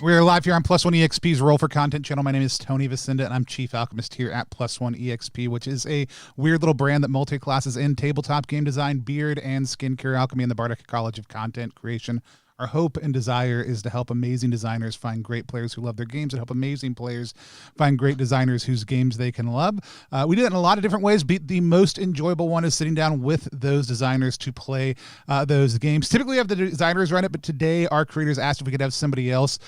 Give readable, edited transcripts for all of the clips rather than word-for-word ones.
We're live here on Plus One EXP's Roll for Content channel. My name is Tony Vicinda, and I'm Chief Alchemist here at Plus One EXP, which is a weird little brand that multi-classes in tabletop game design, beard, and skincare alchemy in the Bardic College of Content Creation. Our hope and desire is to help amazing designers find great players who love their games and help amazing players find great designers whose games they can love. We do it in a lot of different ways. The most enjoyable one is sitting down with those designers to play those games. Typically, we have the designers run it, but today our creators asked if we could have somebody else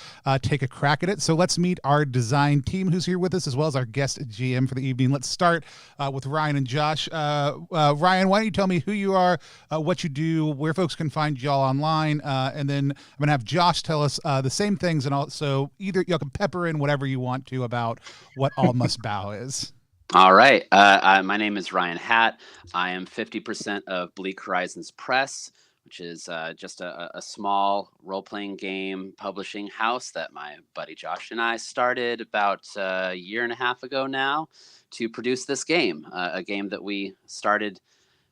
take a crack at it. So let's meet our design team who's here with us, as well as our guest GM for the evening. Let's start with Ryan and Josh. Ryan, why don't you tell me who you are, what you do, where folks can find y'all online, and then I'm going to have Josh tell us the same things, and also either you can pepper in whatever you want to about what All Must Bow is. All right. My name is Ryan Hatt. I am 50% of Bleak Horizon Press, which is just a small role-playing game publishing house that my buddy Josh and I started about a year and a half ago now to produce this game, a game that we started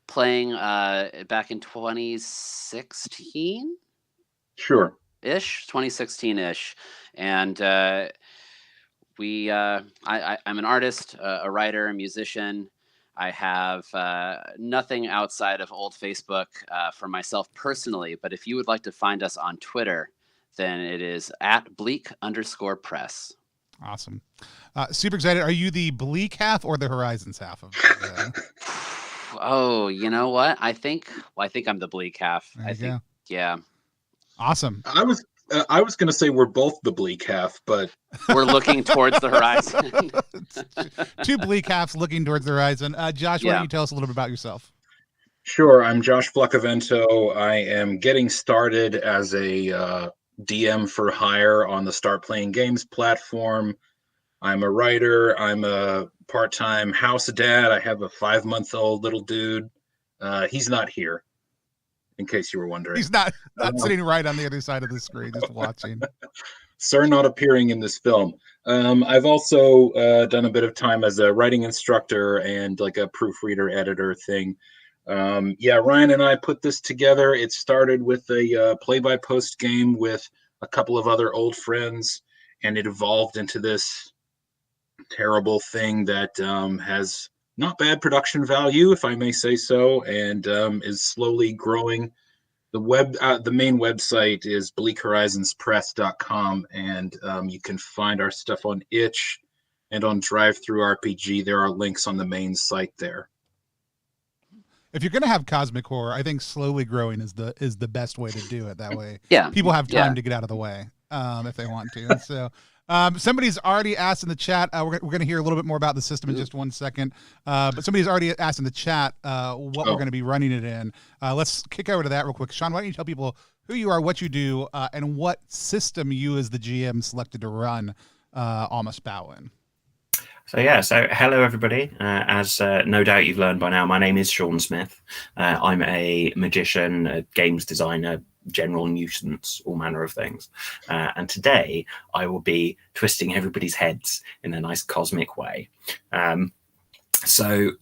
playing back in 2016? Sure. 2016-ish. And I'm an artist, a writer, a musician. I have nothing outside of old Facebook for myself personally, but if you would like to find us on Twitter, then it is at @Bleak_Press. Awesome. Super excited. Are you the Bleak half or the Horizons half of Oh, you know what? I think I'm the Bleak half. Yeah. Awesome. I was going to say we're both the Bleak half, but we're looking towards the horizon. Two Bleak halves looking towards the horizon. Josh, why don't you tell us a little bit about yourself? Sure. I'm Josh Flucavento. I am getting started as a DM for hire on the Start Playing Games platform. I'm a writer. I'm a part-time house dad. I have a 5-month-old little dude. He's not here, in case you were wondering. He's not sitting right on the other side of the screen, just watching. Sir not appearing in this film. I've also done a bit of time as a writing instructor and like a proofreader, editor thing. Ryan and I put this together. It started with a play-by-post game with a couple of other old friends, and it evolved into this terrible thing that has not bad production value, if I may say so, and is slowly growing. The main website is bleakhorizonspress.com, and you can find our stuff on itch and on DriveThruRPG. There are links on the main site there. If you're going to have cosmic horror, I think slowly growing is the best way to do it. That way, yeah, people have time to get out of the way if they want to. And so. Somebody's already asked in the chat. We're going to hear a little bit more about the system in just 1 second. But somebody's already asked in the chat what we're going to be running it in. Let's kick over to that real quick. Sean, why don't you tell people who you are, what you do, and what system you as the GM selected to run All Must Bow in? So hello everybody. As no doubt you've learned by now, my name is Sean Smith. I'm a magician, a games designer, general nuisance, all manner of things. And today I will be twisting everybody's heads in a nice cosmic way. So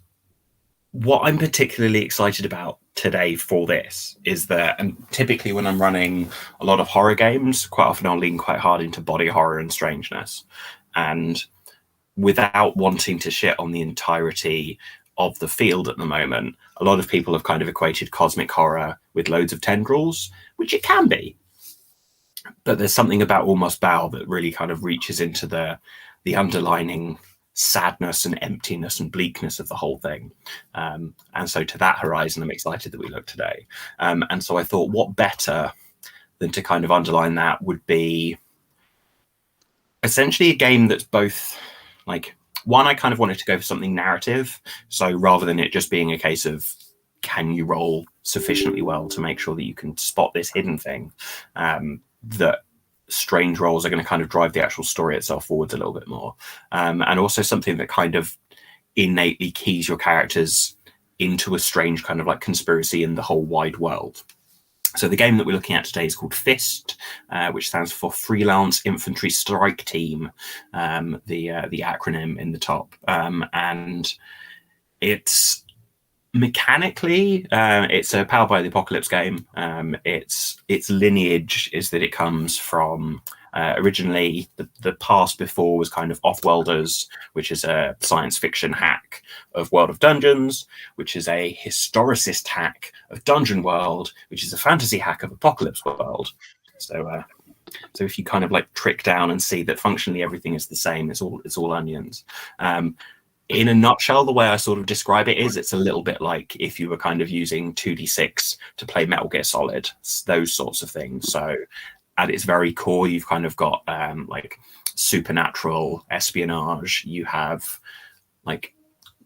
what I'm particularly excited about today for this is that, and typically when I'm running a lot of horror games, quite often I'll lean quite hard into body horror and strangeness. And without wanting to shit on the entirety of the field at the moment, a lot of people have kind of equated cosmic horror with loads of tendrils, which it can be. But there's something about All Must Bow that really kind of reaches into the underlining sadness and emptiness and bleakness of the whole thing. And so to that horizon, I'm excited that we look today. And so I thought, what better than to kind of underline that would be essentially a game that's both like, one, I kind of wanted to go for something narrative. So rather than it just being a case of, can you roll sufficiently well to make sure that you can spot this hidden thing, that strange rolls are going to kind of drive the actual story itself forwards a little bit more. And also something that kind of innately keys your characters into a strange kind of like conspiracy in the whole wide world. So the game that we're looking at today is called FIST, which stands for Freelance Infantry Strike Team, the acronym in the top. And it's mechanically, it's a Powered by the Apocalypse game. Its lineage is that it comes from Originally, the past before was kind of Offworlders, which is a science fiction hack of World of Dungeons, which is a historicist hack of Dungeon World, which is a fantasy hack of Apocalypse World. So if you kind of like trick down and see that functionally everything is the same, it's all onions. In a nutshell, the way I sort of describe it is it's a little bit like if you were kind of using 2d6 to play Metal Gear Solid, those sorts of things. So at its very core, you've kind of got like supernatural espionage. You have like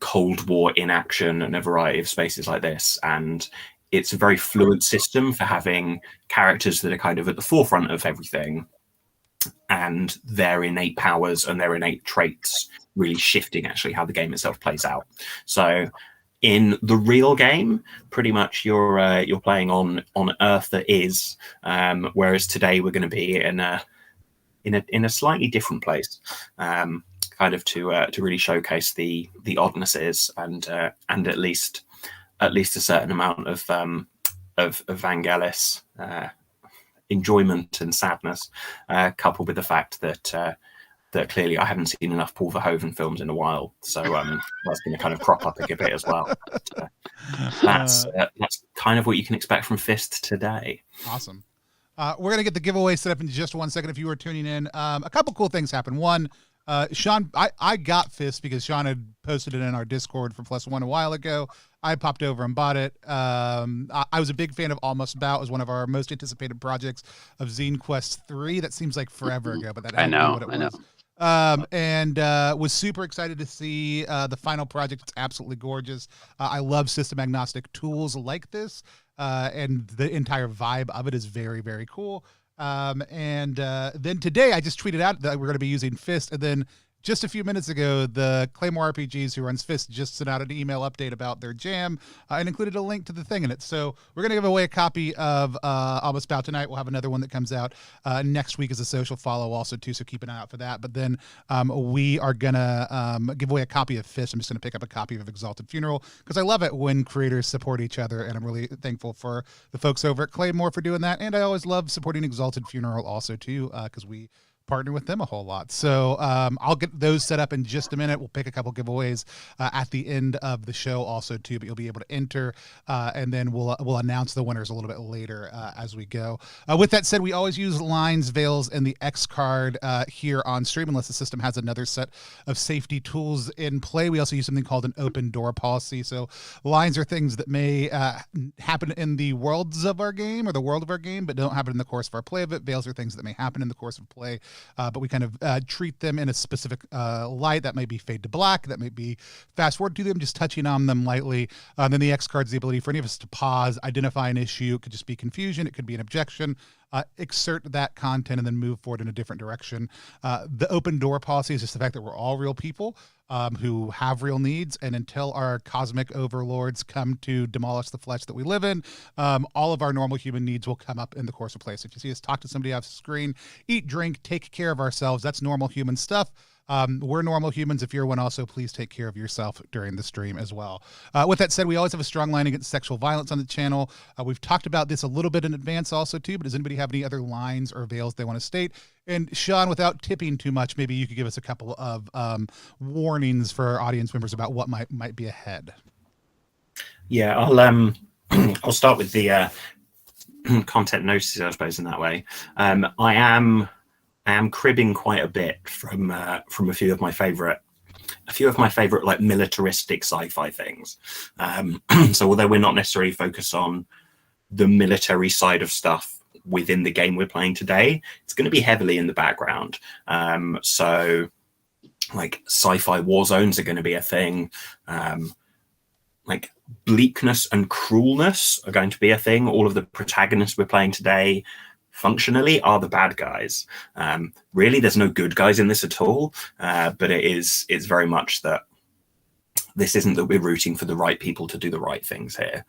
Cold War in action and a variety of spaces like this. And it's a very fluid system for having characters that are kind of at the forefront of everything, and their innate powers and their innate traits really shifting actually how the game itself plays out. So in the real game, pretty much you're playing on Earth that is, whereas today we're going to be in a slightly different place, kind of to really showcase the oddnesses and at least a certain amount of Vangelis enjoyment and sadness, coupled with the fact that clearly I haven't seen enough Paul Verhoeven films in a while, so that's going to kind of crop up a bit as well. But, that's kind of what you can expect from Fist today. Awesome. We're going to get the giveaway set up in just 1 second if you were tuning in. A couple cool things happened. One, Sean, I got Fist because Sean had posted it in our Discord for +1 a while ago. I popped over and bought it. I was a big fan of Almost About. It was one of our most anticipated projects of Zine Quest 3. That seems like forever ago, but that I know what it was. And was super excited to see the final project. It's absolutely gorgeous. I love system agnostic tools like this, and the entire vibe of it is very, very cool. And then today I just tweeted out that we're going to be using Fist, and then just a few minutes ago, the Claymore RPGs, who runs Fist, just sent out an email update about their jam and included a link to the thing in it. So we're going to give away a copy of Almost About tonight. We'll have another one that comes out next week as a social follow also, too, so keep an eye out for that. But then we are going to give away a copy of Fist. I'm just going to pick up a copy of Exalted Funeral because I love it when creators support each other, and I'm really thankful for the folks over at Claymore for doing that. And I always love supporting Exalted Funeral also, too, because we partner with them a whole lot. So I'll get those set up in just a minute. We'll pick a couple giveaways at the end of the show also too, but you'll be able to enter and then we'll announce the winners a little bit later as we go. With that said, we always use lines, veils, and the X card here on stream unless the system has another set of safety tools in play. We also use something called an open door policy. So lines are things that may happen in the worlds of our game or the world of our game, but don't happen in the course of our play of it. Veils are things that may happen in the course of play. But we kind of treat them in a specific light. That may be fade to black. That may be fast forward to them, just touching on them lightly. Then the X card's the ability for any of us to pause, identify an issue. It could just be confusion. It could be an objection. Exert that content and then move forward in a different direction. The open door policy is just the fact that we're all real people who have real needs, and until our cosmic overlords come to demolish the flesh that we live in, all of our normal human needs will come up in the course of play. So if you see us talk to somebody off the screen, eat, drink, take care of ourselves, that's normal human stuff. We're normal humans. If you're one also, please take care of yourself during the stream as well. With that said, we always have a strong line against sexual violence on the channel. We've talked about this a little bit in advance also too, but does anybody have any other lines or veils they want to state? And Sean, without tipping too much, maybe you could give us a couple of warnings for our audience members about what might be ahead. Yeah, I'll start with the content notices, I suppose, in that way. I am cribbing quite a bit from a few of my favorite like militaristic sci-fi things. So although we're not necessarily focused on the military side of stuff within the game we're playing today, it's going to be heavily in the background. So like sci-fi war zones are going to be a thing. Like bleakness and cruelness are going to be a thing. All of the protagonists we're playing today functionally are the bad guys. Really, there's no good guys in this at all, but it's very much that this isn't that we're rooting for the right people to do the right things here.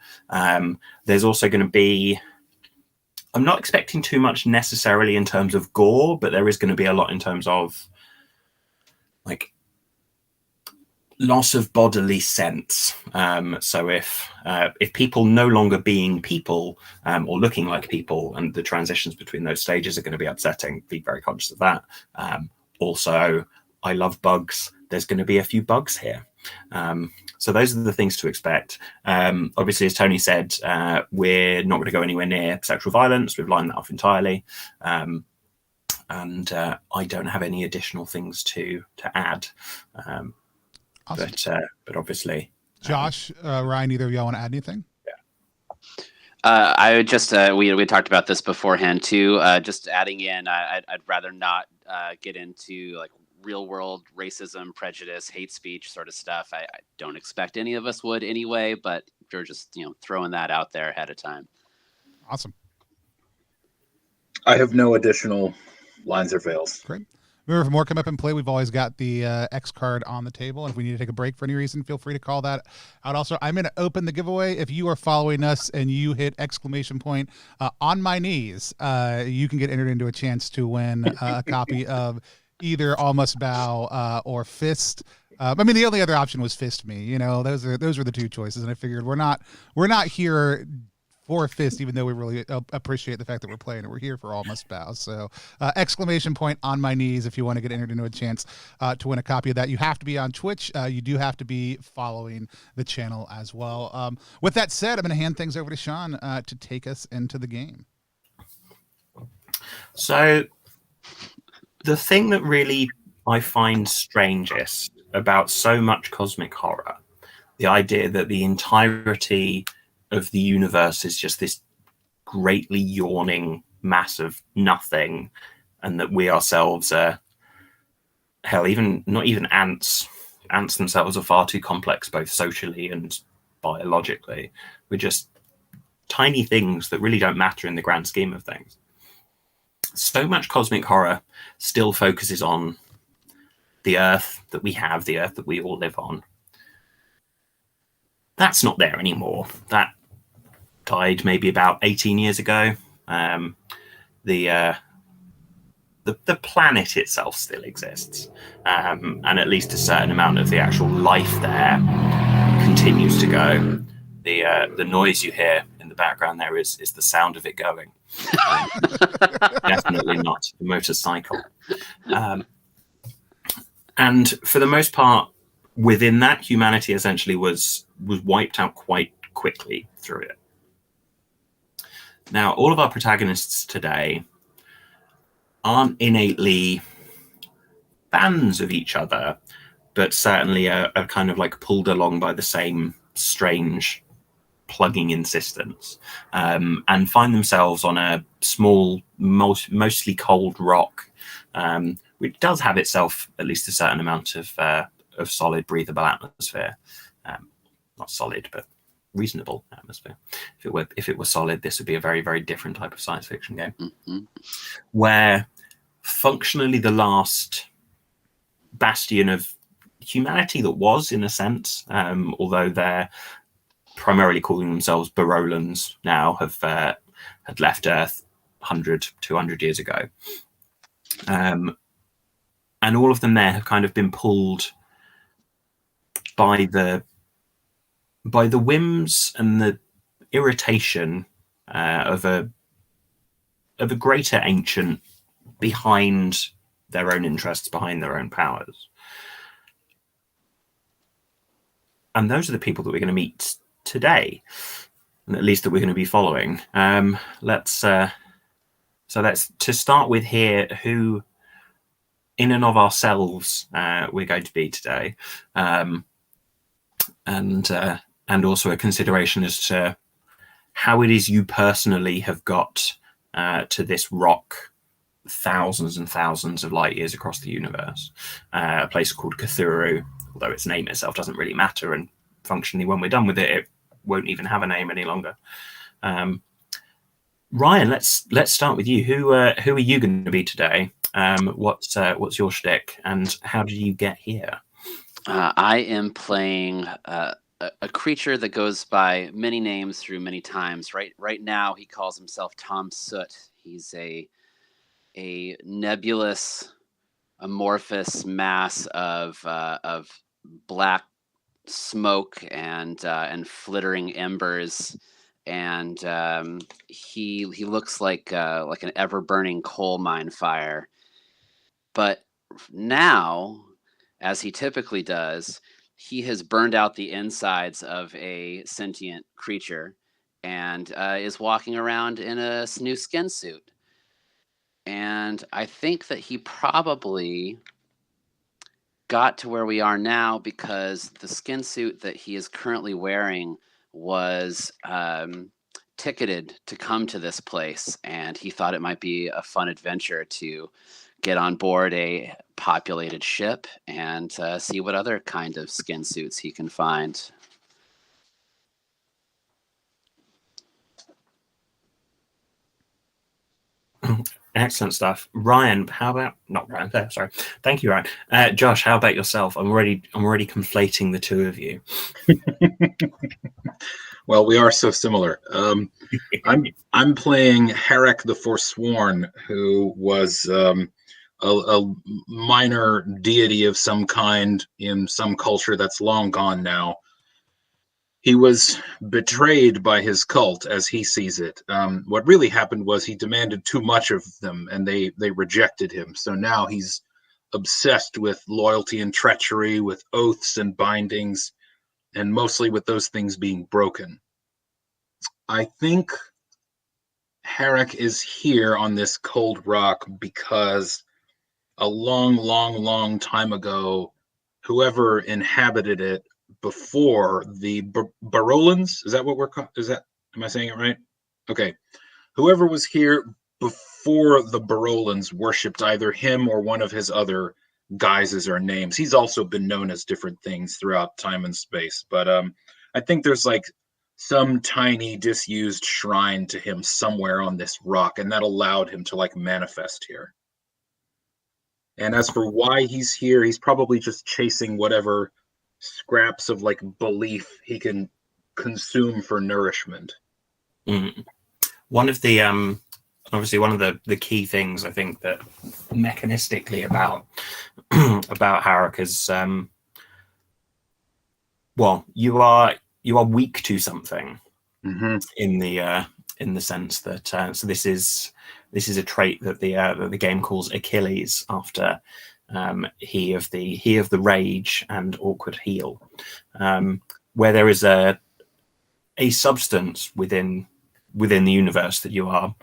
There's also going to be, I'm not expecting too much necessarily in terms of gore, but there is going to be a lot in terms of like loss of bodily sense. So if people no longer being people or looking like people, and the transitions between those stages are going to be upsetting, be very conscious of that. Also, I love bugs. There's going to be a few bugs here. So those are the things to expect. Obviously, as Tony said, we're not going to go anywhere near sexual violence. We've lined that off entirely. And I don't have any additional things to add. Awesome. But obviously, Josh, Ryan, either of y'all want to add anything? I would just we talked about this beforehand too. Just adding in, I'd rather not get into like real world racism, prejudice, hate speech sort of stuff. I don't expect any of us would anyway, but we're just throwing that out there ahead of time. Awesome. I have no additional lines or veils. Great. Remember, for more Come Up and Play, we've always got the X card on the table. And if we need to take a break for any reason, feel free to call that out. Also, I'm going to open the giveaway. If you are following us and you hit exclamation point on my knees, you can get entered into a chance to win a copy of either All Must Bow or Fist. I mean, the only other option was Fist Me. Those were the two choices. And I figured we're not here for Fist, even though we really appreciate the fact that we're playing it. We're here for All Must Bow. So exclamation point on my knees if you want to get entered into a chance to win a copy of that. You have to be on Twitch. You do have to be following the channel as well. With that said, I'm going to hand things over to Sean to take us into the game. So the thing that really I find strangest about so much cosmic horror, the idea that the entirety of the universe is just this greatly yawning mass of nothing, and that we ourselves are, hell, not even ants themselves are far too complex, both socially and biologically. We're just tiny things that really don't matter in the grand scheme of things. So much cosmic horror still focuses on the Earth that we have, the Earth that we all live on. That's not there anymore. That died maybe about 18 years ago. The planet itself still exists, and at least a certain amount of the actual life there continues to go. The noise you hear in the background there is the sound of it going. Definitely not the motorcycle. And for the most part, within that, humanity essentially was wiped out quite quickly through it. Now, all of our protagonists today aren't innately fans of each other, but certainly are kind of like pulled along by the same strange plugging insistence, and find themselves on a small, mostly cold rock, which does have itself at least a certain amount of solid, breathable atmosphere. Not solid, but reasonable atmosphere. If it were solid, this would be a very, very different type of science fiction game, where functionally the last bastion of humanity that was, in a sense, although they're primarily calling themselves Barolans now, had left Earth 100, 200 years ago. And all of them there have kind of been pulled by the whims and the irritation of a greater ancient behind their own interests, behind their own powers. And those are the people that we're going to meet today, and at least that we're going to be following. Let's to start with here, who in and of ourselves we're going to be today, and also a consideration as to how it is you personally have got to this rock thousands and thousands of light years across the universe, a place called Cthulhu, although its name itself doesn't really matter, and functionally when we're done with it, it won't even have a name any longer. Ryan, let's start with you. Who are you going to be today? What's your shtick, and how did you get here? I am playing a creature that goes by many names through many times. Right now, he calls himself Tom Soot. He's a nebulous, amorphous mass of black smoke and flittering embers, and he looks like an ever burning coal mine fire. But now, as he typically does, he has burned out the insides of a sentient creature and is walking around in a new skin suit. And I think that he probably got to where we are now because the skin suit that he is currently wearing was ticketed to come to this place, and he thought it might be a fun adventure to get on board a populated ship and see what other kind of skin suits he can find. Excellent stuff. Ryan, how about not Ryan? Sorry, thank you, Ryan. Josh, how about yourself? I'm already conflating the two of you. Well, we are so similar. I'm playing Herrick the Forsworn, who was a minor deity of some kind in some culture that's long gone now. He was betrayed by his cult, as he sees it. What really happened was he demanded too much of them, and they rejected him. So now he's obsessed with loyalty and treachery, with oaths and bindings, and mostly with those things being broken. I think Herrick is here on this cold rock because a long time ago, whoever inhabited it before the Barolans, is that what we're called? Am I saying it right? Okay. Whoever was here before the Barolans worshipped either him or one of his other guises or names. He's also been known as different things throughout time and space, but I think there's like some tiny disused shrine to him somewhere on this rock, and that allowed him to like manifest here. And as for why he's here, he's probably just chasing whatever scraps of like belief he can consume for nourishment. One of the obviously one of the key things I think that mechanistically about Herrick is well, you are weak to something in the sense that so this is a trait that the game calls Achilles after he of the rage and awkward heel, where there is a substance within the universe that you are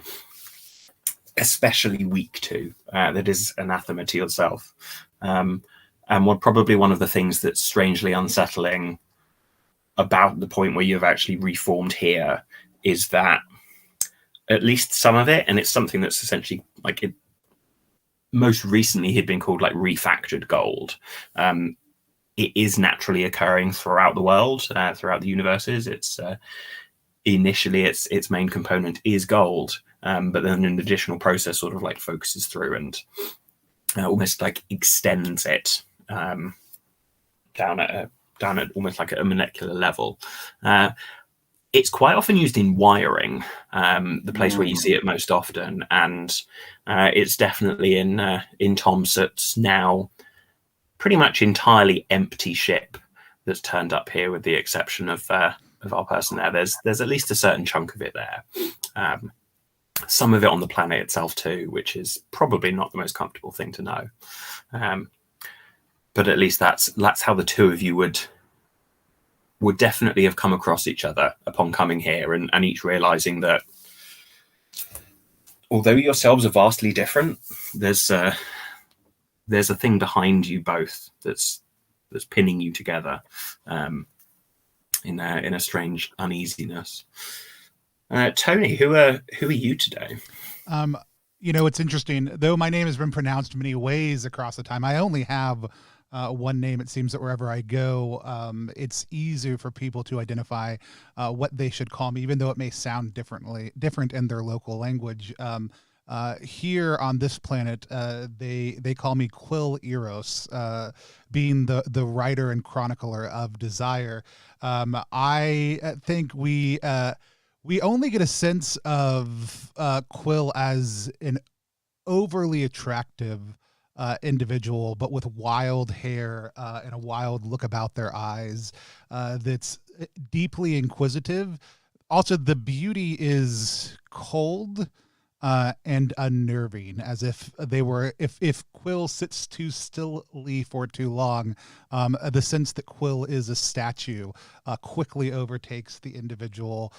especially weak to, that is anathema to yourself, and probably one of the things that's strangely unsettling about the point where you've actually reformed here is that at least some of it, and it's something that's essentially like it most recently had been called like refactored gold. It is naturally occurring throughout the world, throughout the universes. It's initially its main component is gold, but then an additional process sort of like focuses through and almost like extends it down at almost like at a molecular level. It's quite often used in wiring, the place where you see it most often, and it's definitely in Tom Soot's now pretty much entirely empty ship that's turned up here, with the exception of our person there. There's at least a certain chunk of it there. Some of it on the planet itself too, which is probably not the most comfortable thing to know. But at least that's how the two of you would definitely have come across each other upon coming here, and each realizing that although yourselves are vastly different, there's a thing behind you both that's pinning you together in a strange uneasiness. Tony, who are you today? It's interesting, though my name has been pronounced many ways across the time. I only have one name. It seems that wherever I go, it's easier for people to identify what they should call me, even though it may sound different in their local language. Here on this planet, they call me Quill Eros, being the writer and chronicler of Desire. I think we only get a sense of Quill as an overly attractive individual, but with wild hair and a wild look about their eyes that's deeply inquisitive. Also, the beauty is cold and unnerving, as if they were, if Quill sits too stilly for too long, the sense that Quill is a statue quickly overtakes the individual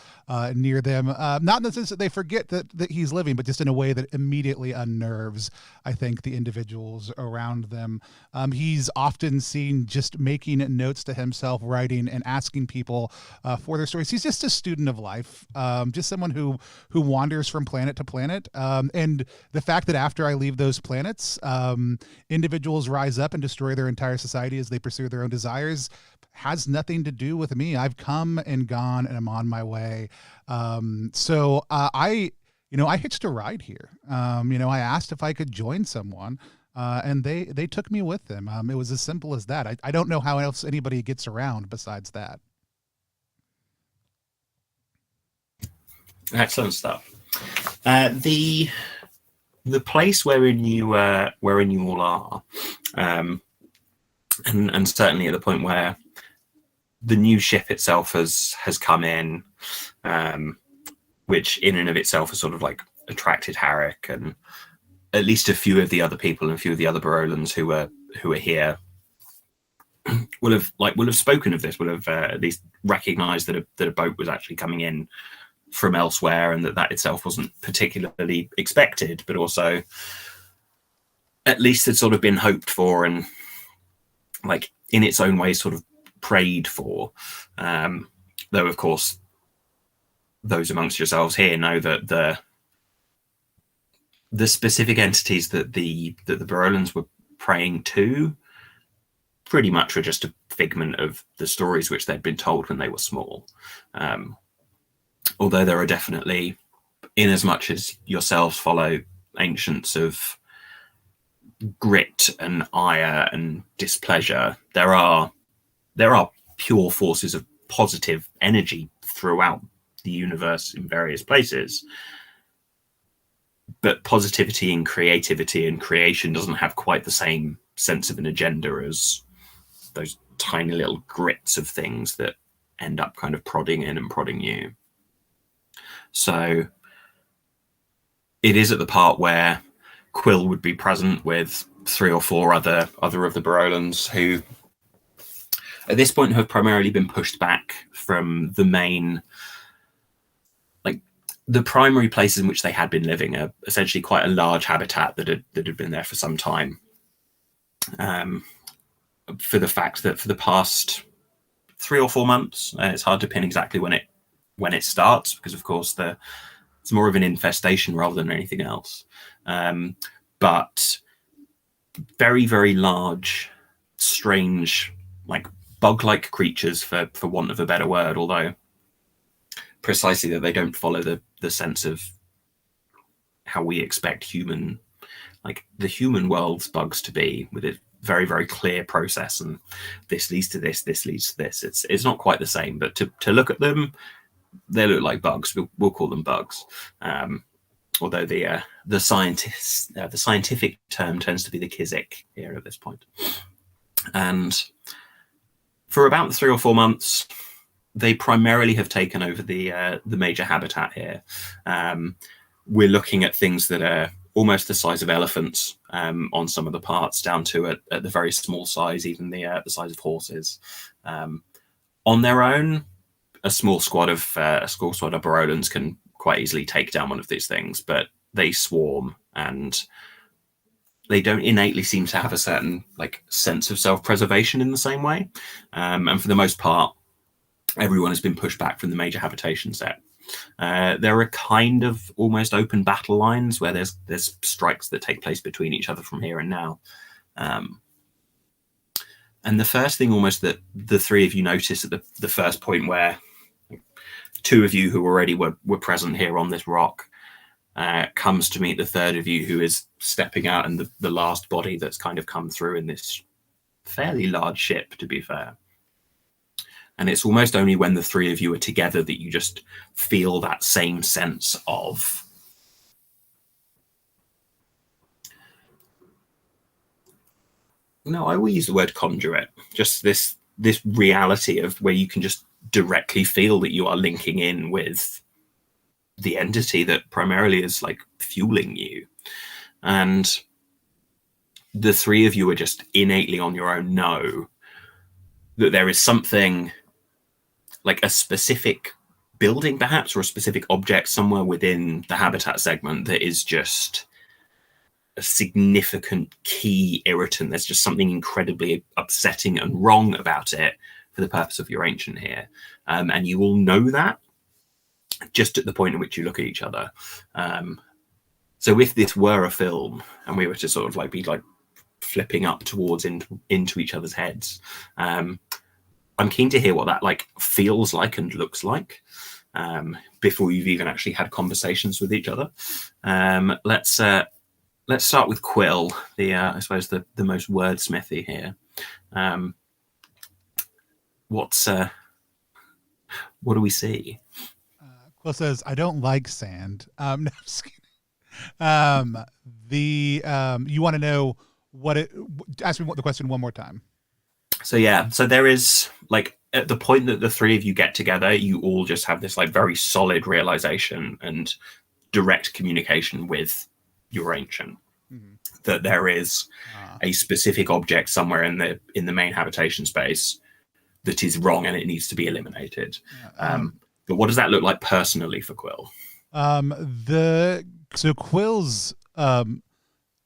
near them. Not in the sense that they forget that he's living, but just in a way that immediately unnerves, I think, the individuals around them. He's often seen just making notes to himself, writing and asking people for their stories. He's just a student of life, just someone who wanders from planet to planet. And the fact that after I leave those planets, individuals rise up and destroy their entire society as they pursue their own desires has nothing to do with me. I've come and gone and I'm on my way. So I hitched a ride here. I asked if I could join someone. And they took me with them. It was as simple as that. I don't know how else anybody gets around besides that. Excellent stuff. The place wherein you all are, and certainly at the point where the new ship itself has come in, which in and of itself has sort of like attracted Harrick and at least a few of the other people and a few of the other Barolans who are here will have spoken of this, will have at least recognized that a boat was actually coming in from elsewhere, and that itself wasn't particularly expected, but also at least had sort of been hoped for and like in its own way sort of prayed for. Though of course those amongst yourselves here know that the specific entities that the Barolans were praying to pretty much were just a figment of the stories which they'd been told when they were small. Although there are definitely, in as much as yourselves follow ancients of grit and ire and displeasure, there are pure forces of positive energy throughout the universe in various places. But positivity and creativity and creation doesn't have quite the same sense of an agenda as those tiny little grits of things that end up kind of prodding in and prodding you. So it is at the part where Quill would be present with 3 or 4 other of the Barolans who at this point have primarily been pushed back from the main, like the primary places in which they had been living are essentially quite a large habitat that had been there for some time. For the fact that for the past 3 or 4 months, it's hard to pin exactly when it starts, because of course it's more of an infestation rather than anything else. But very, very large, strange, like bug-like creatures, for want of a better word, although precisely that they don't follow the sense of how we expect the human world's bugs to be, with a very, very clear process, and this leads to this leads to this. It's not quite the same, but to look at them, they look like bugs. We'll call them bugs. Although the scientific term tends to be the Kizik here at this point. And for about 3 or 4 months, they primarily have taken over the major habitat here. We're looking at things that are almost the size of elephants on some of the parts, down to at the very small size, even the size of horses. On their own, a small squad of Barolans can quite easily take down one of these things, but they swarm and they don't innately seem to have a certain sense of self-preservation in the same way. And for the most part, everyone has been pushed back from the major habitation set. There are kind of almost open battle lines where there's strikes that take place between each other from here and now. And the first thing almost that the 3 of you notice at the first point, where 2 of you who already were present here on this rock comes to meet the 3rd of you, who is stepping out, and the last body that's kind of come through in this fairly large ship, to be fair. And it's almost only when the 3 of you are together that you just feel that same sense of No, I will use the word conduit. Just this reality of where you can just directly feel that you are linking in with the entity that primarily is like fueling you. And the three of you are just innately on your own know that there is something like a specific building perhaps, or a specific object somewhere within the habitat segment that is just a significant key irritant. There's just something incredibly upsetting and wrong about it for the purpose of your ancient here. And you all know that just at the point at which you look at each other. So if this were a film and we were to sort of like be like flipping up towards into each other's heads, I'm keen to hear what that like feels like and looks like before you've even actually had conversations with each other. Let's start with Quill, I suppose the most wordsmithy here. What do we see? Quill says, "I don't like sand." No, I'm just kidding. You want to know what it? Ask me the question one more time. So yeah, so there is like at the point that the three of you get together, you all just have this like very solid realization and direct communication with your ancient. That there is a specific object somewhere in the main habitation space that is wrong and it needs to be eliminated. But what does that look like personally for Quill? So Quill's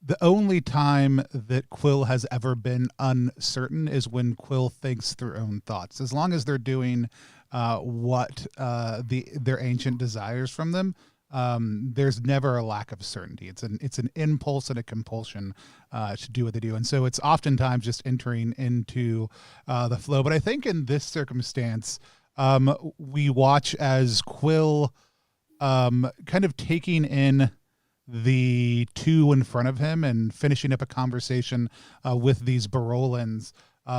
the only time that Quill has ever been uncertain is when Quill thinks their own thoughts. As long as they're doing what their ancient desires from them, there's never a lack of certainty. It's an impulse and a compulsion to do what they do, and so it's oftentimes just entering into the flow. But I think in this circumstance, we watch as Quill kind of taking in the two in front of him and finishing up a conversation with these Barolans.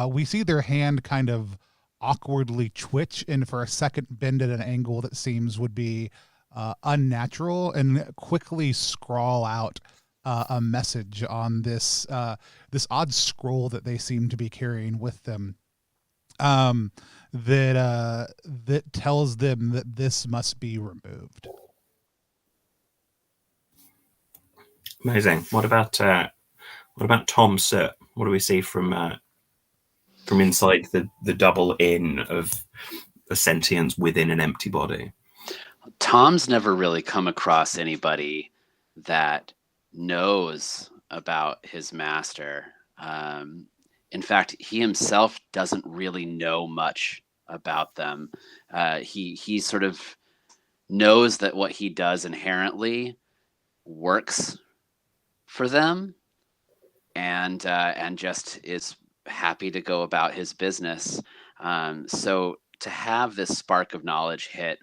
We see their hand kind of awkwardly twitch and for a second bend at an angle that seems would be unnatural, and quickly scrawl out a message on this odd scroll that they seem to be carrying with them, that tells them that this must be removed. Amazing. What about Tom Soot? What do we see from inside the double in of a sentience within an empty body? Tom's never really come across anybody that knows about his master. In fact, he himself doesn't really know much about them. He sort of knows that what he does inherently works for them, and just is happy to go about his business. So to have this spark of knowledge hit,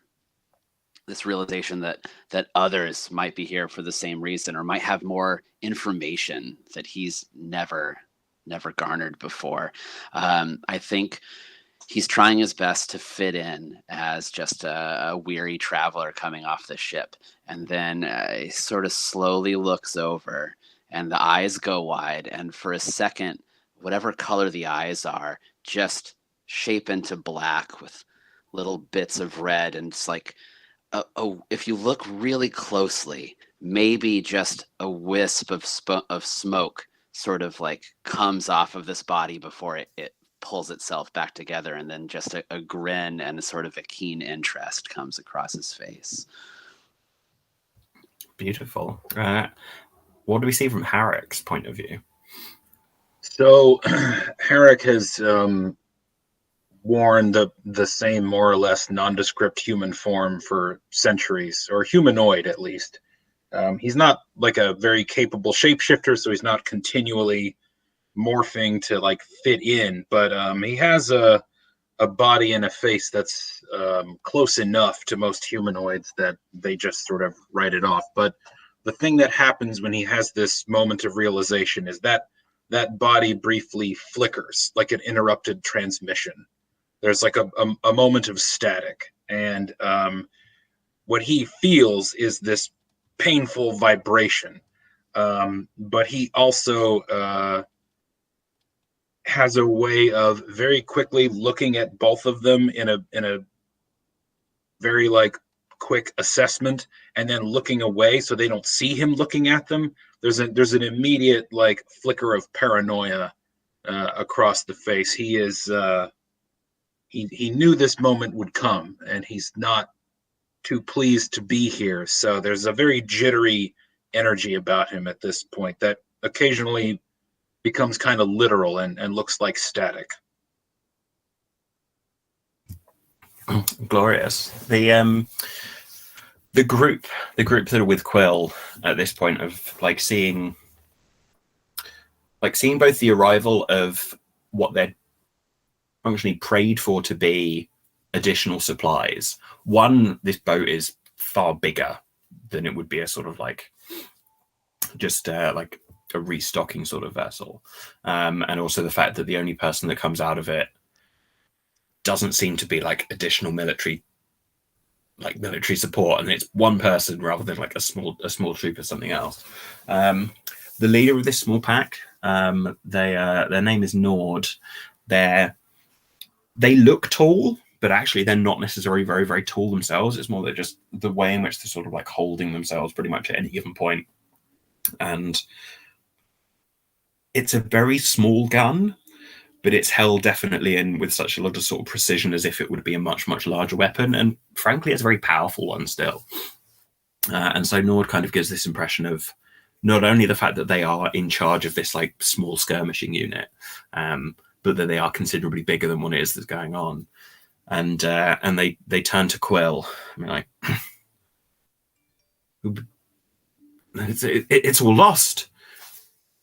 this realization that others might be here for the same reason, or might have more information that he's never garnered before. I think he's trying his best to fit in as just a weary traveler coming off the ship. And then he sort of slowly looks over and the eyes go wide. And for a second, whatever color the eyes are just shape into black with little bits of red. And it's like, if you look really closely, maybe just a wisp of smoke sort of like comes off of this body before it pulls itself back together, and then just a grin and a sort of a keen interest comes across his face. Beautiful. What do we see from Harrick's point of view? So Harrick has worn the same more or less nondescript human form for centuries, or humanoid at least. He's not like a very capable shapeshifter, so he's not continually morphing to like fit in, but he has a body and a face that's close enough to most humanoids that they just sort of write it off. But the thing that happens when he has this moment of realization is that body briefly flickers like an interrupted transmission. There's like a moment of static, and what he feels is this painful vibration, but he also has a way of very quickly looking at both of them in a very like quick assessment, and then looking away so they don't see him looking at them. There's an immediate like flicker of paranoia across the face. He is he knew this moment would come, and he's not too pleased to be here. So there's a very jittery energy about him at this point that occasionally becomes kind of literal and looks like static. Glorious. The group that are with Quill at this point of seeing both the arrival of what they're functionally prayed for to be additional supplies. One, this boat is far bigger than it would be a sort of just a restocking sort of vessel, and also the fact that the only person that comes out of it doesn't seem to be additional military support, and it's one person rather than a small troop or something else. The leader of this small pack, their name is Nord. They look tall, but actually they're not necessarily very, very tall themselves. It's more that just the way in which they're sort of holding themselves pretty much at any given point. And it's a very small gun, but it's held definitely in with such a lot of sort of precision as if it would be a much, much larger weapon. And frankly, it's a very powerful one still. And so Nord kind of gives this impression of not only the fact that they are in charge of this small skirmishing unit, but that they are considerably bigger than what it is that's going on. And they turn to Quill. I mean, it's all lost.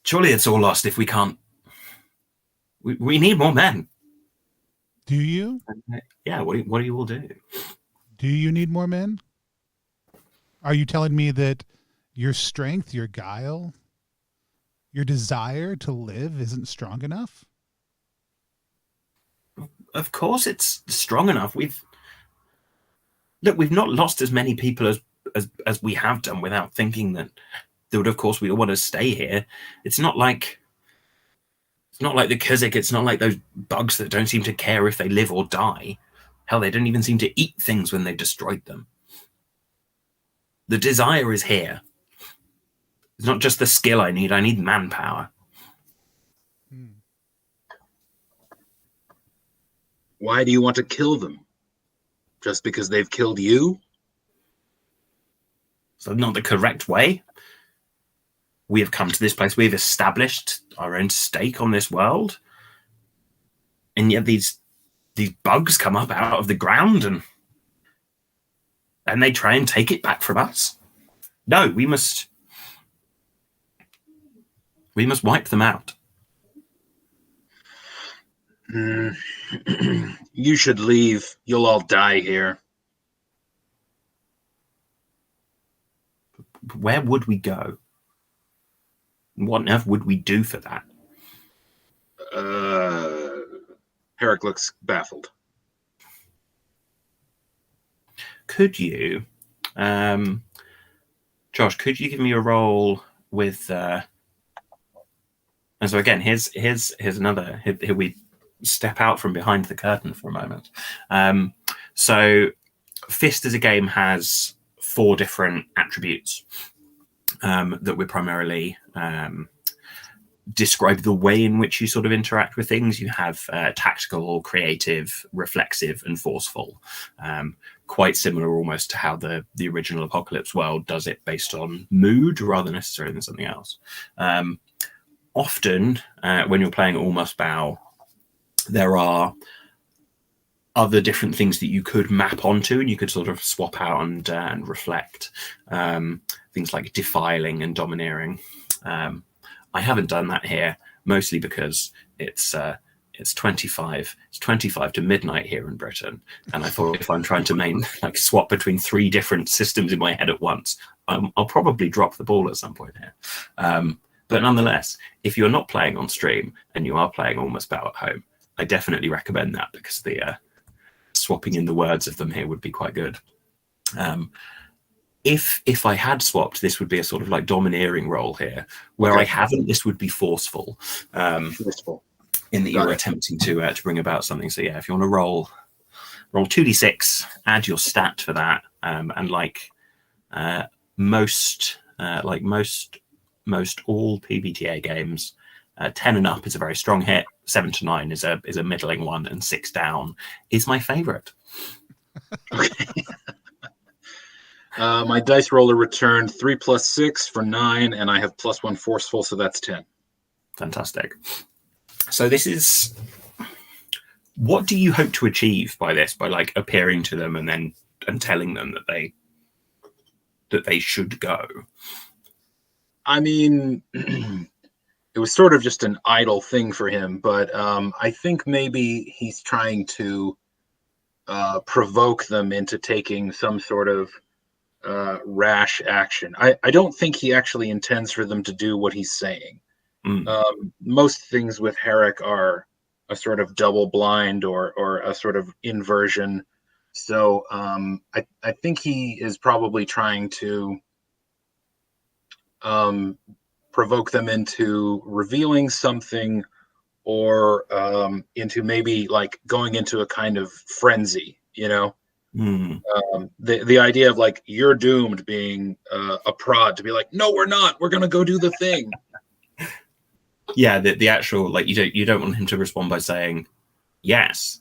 Surely it's all lost if we can't. We need more men. Do you? Yeah. What do you all do? Do you need more men? Are you telling me that your strength, your guile, your desire to live isn't strong enough? Of course it's strong enough. We've not lost as many people as we have done without thinking that of course we all want to stay here. It's not like the Kuzik. It's not like those bugs that don't seem to care if they live or die. Hell, they don't even seem to eat things when they've destroyed them. The desire is here. It's not just the skill I need manpower. Why do you want to kill them? Just because they've killed you? So not the correct way. We have come to this place. We've established our own stake on this world. And yet these bugs come up out of the ground and they try and take it back from us. No, we must wipe them out. You should leave. You'll all die here. Where would we go? What on earth would we do for that? Herrick looks baffled. Could you, Josh, could you give me a roll with... And so again, here's another... Here we step out from behind the curtain for a moment. So Fist as a game has 4 different attributes that we're primarily describe the way in which you sort of interact with things. You have tactical, creative, reflexive, and forceful. Quite similar almost to how the original Apocalypse world does it based on mood rather necessarily than something else. Often, when you're playing All Must Bow, there are other different things that you could map onto and you could sort of swap out and reflect. Things like defiling and domineering. I haven't done that here, mostly because it's 25 to midnight here in Britain, and I thought if I'm trying to swap between 3 different systems in my head at once, I'll probably drop the ball at some point here. But nonetheless, if you're not playing on stream and you are playing Almost Bow at home, I definitely recommend that, because the swapping in the words of them here would be quite good. If I had swapped, this would be a sort of domineering role here. Where I haven't, this would be forceful. Forceful. in that you're attempting to bring about something. So yeah, if you want to roll 2d6, add your stat for that, and most all PBTA games, 10 and up is a very strong hit, 7 to 9 is a middling one, and 6 down is my favorite. Okay. My dice roller returned 3 + 6 for 9, and I have +1 forceful, so that's 10. Fantastic. So this is, what do you hope to achieve by this, by like appearing to them and telling them that they should go? I mean, it was sort of just an idle thing for him, but I think maybe he's trying to provoke them into taking some sort of rash action. I don't think he actually intends for them to do what he's saying. Most things with Herrick are a sort of double blind or a sort of inversion. So I think he is probably trying to provoke them into revealing something, or into maybe like going into a kind of frenzy, you know? The idea of like, you're doomed being a prod to be like, no, we're not. We're going to go do the thing. Yeah, the actual, like, you don't want him to respond by saying yes,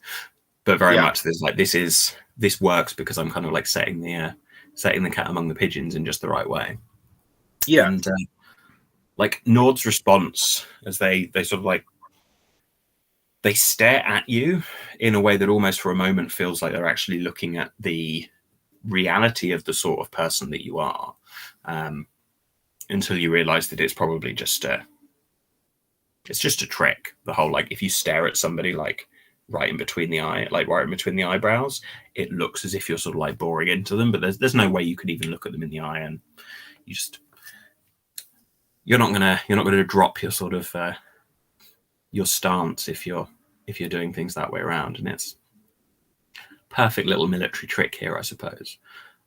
but very much there's like, this works because I'm kind of like setting the cat among the pigeons in just the right way. Yeah. And like Nord's response, as they sort of like, they stare at you in a way that almost for a moment feels like they're actually looking at the reality of the sort of person that you are, until you realize that it's probably just a trick. The whole, like, if you stare at somebody like right in between the eyebrows, it looks as if you're sort of like boring into them, but there's no way you could even look at them in the eye, and you're not gonna drop your sort of your stance if you're doing things that way around. And it's perfect little military trick here, I suppose.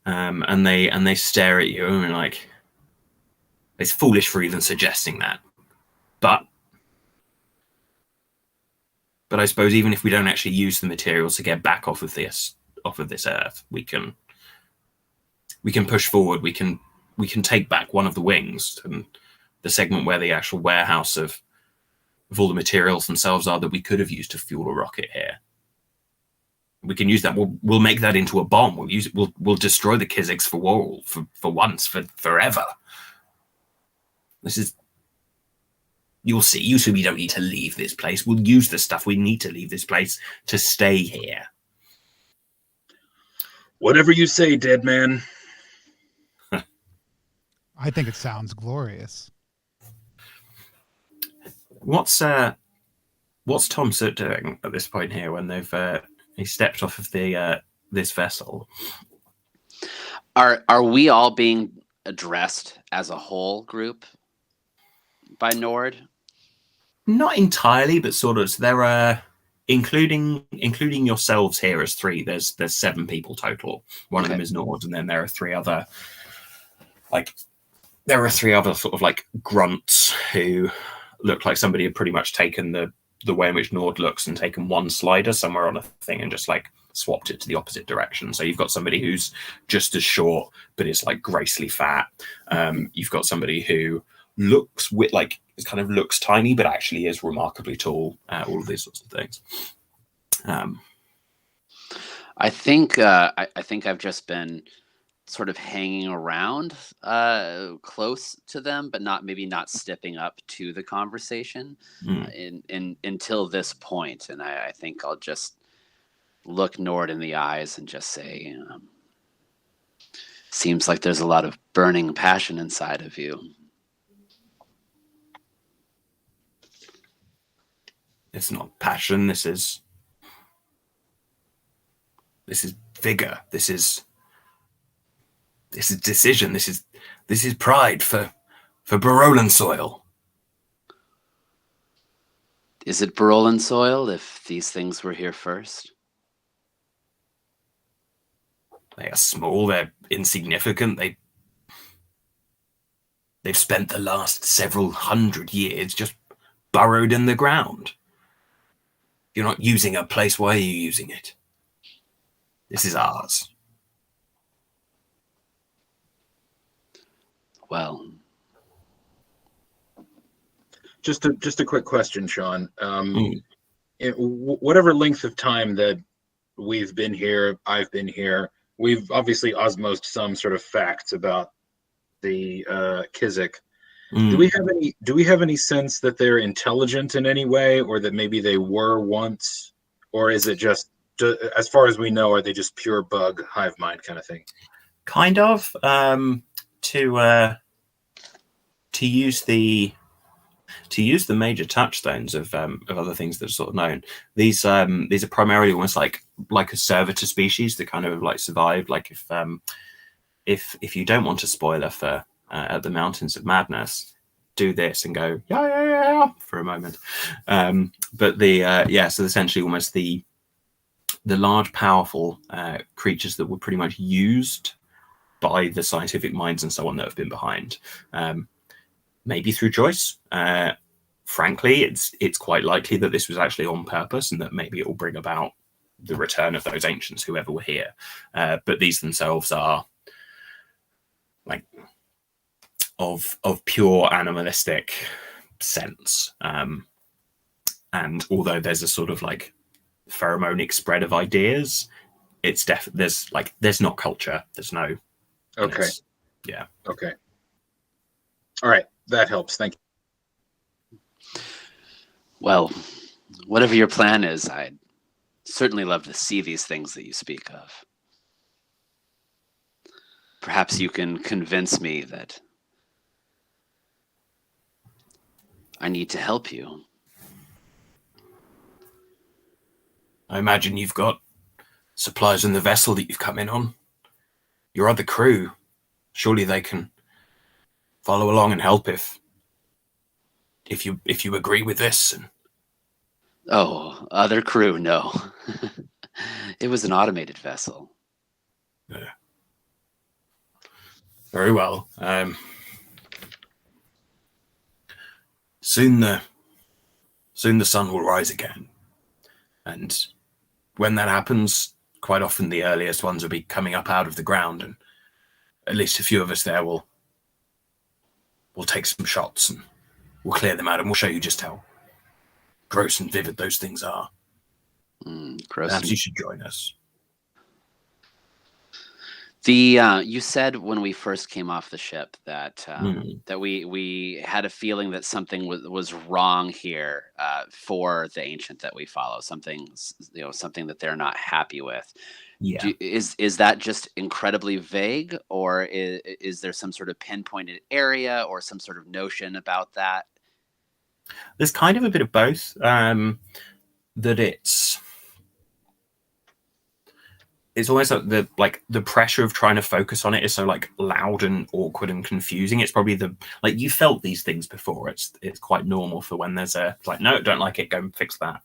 And they stare at you and like, it's foolish for even suggesting that, but I suppose even if we don't actually use the materials to get back off of this earth, we can push forward. We can take back one of the wings, and the segment where the actual warehouse of all the materials themselves are that we could have used to fuel a rocket here. We can use that. We'll make that into a bomb. We'll destroy the Kiziks for once, for forever. You'll see. We don't need to leave this place. We'll use the stuff we need to leave this place to stay here. Whatever you say, dead man. I think it sounds glorious. What's Tom Soot doing at this point here when he stepped off of this vessel? Are we all being addressed as a whole group by Nord? Not entirely, but sort of. There are, including yourselves here as 3. There's 7 people total. One of them is Nord, and then there are 3 other sort of like grunts who look like somebody had pretty much taken the way in which Nord looks and taken one slider somewhere on a thing and just like swapped it to the opposite direction. So you've got somebody who's just as short but is like gracefully fat. You've got somebody who looks looks tiny but actually is remarkably tall. All of these sorts of things. I think I've just been sort of hanging around close to them, but maybe not stepping up to the conversation until this point. And I think I'll just look Nord in the eyes and just say, seems like there's a lot of burning passion inside of you. It's not passion. This is vigor. This is decision. This is pride for Barolan soil. Is it Barolan soil if these things were here first? They are small. They're insignificant. They've spent the last several hundred years just burrowed in the ground. You're not using a place. Why are you using it? This is ours. Well, just a quick question, Sean. Whatever length of time that we've been here, I've been here, we've obviously osmosed some sort of facts about the Kizik. Do we have any sense that they're intelligent in any way, or that maybe they were once, or is it just, as far as we know, are they just pure bug hive mind kind of thing? Kind of. To use the major touchstones of other things that are sort of known. These are primarily almost like a servitor species that kind of like survived. Like if you don't want a spoiler for at the Mountains of Madness, do this and go yeah for a moment. But so essentially almost the large powerful creatures that were pretty much used by the scientific minds and so on that have been behind. Maybe through choice. Frankly, it's quite likely that this was actually on purpose, and that maybe it will bring about the return of those ancients, whoever were here. But these themselves are like of pure animalistic sense. And although there's a sort of like pheromonic spread of ideas, it's there's not culture. There's no. Okay. Yeah. Okay. All right. That helps. Thank you. Well, whatever your plan is, I'd certainly love to see these things that you speak of. Perhaps you can convince me that I need to help you. I imagine you've got supplies in the vessel that you've come in on. Your other crew, surely they can follow along and help if you agree with this. Oh, other crew, no. It was an automated vessel. Yeah. Very well. Soon the sun will rise again, and when that happens, quite often the earliest ones will be coming up out of the ground, and at least a few of us there will take some shots and we'll clear them out, and we'll show you just how gross and vivid those things are. Gross. Perhaps you should join us. You said when we first came off the ship that that we had a feeling that something was wrong here for the ancient that we follow. Something that they're not happy with. Yeah. Is that just incredibly vague, or is there some sort of pinpointed area or some sort of notion about that? There's kind of a bit of both. That it's almost like the pressure of trying to focus on it is so like loud and awkward and confusing. It's probably you felt these things before. It's quite normal for when there's no, don't like it, go and fix that.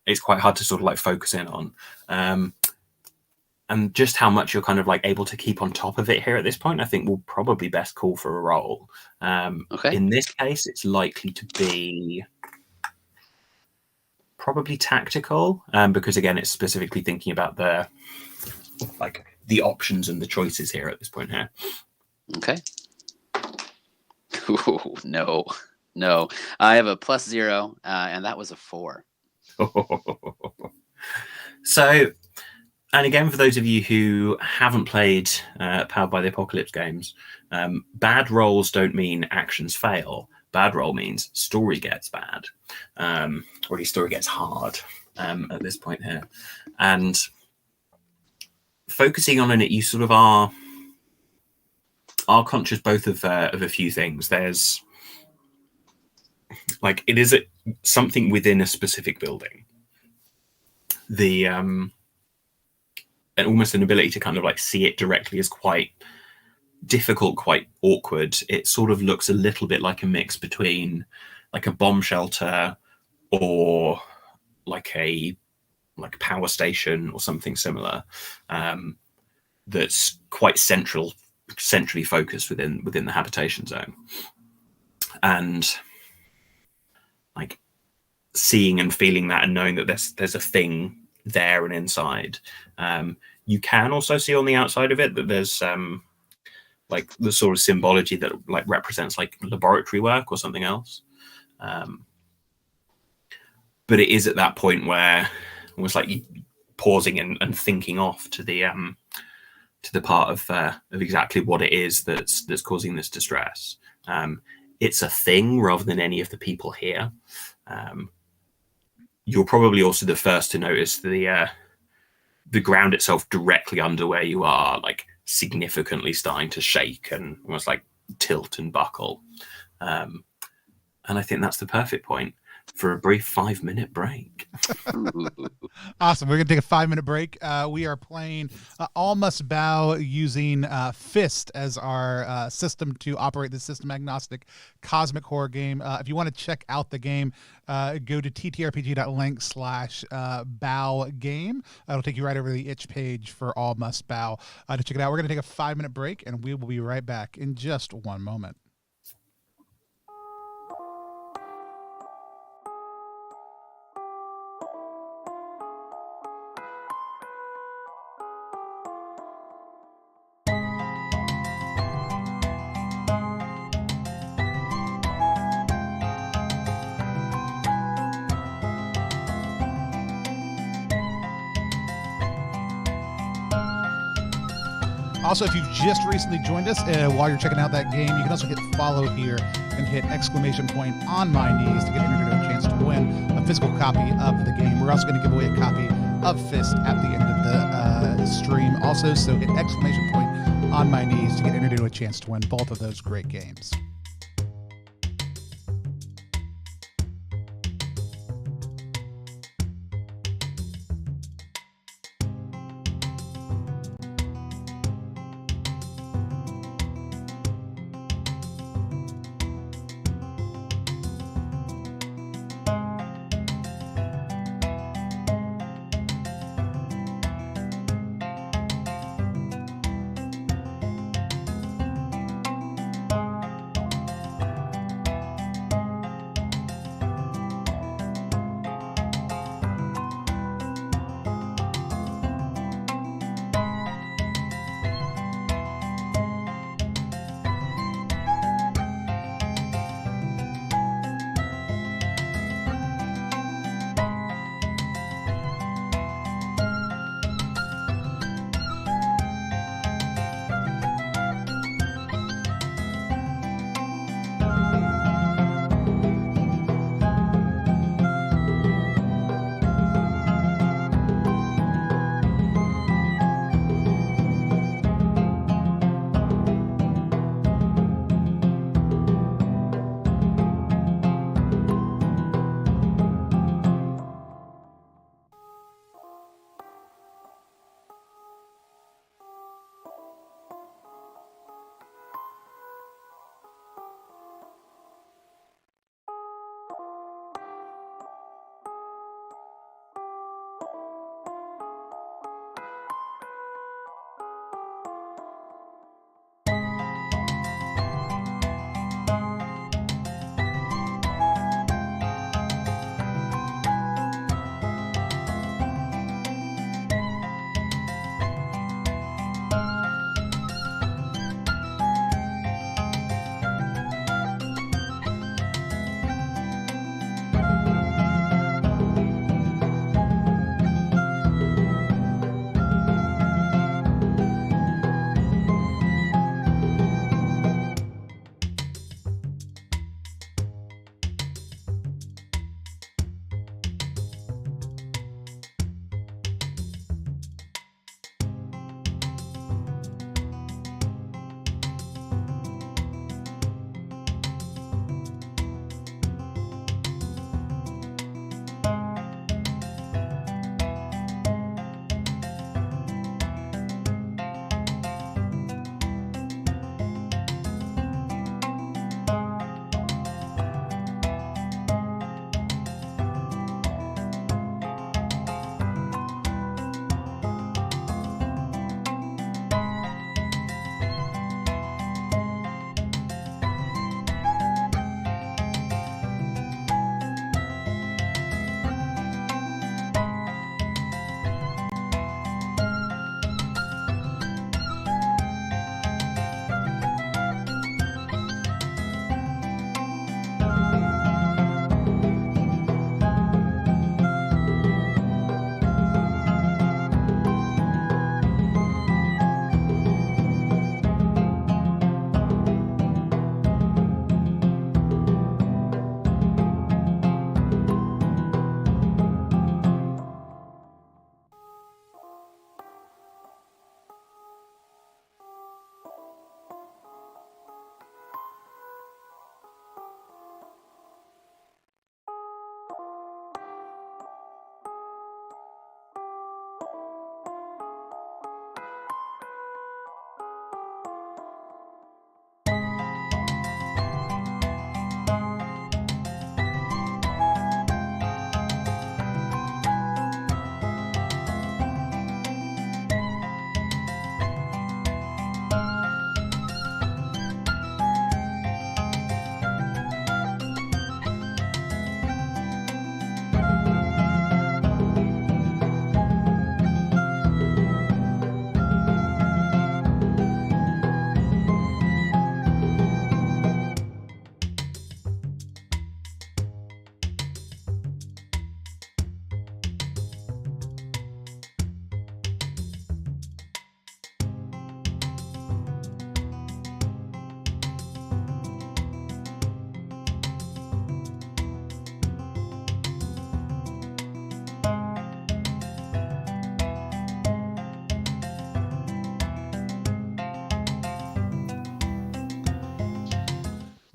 It's quite hard to sort of like focus in on. And just how much you're kind of like able to keep on top of it here at this point, I think will probably best call for a roll. Okay. In this case, it's likely to be probably tactical, because again, it's specifically thinking about the options and the choices here at this point here. Okay. Ooh, no. I have a +0, and that was a 4. So, and again, for those of you who haven't played Powered by the Apocalypse games, bad rolls don't mean actions fail. Bad roll means story gets bad, or at least story gets hard at this point here. And focusing on it, you sort of are conscious both of a few things. There's it is something within a specific building. And almost an ability to kind of like see it directly is quite difficult, quite awkward. It sort of looks a little bit like a mix between like a bomb shelter or like a power station or something similar, that's quite centrally focused within the habitation zone. And seeing and feeling that and knowing that there's a thing there and inside. You can also see on the outside of it that there's like the sort of symbology that like represents like laboratory work or something else. But it is at that point where it was like pausing and thinking off to the part of exactly what it is that's causing this distress. It's a thing rather than any of the people here. You're probably also the first to notice the ground itself directly under where you are, like significantly starting to shake and almost like tilt and buckle. And I think that's the perfect point for a brief 5-minute break. Awesome. We're going to take a 5-minute break. We are playing All Must Bow using Fist as our system to operate the system agnostic cosmic horror game. If you want to check out the game, go to ttrpg.link/BOWGame. It'll take you right over to the itch page for All Must Bow to check it out. We're going to take a 5-minute break, and we will be right back in just one moment. Also, if you've just recently joined us, while you're checking out that game, you can also hit follow here and hit exclamation point on my knees to get entered into a chance to win a physical copy of the game. We're also going to give away a copy of Fist at the end of the stream also, so hit exclamation point on my knees to get entered into a chance to win both of those great games.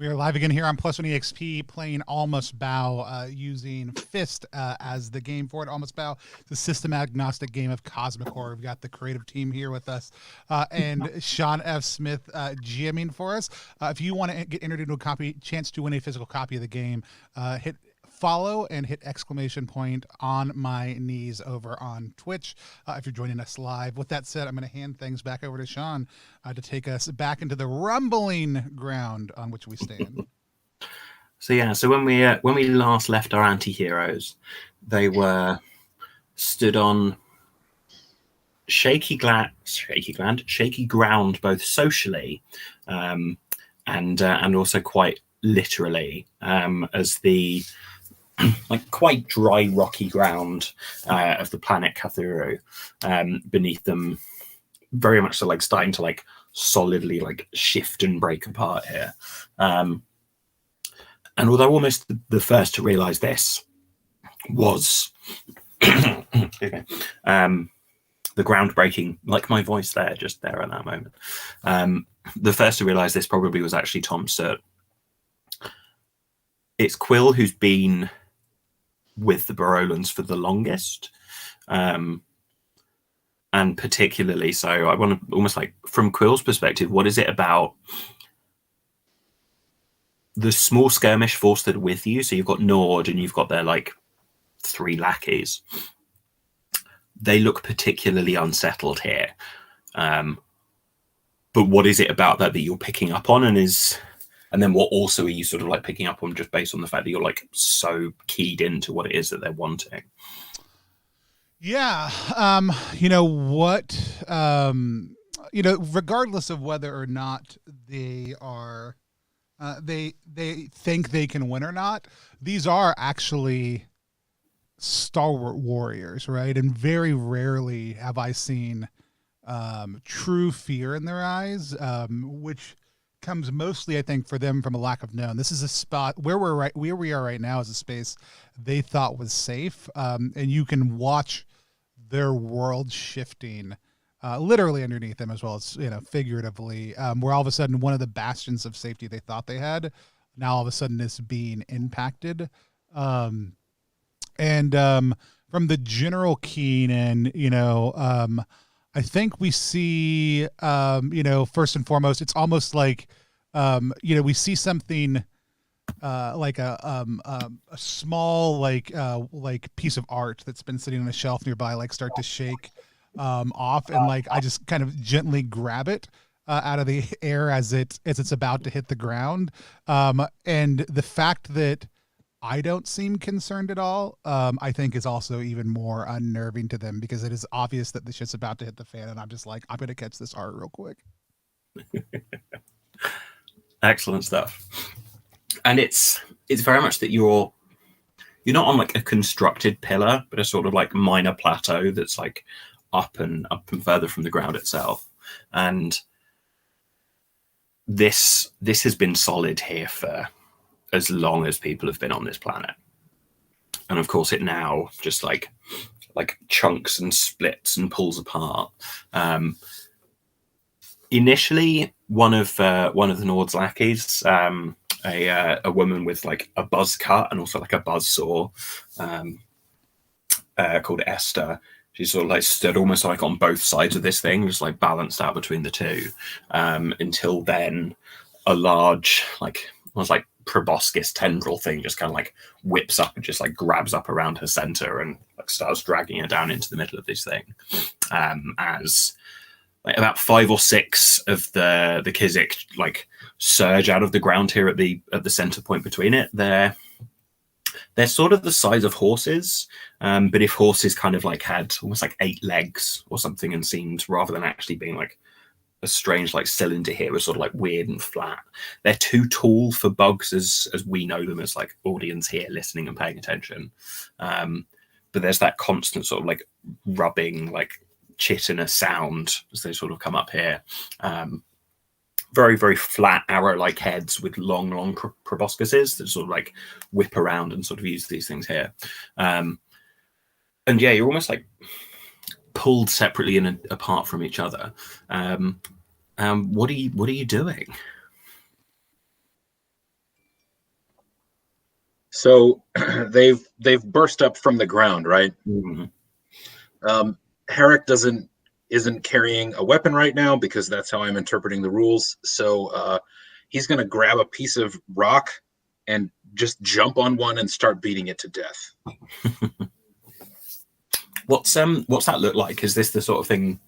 We are live again here on Plus One EXP playing Almost Bow using Fist as the game for it. Almost Bow, the system agnostic game of Cosmic Horror. We've got the creative team here with us and Sean F. Smith GMing for us. If you want to get entered into a chance to win a physical copy of the game, hit follow and hit exclamation point on my knees over on Twitch if you're joining us live. With that said, I'm going to hand things back over to Sean to take us back into the rumbling ground on which we stand. So when we last left our anti-heroes, they were stood on shaky ground, both socially and also quite literally, as the like quite dry, rocky ground of the planet Cthulhu beneath them, very much so like starting to like solidly like shift and break apart here. And although almost the first to realize this was the groundbreaking, like my voice there, just there at that moment. The first to realize this probably was actually Tom Sturt. It's Quill who's been with the Barolans for the longest, and particularly so I want to almost like from Quill's perspective, what is it about the small skirmish force that are with you? So you've got Nord and you've got their like 3 lackeys. They look particularly unsettled here, but what is it about that you're picking up on, and then what also are you sort of like picking up on just based on the fact that you're like so keyed into what it is that they're wanting? Yeah. Regardless of whether or not they are, they think they can win or not, these are actually stalwart warriors, right? And very rarely have I seen true fear in their eyes, which comes mostly, I think, for them from a lack of known. This is a spot where we are right now is a space they thought was safe, and you can watch their world shifting literally underneath them as well as figuratively, where all of a sudden one of the bastions of safety they thought they had now all of a sudden is being impacted. From the general keen and I think we see, first and foremost, it's almost like, we see something like a small like piece of art that's been sitting on a shelf nearby, like start to shake off, and like I just kind of gently grab it out of the air as it's about to hit the ground, and the fact that I don't seem concerned at all, I think is also even more unnerving to them, because it is obvious that the shit's about to hit the fan, and I'm just like, I'm going to catch this art real quick. Excellent stuff. And it's very much that you're not on like a constructed pillar, but a sort of like minor plateau that's like up and further from the ground itself. And this has been solid here for as long as people have been on this planet, and of course it now just like chunks and splits and pulls apart. Initially, one of the Nord's lackeys, a woman with like a buzz cut and also like a buzz saw, called Esther. She sort of like stood almost like on both sides of this thing, just like balanced out between the two, until then a large almost like proboscis tendril thing just kind of like whips up and just like grabs up around her center and like starts dragging her down into the middle of this thing, as like about 5 or 6 of the Kizik like surge out of the ground here at the center point between it. They're sort of the size of horses, but if horses kind of like had almost like 8 legs or something, and seemed, rather than actually being like a strange like cylinder here, was sort of like weird and flat. They're too tall for bugs as we know them as like audience here listening and paying attention. But there's that constant sort of like rubbing, like chitinous sound as they sort of come up here. Very, very flat arrow-like heads with long proboscises that sort of like whip around and sort of use these things here. And yeah, you're almost like pulled separately and apart from each other. What are you doing? So they've burst up from the ground, right? Herrick isn't carrying a weapon right now because that's how I'm interpreting the rules. So he's going to grab a piece of rock and just jump on one and start beating it to death. What's that look like? Is this the sort of thing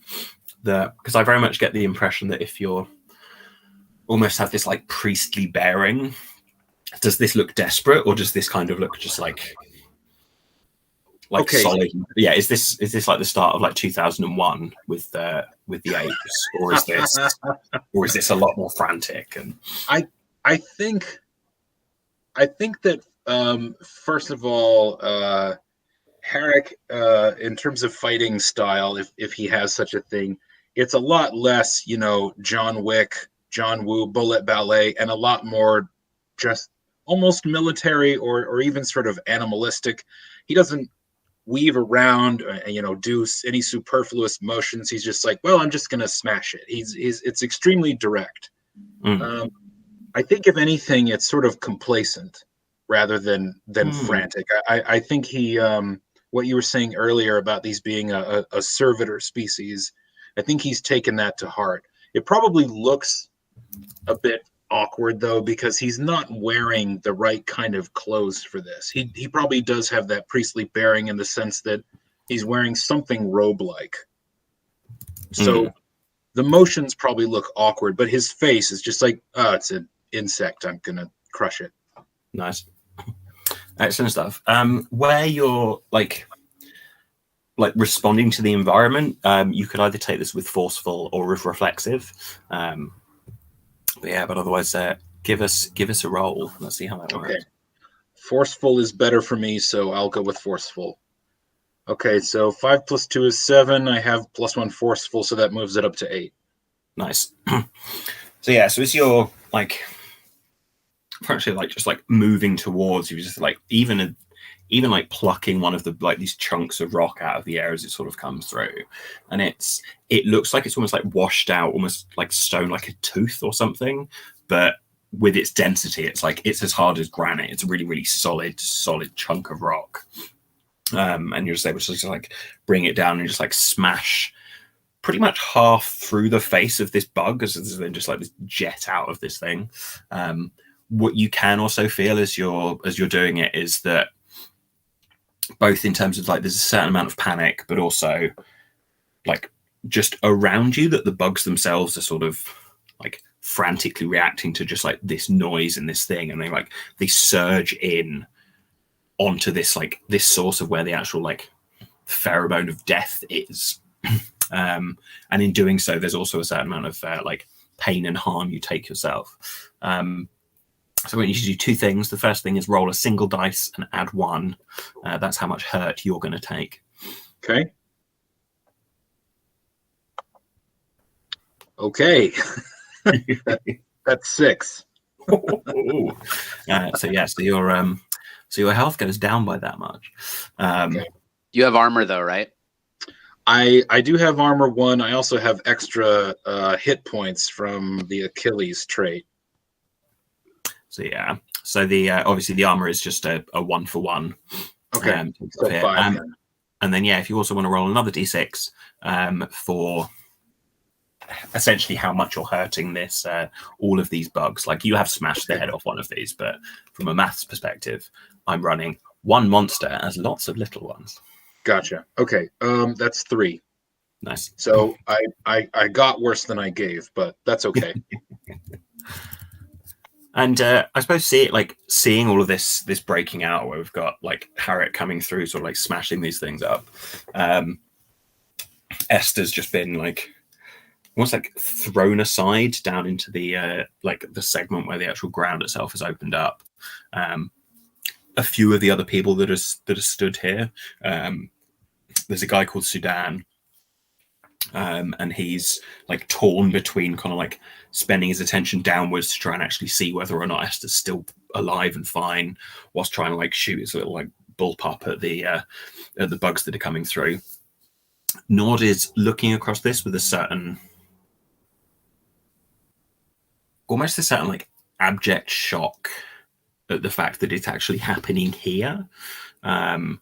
that, because I very much get the impression that if you're almost have this like priestly bearing, does this look desperate, or does this kind of look just like okay. solid? Yeah, is this like the start of like 2001 with the apes, or is this a lot more frantic? And I think that first of all, Herrick, in terms of fighting style, if he has such a thing, it's a lot less, John Wick, John Woo, Bullet Ballet, and a lot more just almost military or even sort of animalistic. He doesn't weave around, do any superfluous motions. He's just like, well, I'm just gonna smash it. It's extremely direct. I think if anything, it's sort of complacent rather than frantic. I think he, what you were saying earlier about these being a servitor species, I think he's taken that to heart. It probably looks a bit awkward though, because he's not wearing the right kind of clothes for this. He probably does have that priestly bearing in the sense that he's wearing something robe-like. So the motions probably look awkward, but his face is just like, oh, it's an insect. I'm gonna crush it. Nice. Excellent stuff. Where you're like responding to the environment, you could either take this with forceful or with reflexive. But otherwise, give us a roll. Let's see how that works. Okay. Forceful is better for me, so I'll go with forceful. Okay, so 5 + 2 is 7. I have +1 forceful, so that moves it up to 8. Nice. So as you're actually just moving towards you, just even plucking one of the these chunks of rock out of the air as it sort of comes through, and it looks like it's almost washed out, almost like stone, like a tooth or something, but with its density, it's as hard as granite. It's a really, really solid chunk of rock. And you're just able to just bring it down and just smash pretty much half through the face of this bug, as then just this jet out of this thing. What you can also feel as you're doing it is that both in terms of there's a certain amount of panic, but also just around you, that the bugs themselves are sort of frantically reacting to just this noise and this thing, and they surge in onto this this source of where the actual pheromone of death is. And in doing so, there's also a certain amount of pain and harm you take yourself. So I want you to do two things. The first thing is roll a single dice and add 1. That's how much hurt you're going to take. Okay. That's 6. So your health goes down by that much. Okay. You have armor though, right? I do have armor 1. I also have extra hit points from the Achilles trait. So the obviously the armor is just a 1-for-1. Okay. So 5. And then if you also want to roll another d6 for essentially how much you're hurting this all of these bugs. You have smashed the head off one of these, but from a maths perspective, I'm running one monster as lots of little ones. Gotcha. Okay. That's 3. Nice. So I got worse than I gave, but that's okay. And I suppose seeing all of this breaking out, where we've got Herrick coming through, sort of smashing these things up. Esther's just been almost thrown aside down into the the segment where the actual ground itself has opened up. A few of the other people that are stood here. There's a guy called Sudan, and he's torn between kind of spending his attention downwards to try and actually see whether or not Esther's still alive and fine, whilst trying to shoot his little bullpup at the bugs that are coming through. Nord is looking across this with a certain abject shock at the fact that it's actually happening here. And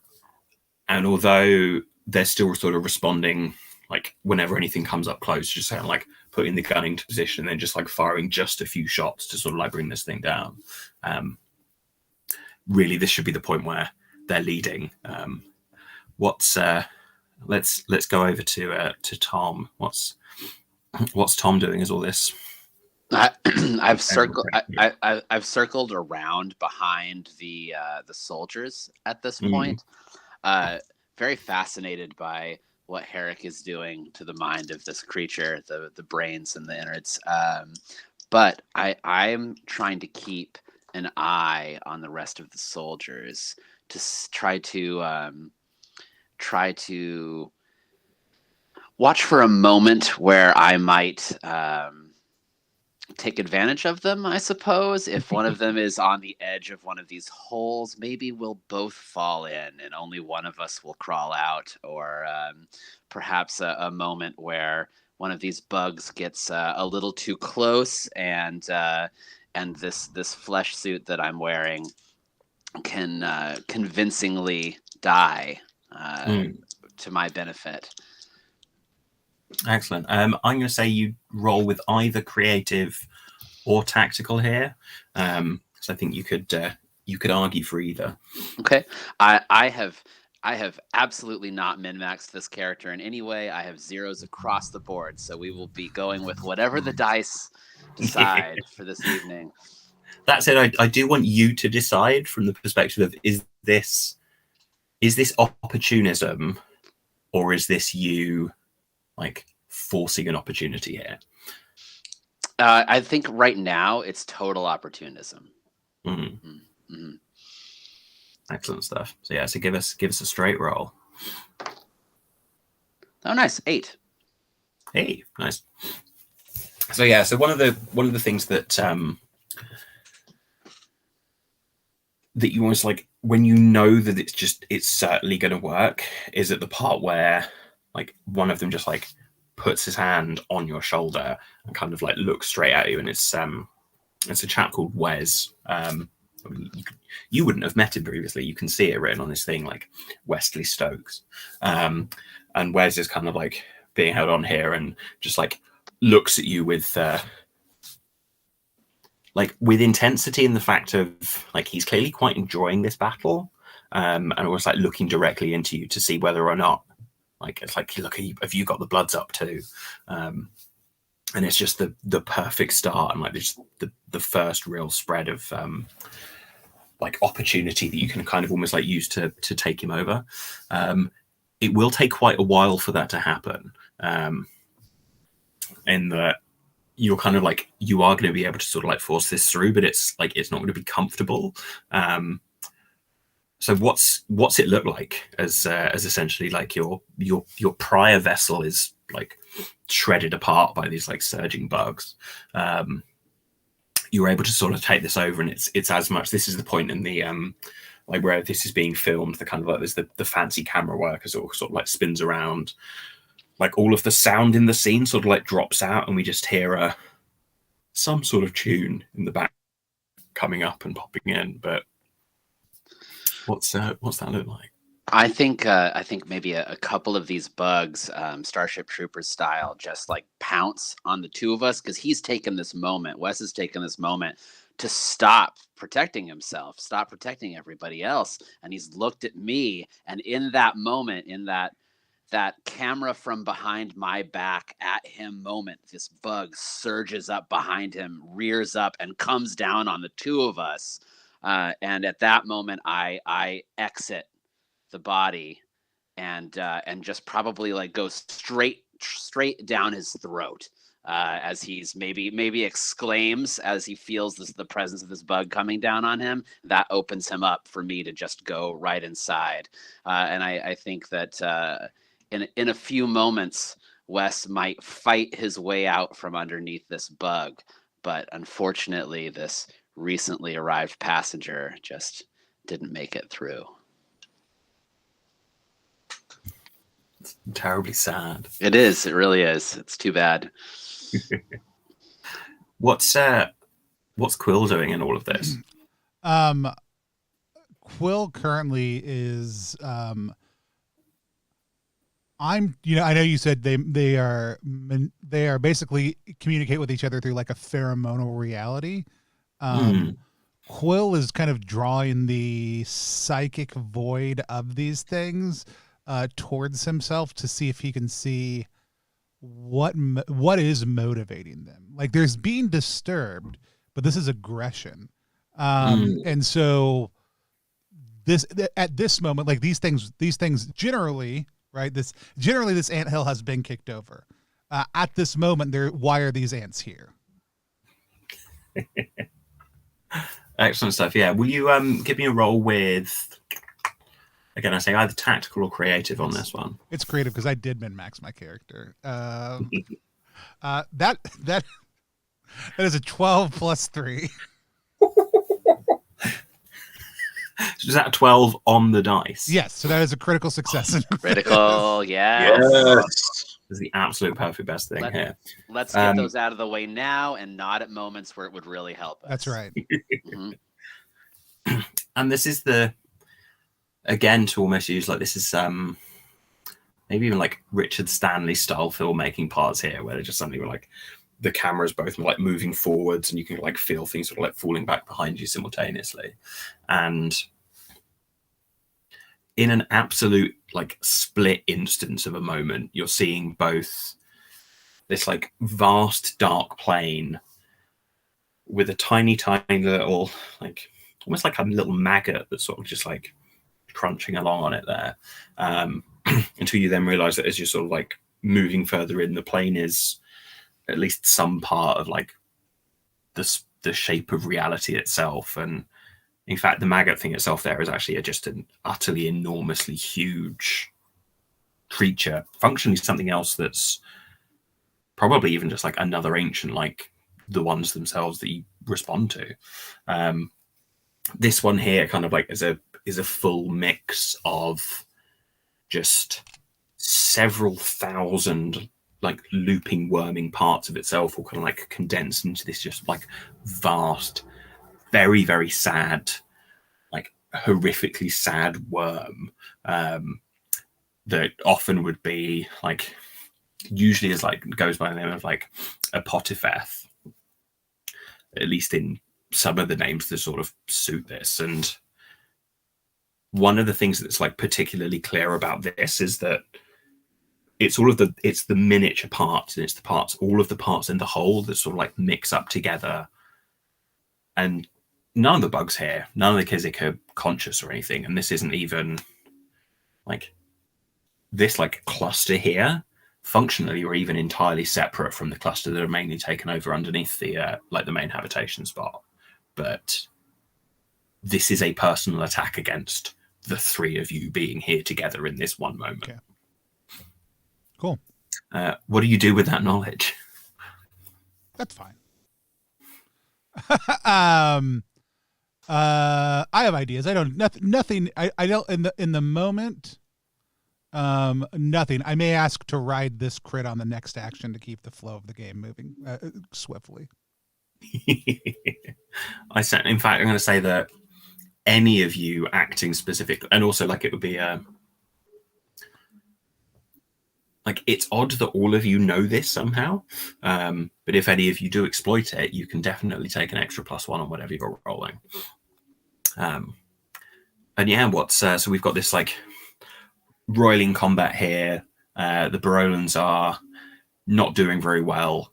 although they're still sort of responding, like whenever anything comes up close, just kind of like putting the gun into position and then just like firing just a few shots to sort of like bring this thing down. Really, this should be the point where they're leading. Let's go over to Tom. What's Tom doing as all this? I've circled around behind the soldiers at this point. Very fascinated by what Herrick is doing to the mind of this creature, the brains and the innards. But I'm trying to keep an eye on the rest of the soldiers to try to watch for a moment where I might take advantage of them, I suppose. If one of them is on the edge of one of these holes, maybe we'll both fall in and only one of us will crawl out, or perhaps a moment where one of these bugs gets a little too close, and this flesh suit that I'm wearing can convincingly die to my benefit. Excellent. I'm going to say you roll with either creative or tactical here, because I think you could argue for either. Okay, I have absolutely not min-maxed this character in any way. I have zeros across the board, so we will be going with whatever the dice decide for this evening. That said, I do want you to decide from the perspective of is this opportunism, or is this you like forcing an opportunity here? I think right now it's total opportunism. Excellent stuff. So yeah, so give us a straight roll. Oh, nice. 8. Hey, nice. So yeah, so one of the things that that you almost like when you know that it's certainly going to work is at the part where like one of them just like puts his hand on your shoulder and kind of like looks straight at you, and it's a chap called Wes. You wouldn't have met him previously. You can see it written on this thing, like Wesley Stokes. And Wes is kind of like being held on here and just like looks at you with intensity, in the fact of like he's clearly quite enjoying this battle, and almost like looking directly into you to see whether or not like it's like, look, have you got the bloods up too? And it's just the perfect start and like the first real spread of like opportunity that you can kind of almost like use to take him over. It will take quite a while for that to happen, in that you're kind of like, you are going to be able to sort of like force this through, but it's like it's not going to be comfortable. So what's it look like as essentially like your prior vessel is like shredded apart by these like surging bugs? You're able to sort of take this over, and it's as much, this is the point in the like where this is being filmed, the kind of like there's the fancy camera work as it all sort of like spins around, like all of the sound in the scene sort of like drops out, and we just hear some sort of tune in the back coming up and popping in. But what's that look like? I think maybe a couple of these bugs, Starship Troopers style, just like pounce on the two of us, because he's taken this moment. Wes has taken this moment to stop protecting himself, stop protecting everybody else, and he's looked at me. And in that moment, in that camera from behind my back at him moment, this bug surges up behind him, rears up, and comes down on the two of us. And at that moment, I exit the body and just probably like go straight down his throat, as he's maybe exclaims as he feels the presence of this bug coming down on him. That opens him up for me to just go right inside. And I think that in a few moments, Wes might fight his way out from underneath this bug, but unfortunately, this recently arrived passenger just didn't make it through. It's terribly sad. It is. It really is. It's too bad. What's Quill doing in all of this? Quill currently is I know you said they are basically communicate with each other through like a pheromonal reality. Quill is kind of drawing the psychic void of these things towards himself to see if he can see what is motivating them. Like there's being disturbed, but this is aggression. And so at this moment, like these things generally, right? This anthill has been kicked over. At this moment, why are these ants here? Excellent stuff. Yeah. Will you give me a roll with, again, I say either tactical or creative on this one? It's creative because I did min-max my character. That is a 12 plus 3. Is that 12 on the dice? Yes, so that is a critical success. Critical, yes. Yes. This is the absolute perfect best thing here. Let's get those out of the way now and not at moments where it would really help us. That's right. And this is again, to almost use like this is maybe even like Richard Stanley style filmmaking parts here, where they're just something where like the camera's both like moving forwards and you can like feel things sort of like falling back behind you simultaneously. And in an absolute like split instance of a moment, you're seeing both this like vast dark plane with a tiny little like almost like a little maggot that's sort of just like crunching along on it there, until you then realize that as you're sort of like moving further in, the plane is at least some part of like the shape of reality itself. And in fact, the maggot thing itself there is actually just an utterly enormously huge creature, functionally something else that's probably even just like another ancient, like the ones themselves that you respond to. This one here kind of like is a full mix of just several thousand like looping, worming parts of itself, all kind of like condensed into this just like vast, very, very sad, like horrifically sad worm that often would be like, usually is like goes by the name of like Apotifeth, at least in some of the names that sort of suit this. And one of the things that's like particularly clear about this is that it's the miniature parts, and it's the parts, all of the parts in the whole that sort of like mix up together. And none of the bugs here, none of the Kizik are conscious or anything. And this isn't even like this like cluster here functionally or even entirely separate from the cluster that are mainly taken over underneath the like the main habitation spot. But this is a personal attack against the three of you being here together in this one moment. Okay. Cool. What do you do with that knowledge? That's fine. I have ideas. I don't nothing. I don't in the moment. Nothing. I may ask to ride this crit on the next action to keep the flow of the game moving swiftly. In fact, I'm going to say that any of you acting specifically, and also like it would be like it's odd that all of you know this somehow, but if any of you do exploit it, you can definitely take an extra +1 on whatever you're rolling. And yeah, so we've got this like roiling combat here. The Barolans are not doing very well.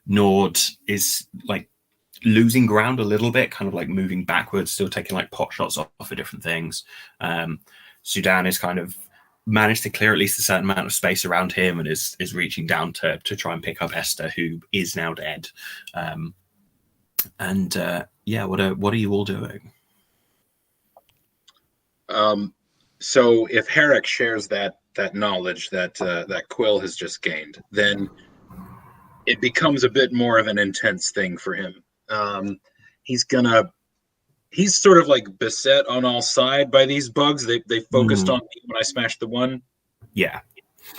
Nord is like losing ground a little bit, kind of like moving backwards, still taking like pot shots off of different things. Sudan is kind of managed to clear at least a certain amount of space around him and is reaching down to try and pick up Esther, who is now dead. Yeah, what are you all doing? So if Herrick shares that knowledge that Quill has just gained, then it becomes a bit more of an intense thing for him. He's sort of like beset on all sides by these bugs. They focused on me when I smashed the one. Yeah.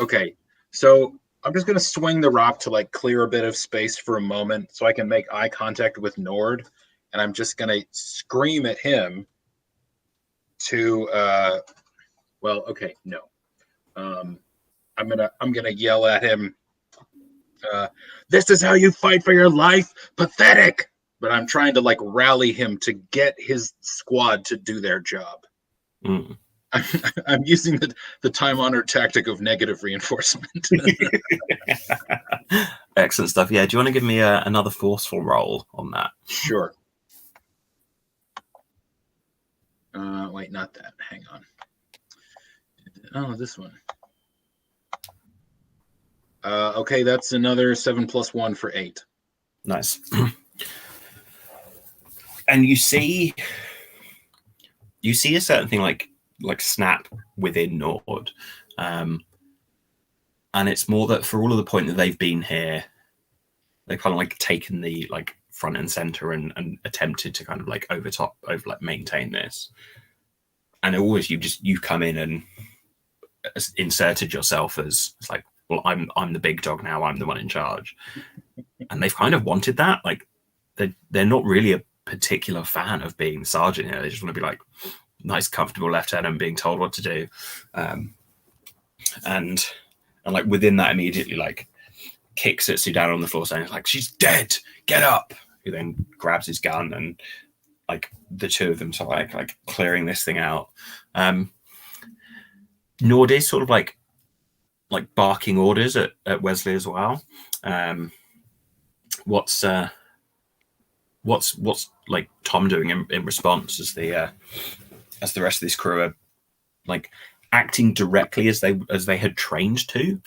Okay. So I'm just gonna swing the rock to like clear a bit of space for a moment so I can make eye contact with Nord, and I'm just gonna scream at him to I'm gonna yell at him, this is how you fight for your life, pathetic. But I'm trying to like rally him to get his squad to do their job. I'm using the time-honored tactic of negative reinforcement. Excellent stuff. Yeah, do you want to give me another forceful roll on that? Sure. Wait, not that. Hang on. Oh, this one. Okay, that's another 7 + 1 for 8. Nice. And you see a certain thing like snap within Nord, and it's more that for all of the point that they've been here, they've kind of like taken the like front and center and attempted to kind of like over maintain this. And always you come in and inserted yourself as it's like, well, I'm the big dog now, I'm the one in charge. And they've kind of wanted that. Like they're not really a particular fan of being sergeant here. They just want to be like nice, comfortable lieutenant being told what to do. And like within that immediately like kicks at Sudan on the floor saying like, she's dead, get up. Who then grabs his gun and like the two of them to like clearing this thing out. Nord is sort of like barking orders at Wesley as well. What's like Tom doing in response as the rest of this crew are like acting directly as they had trained to?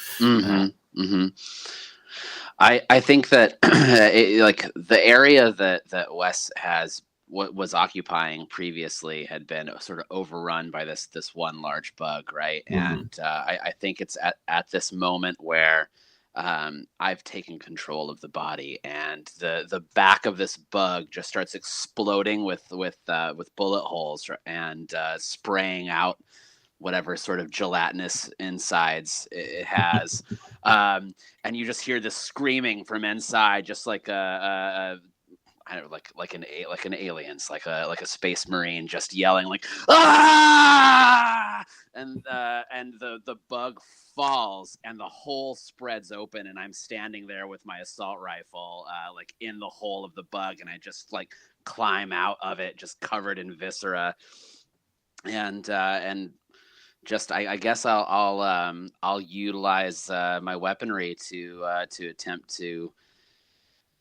I think that like the area that Wes was occupying previously had been sort of overrun by this one large bug, right? And I think it's at this moment where I've taken control of the body, and the back of this bug just starts exploding with bullet holes and spraying out whatever sort of gelatinous insides it has. And you just hear this screaming from inside, just like I don't know, like an alien's, like a space marine just yelling like ah, and the bug falls and the hole spreads open, and I'm standing there with my assault rifle like in the hole of the bug, and I just like climb out of it just covered in viscera, and just I guess I'll utilize my weaponry to attempt to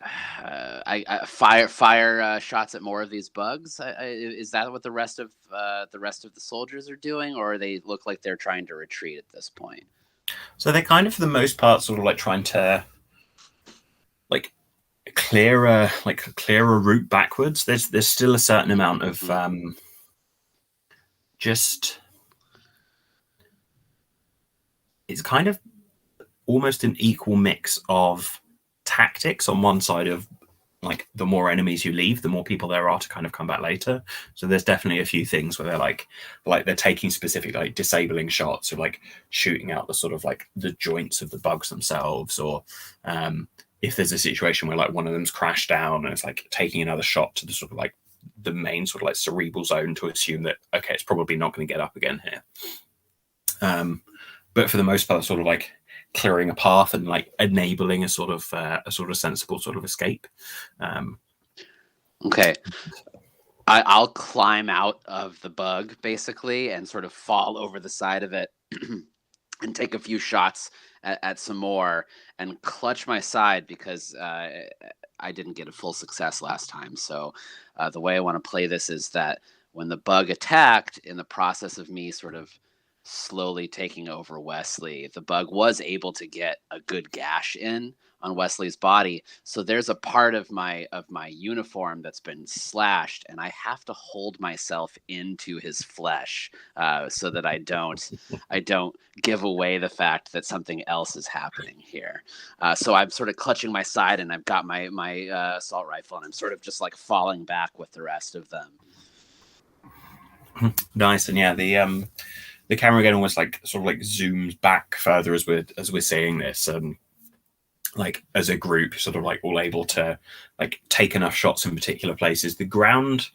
I fire shots at more of these bugs. Is that what the rest of the soldiers are doing, or they look like they're trying to retreat at this point? So they're kind of, for the most part, sort of like trying to like clear a route backwards. There's still a certain amount of just. It's kind of almost an equal mix of tactics on one side of like the more enemies you leave, the more people there are to kind of come back later. So there's definitely a few things where they're like they're taking specific like disabling shots or like shooting out the sort of like the joints of the bugs themselves, or if there's a situation where like one of them's crashed down and it's like taking another shot to the sort of like the main sort of like cerebral zone to assume that okay, it's probably not going to get up again here. But for the most part, sort of like clearing a path and like enabling a sort of sensible sort of escape. Okay. I'll climb out of the bug basically and sort of fall over the side of it and take a few shots at some more and clutch my side because I didn't get a full success last time. So the way I want to play this is that when the bug attacked, in the process of me sort of slowly taking over Wesley, the bug was able to get a good gash in on Wesley's body. So there's a part of my uniform that's been slashed, and I have to hold myself into his flesh so that I don't give away the fact that something else is happening here. So I'm sort of clutching my side, and I've got my assault rifle, and I'm sort of just like falling back with the rest of them. Nice. And yeah, the camera again almost like sort of like zooms back further as we're seeing this, and like as a group, sort of like all able to like take enough shots in particular places. The ground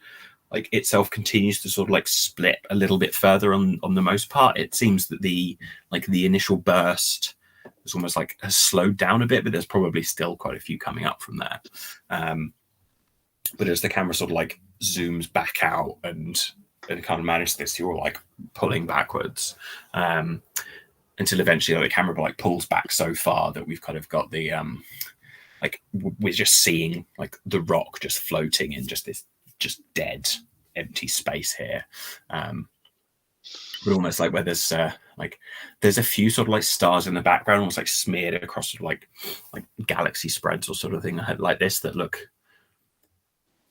like itself continues to sort of like split a little bit further on the most part. It seems that the initial burst is almost like has slowed down a bit, but there's probably still quite a few coming up from there. But as the camera sort of like zooms back out and kind of manages this, you're like pulling backwards until eventually the camera like pulls back so far that we've kind of got the like we're just seeing like the rock just floating in just this just dead empty space here. But almost like where there's a few sort of like stars in the background, almost like smeared across sort of like galaxy spreads or sort of thing like this that look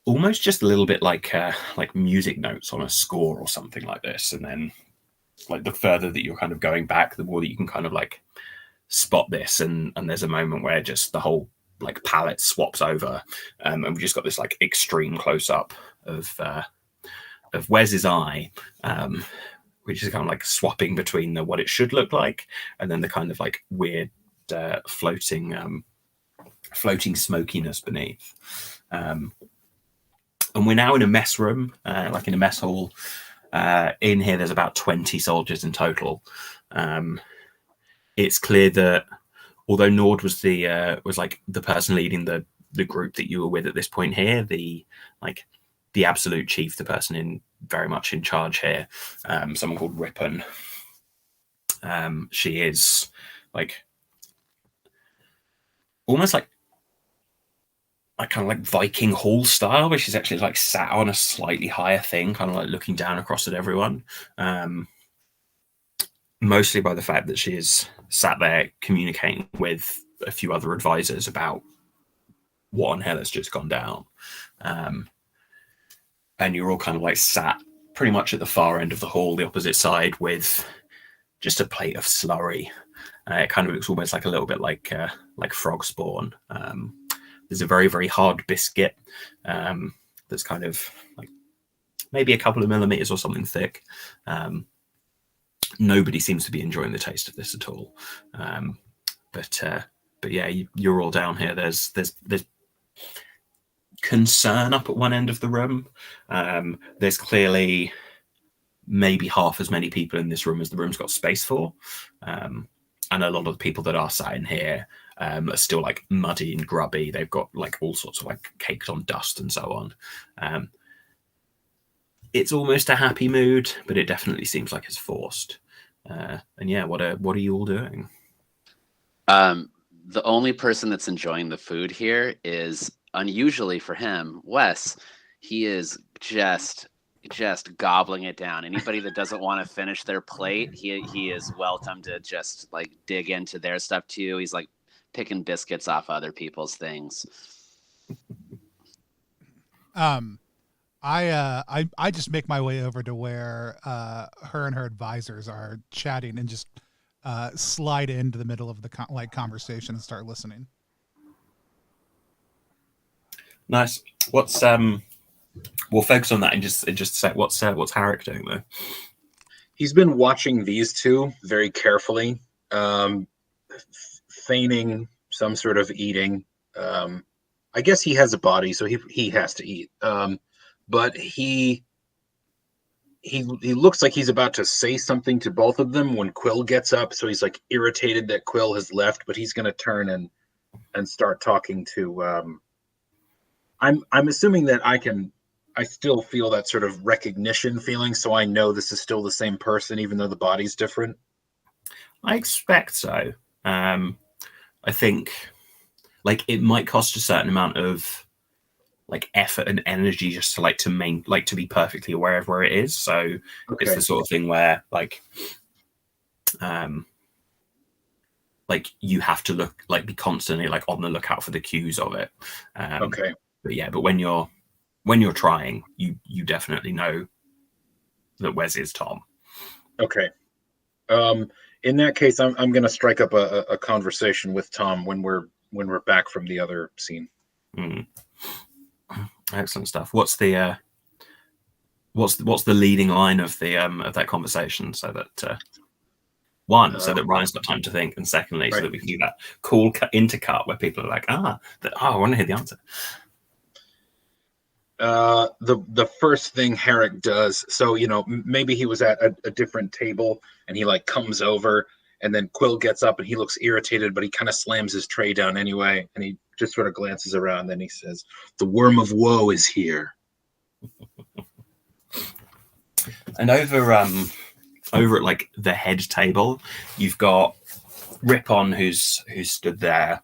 almost just a little bit like music notes on a score or something like this. And then like the further that you're kind of going back, the more that you can kind of like spot this. And there's a moment where just the whole like palette swaps over, and we've just got this like extreme close up of Wes's eye, which is kind of like swapping between what it should look like and then the kind of like weird floating smokiness beneath. And we're now in a mess room, like in a mess hall. In here, there's about 20 soldiers in total. It's clear that although Nord was like the person leading the group that you were with at this point here, the absolute chief, the person very much in charge here, someone called Ripon. She is like almost like kind of like Viking hall style, where she's actually like sat on a slightly higher thing, kind of like looking down across at everyone. Mostly by the fact that she is sat there communicating with a few other advisors about what on hell has just gone down. And you're all kind of like sat pretty much at the far end of the hall, the opposite side, with just a plate of slurry. It kind of looks almost like a little bit like frog spawn. There's a very, very hard biscuit that's kind of like maybe a couple of millimeters or something thick. Nobody seems to be enjoying the taste of this at all. But yeah, you're all down here. There's concern up at one end of the room. There's clearly maybe half as many people in this room as the room's got space for. And a lot of the people that are sat in here are still like muddy and grubby. They've got like all sorts of like caked on dust and so on. It's almost a happy mood, but it definitely seems like it's forced. And yeah, what are you all doing? The only person that's enjoying the food here is, unusually for him, Wes. He is just gobbling it down. Anybody that doesn't want to finish their plate, he is welcome to just like dig into their stuff too. He's like picking biscuits off other people's things. I just make my way over to where her and her advisors are chatting and just slide into the middle of the conversation and start listening. Nice. What's we'll focus on that and just say what's Harrick doing though? He's been watching these two very carefully, feigning some sort of eating. I guess he has a body, so he has to eat. But he looks like he's about to say something to both of them when Quill gets up. So he's like irritated that Quill has left, but he's going to turn and start talking to. I'm assuming that I still feel that sort of recognition feeling, so I know this is still the same person, even though the body's different. I expect so. I think like it might cost a certain amount of like effort and energy just to to be perfectly aware of where it is. So It's the sort of thing where like you have to be constantly like on the lookout for the cues of it. But yeah, but when you're trying, you definitely know that Wes is Tom. Okay. In that case, I'm going to strike up a conversation with Tom when we're back from the other scene. Mm. Excellent stuff. What's the leading line of the of that conversation, so that One, so that Ryan's got time to think, and secondly, so that we can do that cool intercut where people are like, I want to hear the answer. The first thing Herrick does, so maybe he was at a different table and he like comes over, and then Quill gets up and he looks irritated, but he kind of slams his tray down anyway, and he just sort of glances around, and then he says, "The worm of woe is here." And over at like the head table, you've got Ripon who's stood there,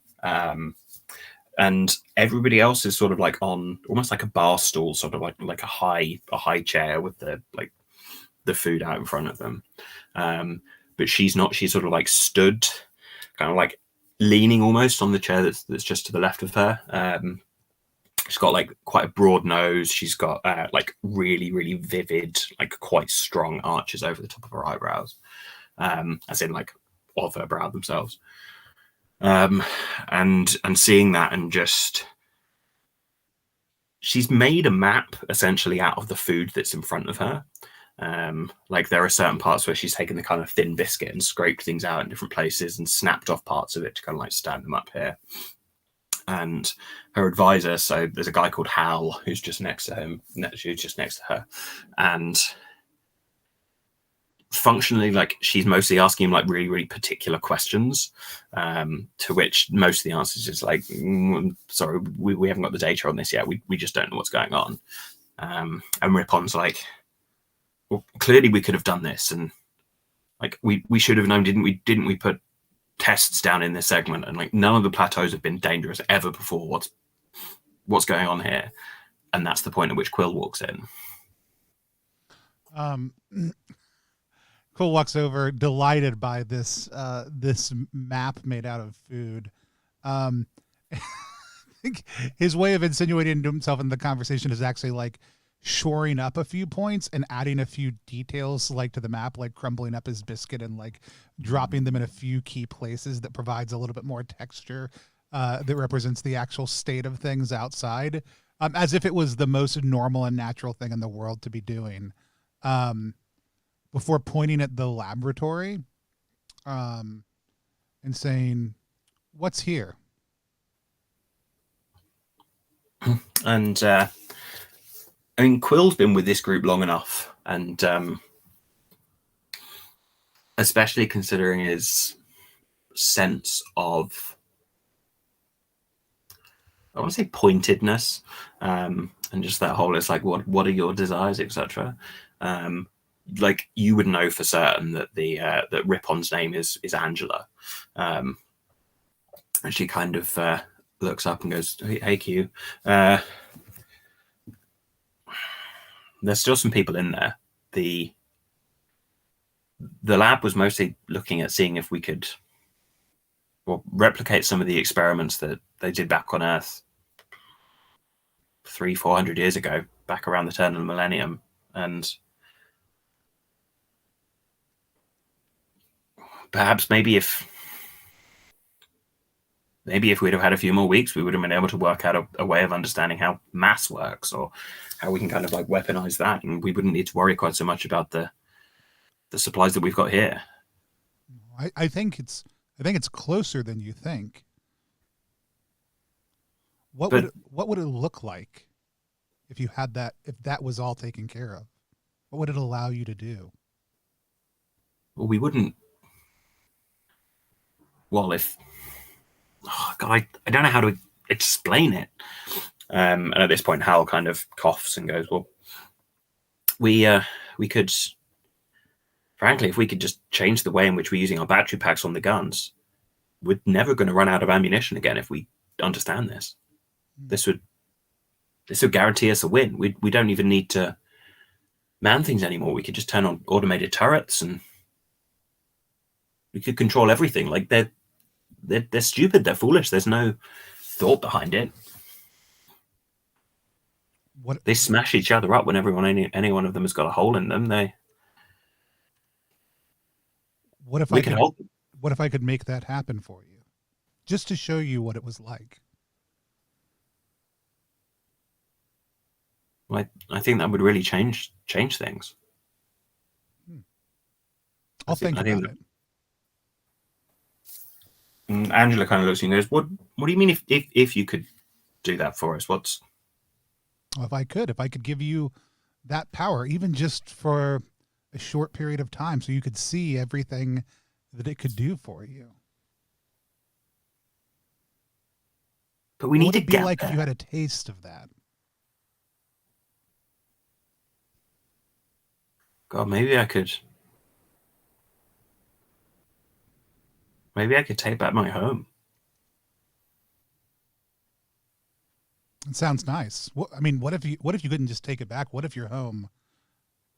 and everybody else is sort of like on almost like a bar stool, sort of like a high chair with the food out in front of them. But she's not. She's sort of like stood, kind of like leaning almost on the chair that's just to the left of her. She's got like quite a broad nose. She's got like really, really vivid, like quite strong arches over the top of her eyebrows, as in like of her brow themselves. And seeing that, and just she's made a map essentially out of the food that's in front of her. Like there are certain parts where she's taken the kind of thin biscuit and scraped things out in different places and snapped off parts of it to kind of like stand them up here. And her advisor, so there's a guy called Hal who's just next to him, who's just next to her, and functionally, like she's mostly asking him like really, really particular questions, to which most of the answers is like, sorry, we haven't got the data on this yet. We just don't know what's going on. And Ripon's like, well, clearly we could have done this, and like we should have known, didn't we put tests down in this segment, and like none of the plateaus have been dangerous ever before. What's going on here? And that's the point at which Quill walks in. Quill walks over, delighted by this this map made out of food. I think his way of insinuating to himself in the conversation is actually like shoring up a few points and adding a few details like to the map, like crumbling up his biscuit and like dropping them in a few key places that provides a little bit more texture that represents the actual state of things outside, as if it was the most normal and natural thing in the world to be doing, before pointing at the laboratory and saying, "What's here?" And I mean, Quill's been with this group long enough, and especially considering his sense of, I want to say pointedness, and just that whole, it's like, what are your desires, etc. Like you would know for certain that that Ripon's name is Angela, and she kind of looks up and goes, "Hey Q." There's still some people in there. The lab was mostly looking at seeing if we could replicate some of the experiments that they did back on Earth 300-400 years ago, back around the turn of the millennium. And perhaps maybe if we'd have had a few more weeks, we would have been able to work out a way of understanding how mass works, or how we can kind of like weaponize that, and we wouldn't need to worry quite so much about the supplies that we've got here. I think it's closer than you think. What would it look like if you had that, if that was all taken care of? What would it allow you to do? Well, we wouldn't. Well, if God, I don't know how to explain it. And at this point, Hal kind of coughs and goes, "Well, we could, frankly, if we could just change the way in which we're using our battery packs on the guns, we're never going to run out of ammunition again if we understand this. This would guarantee us a win. We don't even need to man things anymore. We could just turn on automated turrets, and we could control everything. Like they're stupid. They're foolish. There's no thought behind it. They smash each other up when any one of them has got a hole in them. What if I could make that happen for you, just to show you what it was like? Well, I think that would really change things. I'll think about it. And Angela kind of looks at you and goes, "What do you mean if you could do that for us? What's?" Well, if I could give you that power, even just for a short period of time, so you could see everything that it could do for you. But we What need would to it be get like there. if you had a taste of that? God, maybe I could take back my home. It sounds nice. I mean, what if you couldn't just take it back? What if your home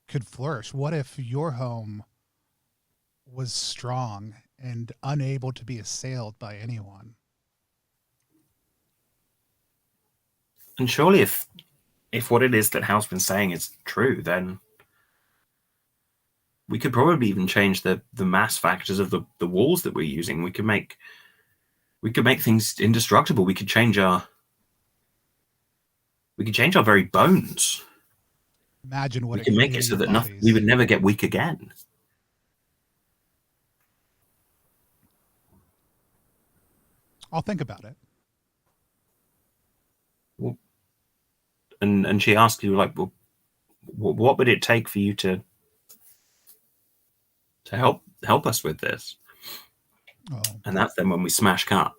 could flourish? What if your home was strong and unable to be assailed by anyone? And surely, if what it is that Hal's been saying is true, then we could probably even change the mass factors of the walls that we're using. We could make things indestructible. We could change our very bones. Imagine what We it can could make do it to so your that bodies. we would never get weak again. I'll think about it. Well, and she asks you, like, well, what would it take for you to help us with this? Oh. And that's then when we smash cut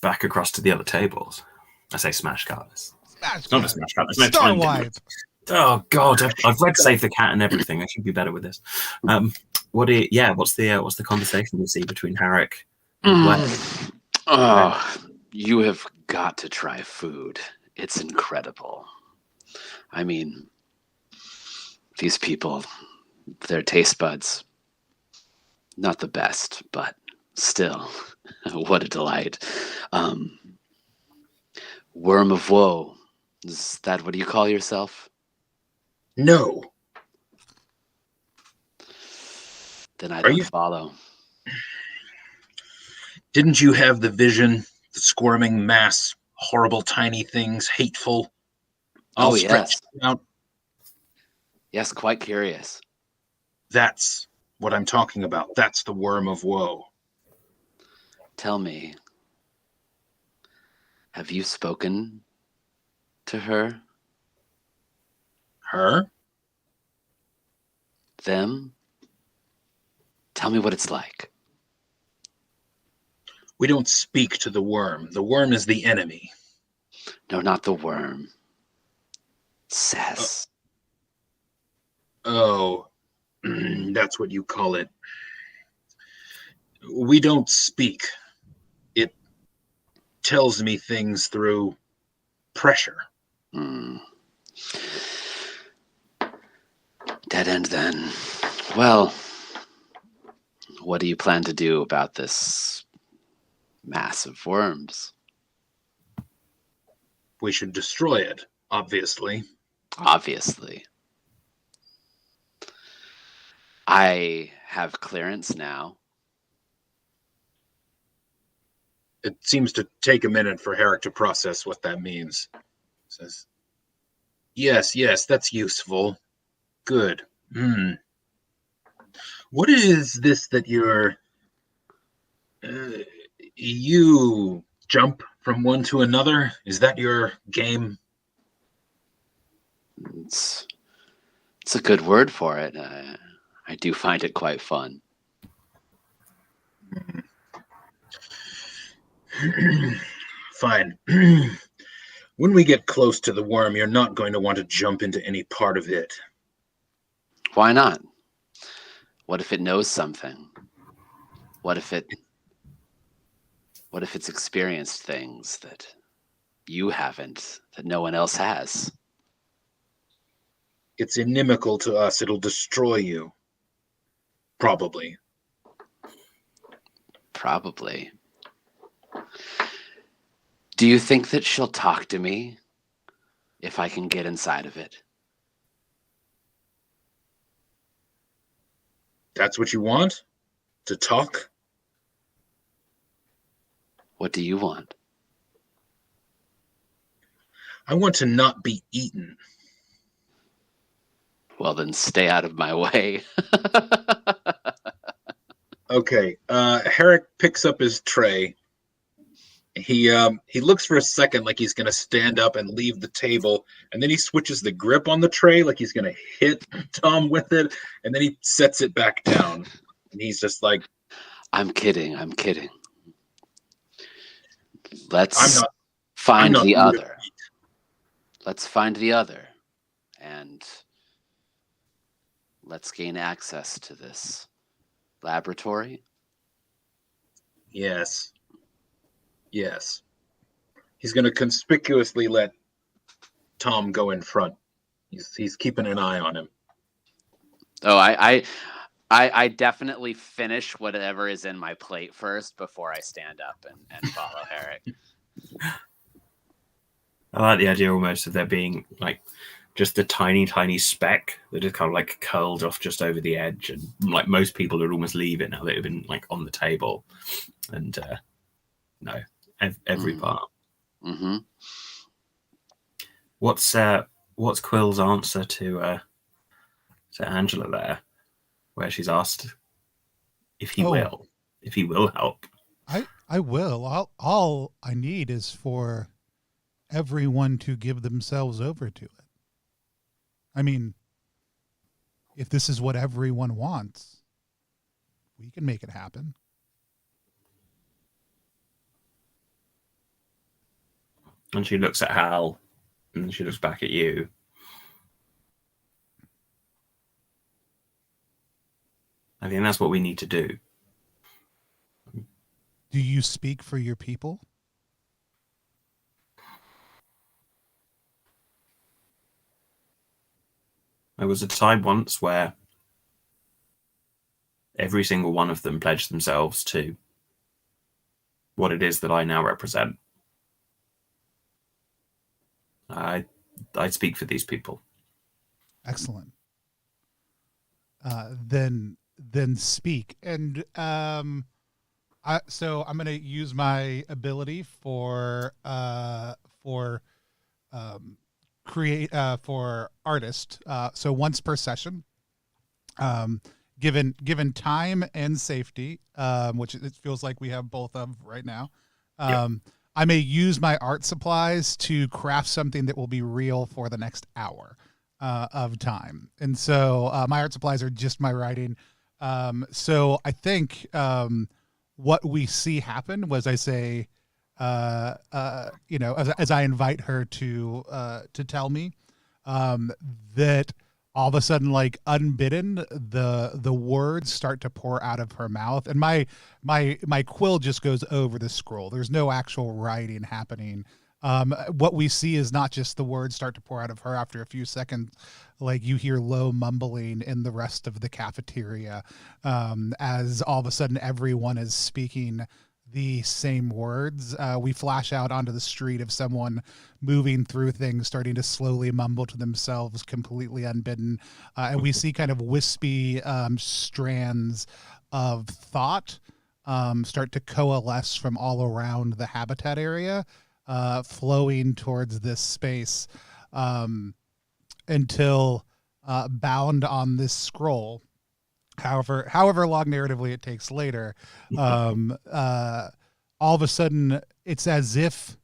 back across to the other tables. I say smash cut. It's not a smash cut. There's no Star time wipe. difference. Oh God, I've read Save the Cat and everything. I should be better with this. What's the conversation we see between Harrick and Wes? Oh, you have got to try food. It's incredible. I mean, these people, their taste buds, not the best, but still, what a delight. Worm of Woe, is that what you call yourself? No. Then I Are don't you- follow. Didn't you have the vision, the squirming mass, horrible tiny things, hateful? I'll stretch out. Yes, quite curious. That's what I'm talking about. That's the Worm of Woe. Tell me, have you spoken to her? Her? Them? Tell me what it's like. We don't speak to the worm. The worm is the enemy. No, not the worm. Sass. Oh, that's what you call it. We don't speak. It tells me things through pressure. Dead end then. Well, what do you plan to do about this mass of worms? We should destroy it, obviously. Obviously. I have clearance now. It seems to take a minute for Herrick to process what that means. Says, yes, that's useful. Good. What is this that you're... you jump from one to another? Is that your game? It's a good word for it. I do find it quite fun. Fine. When we get close to the worm, you're not going to want to jump into any part of it. Why not? What if it knows something? What if it's experienced things that you haven't, that no one else has? It's inimical to us. It'll destroy you. Probably. Probably. Do you think that she'll talk to me if I can get inside of it? That's what you want? To talk? What do you want? I want to not be eaten. Well, then stay out of my way. Okay. Herrick picks up his tray. He looks for a second like he's gonna stand up and leave the table, and then he switches the grip on the tray like he's gonna hit Tom with it, and then he sets it back down. And he's just like, I'm kidding. I'm Let's not find the here to other. eat. Let's find the other. And let's gain access to this laboratory. Yes. He's gonna conspicuously let Tom go in front. He's keeping an eye on him. Oh, I definitely finish whatever is in my plate first before I stand up and follow Herrick. I like the idea almost of there being like just a tiny, tiny speck that is kind of like curled off just over the edge, and like most people would almost leave it now that have been like on the table, and no, every part. Mm-hmm. What's Quill's answer to Angela there, where she's asked if he will help? I will. All I need is for everyone to give themselves over to it. I mean, if this is what everyone wants, we can make it happen. And she looks at Hal, and she looks back at you. I think that's what we need to do. Do you speak for your people? There was a time once where every single one of them pledged themselves to what it is that I now represent. I speak for these people. Excellent. Then speak. And so I'm going to use my ability for artist. So once per session, given time and safety, which it feels like we have both of right now. Yep. I may use my art supplies to craft something that will be real for the next hour of time. And so my art supplies are just my writing. So I think what we see happen was I say, as I invite her to tell me that all of a sudden, like unbidden, the words start to pour out of her mouth, and my quill just goes over the scroll. There's no actual writing happening. What we see is not just the words start to pour out of her after a few seconds, like you hear low mumbling in the rest of the cafeteria, as all of a sudden everyone is speaking the same words. We flash out onto the street of someone moving through things, starting to slowly mumble to themselves, completely unbidden. And we see kind of wispy strands of thought start to coalesce from all around the habitat area, flowing towards this space until bound on this scroll, however long narratively it takes later, all of a sudden it's as if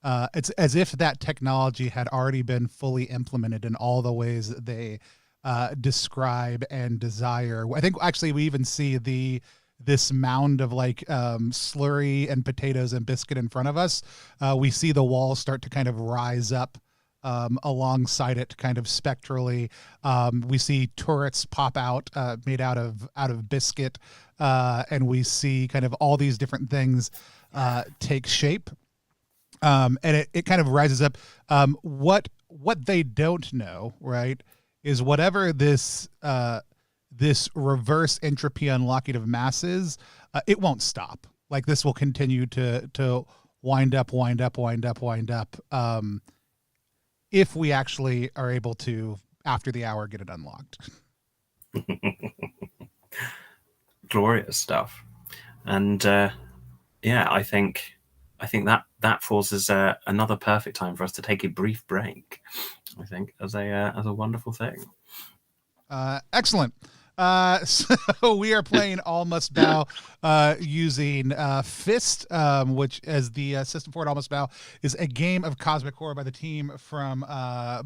that technology had already been fully implemented in all the ways that they describe and desire. I think actually we even see this mound of like slurry and potatoes and biscuit in front of us. We see the walls start to kind of rise up alongside it, kind of spectrally. We see turrets pop out made out of biscuit, and we see kind of all these different things take shape, and it kind of rises up. What they don't know, right, is whatever this reverse entropy unlocking of masses, it won't stop. Like this will continue to wind up. If we actually are able to, after the hour, get it unlocked. Glorious stuff. And I think that falls as another perfect time for us to take a brief break. I think as a wonderful thing. Excellent. So we are playing All Must Bow using Fist, which, as the system for it, All Must Bow is a game of cosmic horror by the team from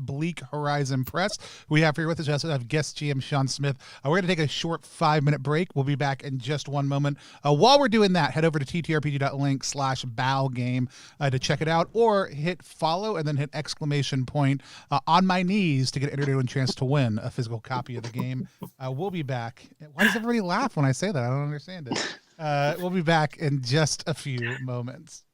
Bleak Horizon Press. We have here with us, we also have guest GM Sean Smith. We're going to take a short 5-minute break. We'll be back in just one moment. While we're doing that, head over to ttrpg.link/BOWGame to check it out, or hit follow and then hit exclamation point on my knees to get entered into a chance to win a physical copy of the game. We'll be back. Why does everybody laugh when I say that? I don't understand it. We'll be back in just a few moments.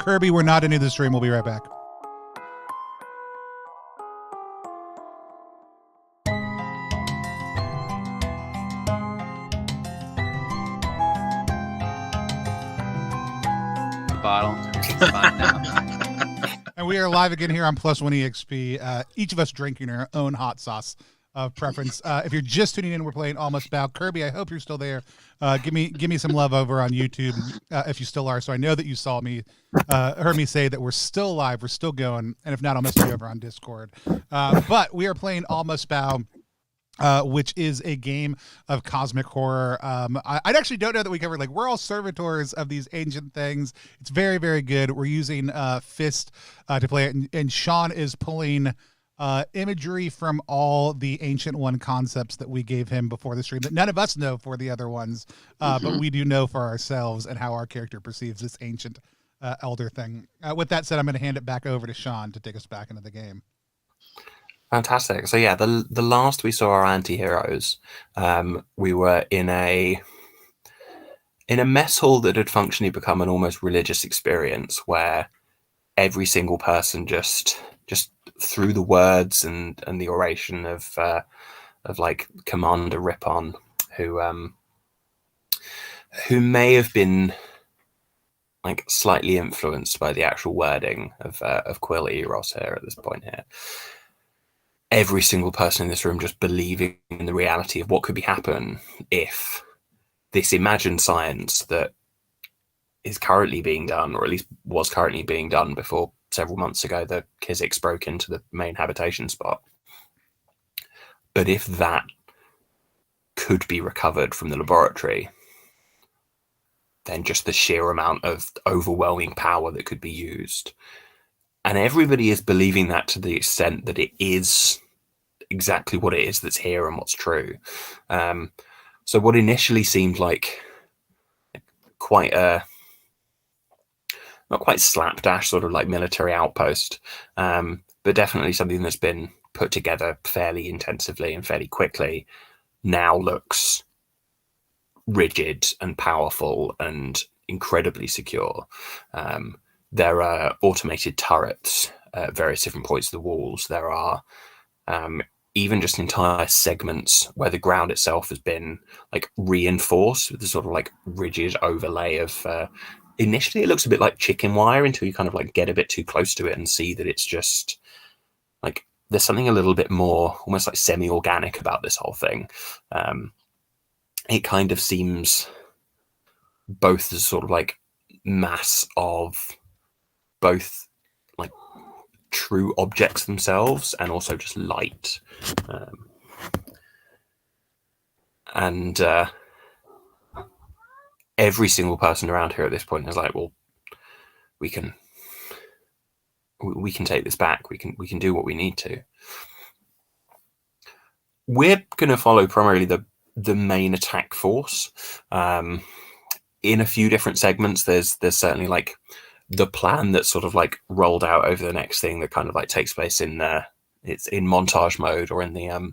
Kirby, we're not into the stream. We'll be right back. Bottle. It's fine now. And we are live again here on Plus One EXP. Each of us drinking our own hot sauce of preference. If you're just tuning in, we're playing Almost Bow. Kirby, I hope you're still there. Give me some love over on YouTube if you still are. So I know that you saw me, heard me say that we're still live, we're still going, and if not, I'll message you over on Discord. But we are playing Almost Bow. Which is a game of cosmic horror. I actually don't know that we covered, like, we're all servitors of these ancient things. It's very, very good. We're using Fist to play it, and Sean is pulling imagery from all the Ancient One concepts that we gave him before the stream that none of us know for the other ones, but we do know for ourselves and how our character perceives this ancient elder thing. With that said, I'm going to hand it back over to Sean to take us back into the game. Fantastic. So yeah, the last we saw our anti-heroes, we were in a mess hall that had functionally become an almost religious experience where every single person just through the words and the oration of like Commander Ripon, who may have been like slightly influenced by the actual wording of Quill Eros here at this point here. Every single person in this room just believing in the reality of what could be happen if this imagined science that is currently being done, or at least was currently being done before several months ago, the Kizix broke into the main habitation spot. But if that could be recovered from the laboratory, then just the sheer amount of overwhelming power that could be used. And everybody is believing that to the extent that it is exactly what it is that's here and what's true. So what initially seemed like quite a, not quite slapdash sort of like military outpost, but definitely something that's been put together fairly intensively and fairly quickly, now looks rigid and powerful and incredibly secure. There are automated turrets at various different points of the walls. There are even just entire segments where the ground itself has been like reinforced with the sort of like rigid overlay of initially it looks a bit like chicken wire until you kind of like get a bit too close to it and see that it's just like there's something a little bit more almost like semi-organic about this whole thing. It kind of seems both as sort of like mass of both like true objects themselves and also just light. And every single person around here at this point is like, well, we can take this back. We can do what we need to. We're going to follow primarily the main attack force. In a few different segments, there's certainly like the plan that's sort of like rolled out over the next thing that kind of like takes place in it's in montage mode, or in the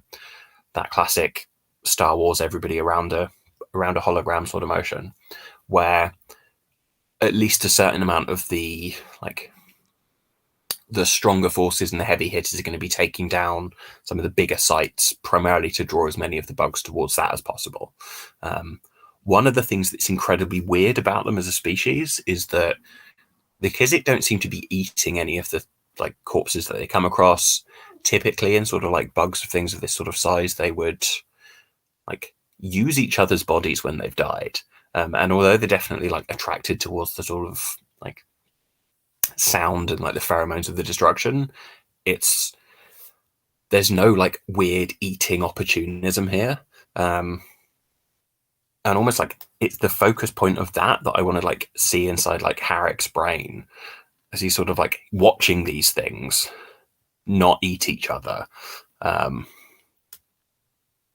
that classic Star Wars everybody around a hologram sort of motion, where at least a certain amount of the like the stronger forces and the heavy hitters are going to be taking down some of the bigger sites, primarily to draw as many of the bugs towards that as possible. One of the things that's incredibly weird about them as a species is that the Kizix don't seem to be eating any of the like corpses that they come across. Typically in sort of like bugs of things of this sort of size, they would like use each other's bodies when they've died. And although they're definitely like attracted towards the sort of like sound and like the pheromones of the destruction, there's no like weird eating opportunism here. And almost like it's the focus point of that I want to like see inside like Harrick's brain as he's sort of like watching these things not eat each other.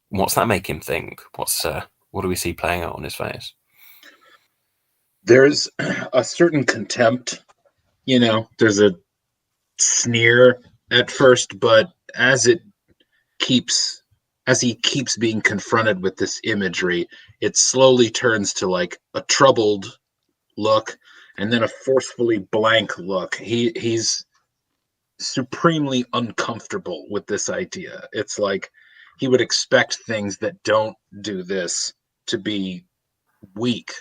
What's that make him think? What do we see playing out on his face? There's a certain contempt, there's a sneer at first, but as he keeps being confronted with this imagery, it slowly turns to like a troubled look, and then a forcefully blank look. He's supremely uncomfortable with this idea. It's like he would expect things that don't do this to be weak,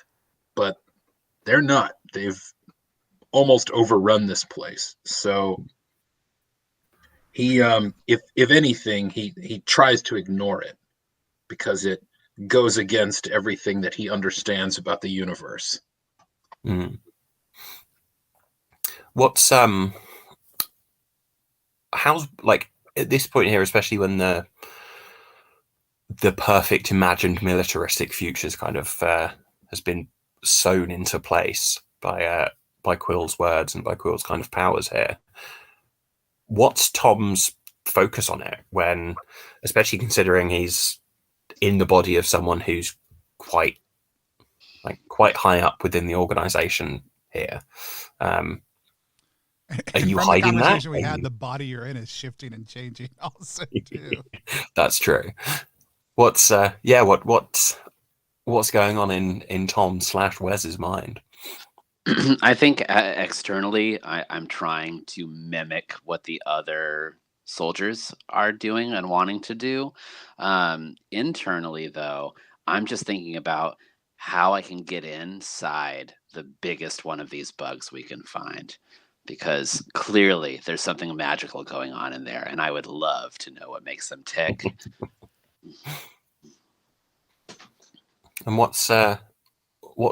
but they're not. They've almost overrun this place. So he if anything, he tries to ignore it because it goes against everything that he understands about the universe. What's how's, like, at this point here, especially when the perfect imagined militaristic futures kind of has been sewn into place by Quill's words and by Quill's kind of powers here, what's Tom's focus on it, when, especially considering he's in the body of someone who's quite high up within the organization here? Are you from hiding the that? conversation we had, the body you're in is shifting and changing also too. That's true. What's what's going on in Tom / Wes's mind? I think externally, I'm trying to mimic what the other soldiers are doing and wanting to do. Internally, though, I'm just thinking about how I can get inside the biggest one of these bugs we can find, because clearly there's something magical going on in there, and I would love to know what makes them tick. And what's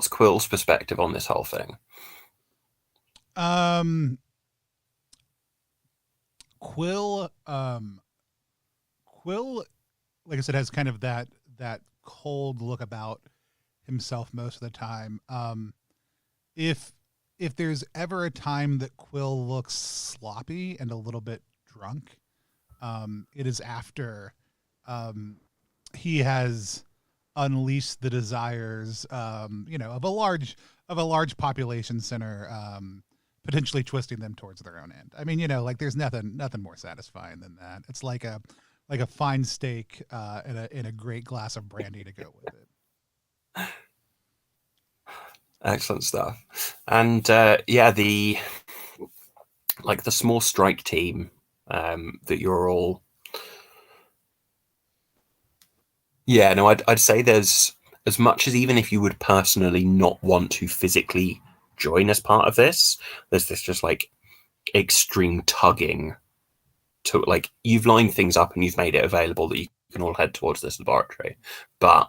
Quill's perspective on this whole thing? Quill, like I said, has kind of that cold look about himself most of the time. If there's ever a time that Quill looks sloppy and a little bit drunk, it is after he has unleashed the desires, of a large population center, potentially twisting them towards their own end. I mean, like there's nothing more satisfying than that. It's like a fine steak in a great glass of brandy to go with it. Excellent stuff. And the small strike team that you're all. Yeah, no, I'd say there's, as much as even if you would personally not want to physically join as part of this, there's this just like extreme tugging to, like, you've lined things up and you've made it available that you can all head towards this laboratory, but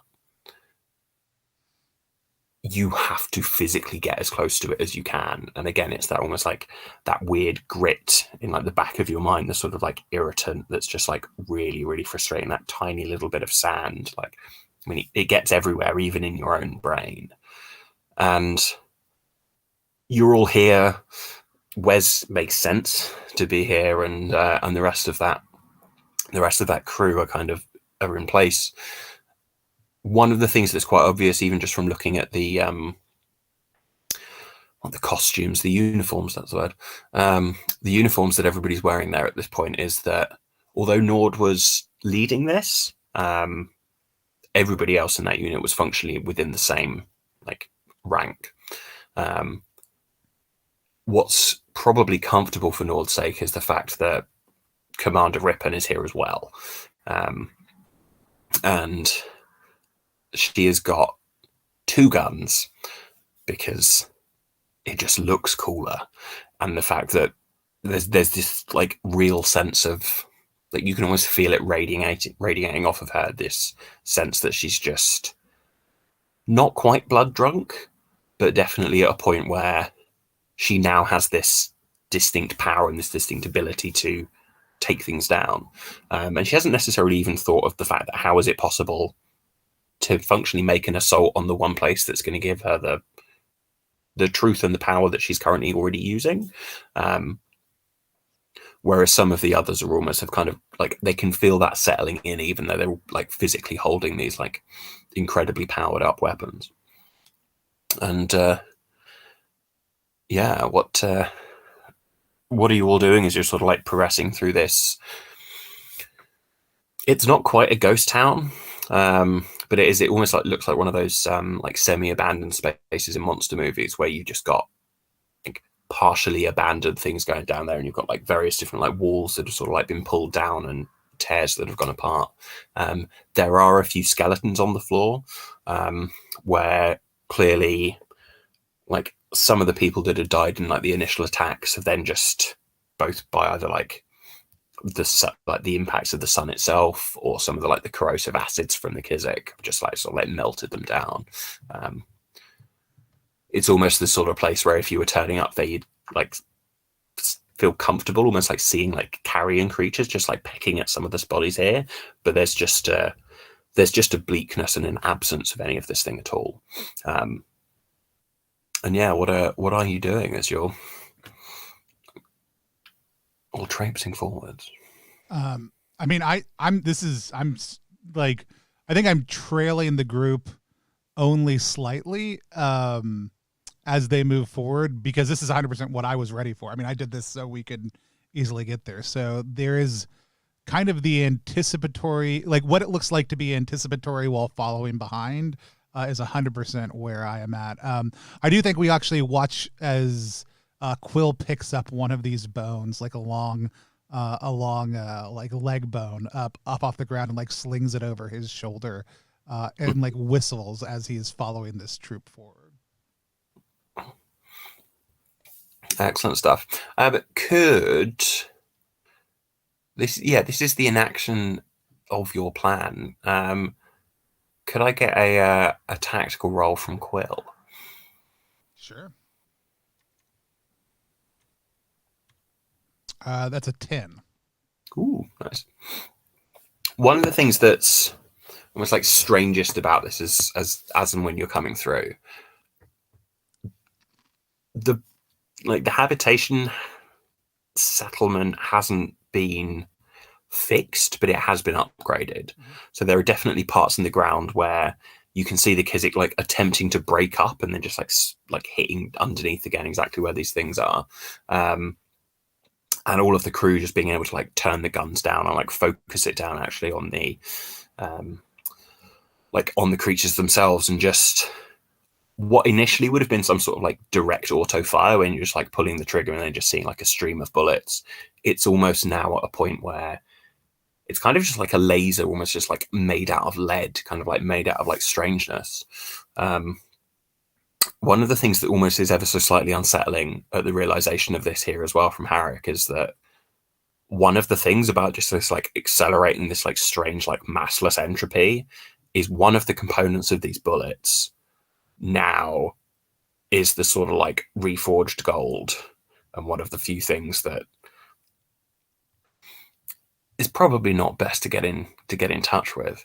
you have to physically get as close to it as you can. And again, it's that almost like that weird grit in like the back of your mind, the sort of like irritant that's just like really, really frustrating, that tiny little bit of sand. Like, I mean, it gets everywhere, even in your own brain. And you're all here. Wes makes sense to be here, and the rest of that crew are in place. One of the things that's quite obvious, even just from looking at the costumes, the uniforms, that's the word, the uniforms that everybody's wearing there at this point, is that although Nord was leading this, everybody else in that unit was functionally within the same like rank. What's probably comfortable for Nord's sake is the fact that Commander Rippon is here as well. And she has got 2 guns because it just looks cooler. And the fact that there's this like real sense of, like, you can almost feel it radiating off of her, this sense that she's just not quite blood drunk, but definitely at a point where she now has this distinct power and this distinct ability to take things down. And she hasn't necessarily even thought of the fact that how is it possible to functionally make an assault on the one place that's going to give her the truth and the power that she's currently already using. Whereas some of the others are almost have kind of like, they can feel that settling in, even though they're like physically holding these like incredibly powered up weapons. And what are you all doing as you're sort of like progressing through this? It's not quite a ghost town, but it almost like looks like one of those like semi-abandoned spaces in monster movies where you just got partially abandoned things going down there, and you've got like various different like walls that have sort of like been pulled down and tears that have gone apart. There are a few skeletons on the floor, where clearly like some of the people that had died in like the initial attacks have then just, both by either like the impacts of the sun itself or some of the like the corrosive acids from the Kizik, just like sort of like melted them down. It's almost the sort of place where if you were turning up there, you'd like feel comfortable, almost like seeing like carrion creatures just like pecking at some of the bodies here. But there's just a bleakness and an absence of any of this thing at all. And yeah, what are you doing as you're all traipsing forwards? I mean, I'm like, I think I'm trailing the group only slightly as they move forward, because this is 100% what I was ready for. I mean, I did this so we could easily get there. So there is kind of the anticipatory, like what it looks like to be anticipatory while following behind is 100% where I am at. I do think we actually watch as Quill picks up one of these bones, like a long like leg bone up off the ground, and like slings it over his shoulder and like whistles as he is following this troop forward. Excellent stuff. But could this is the enaction of your plan. Could I get a tactical roll from Quill? Sure. That's a 10. Ooh, nice. One of the things that's almost like strangest about this is as and when you're coming through, the habitation settlement hasn't been fixed, but it has been upgraded. Mm-hmm. So there are definitely parts in the ground where you can see the Kizik like attempting to break up and then just like hitting underneath again exactly where these things are. And all of the crew just being able to like turn the guns down and like focus it down actually on the like on the creatures themselves, and just what initially would have been some sort of like direct auto fire when you're just like pulling the trigger and then just seeing like a stream of bullets. It's almost now at a point where it's kind of just like a laser, almost just like made out of lead, kind of like made out of like strangeness. One of the things that almost is ever so slightly unsettling at the realization of this here as well from Harrick is that one of the things about just this like accelerating this like strange like massless entropy is one of the components of these bullets now is the sort of like reforged gold, and one of the few things that is probably not best to get in touch with.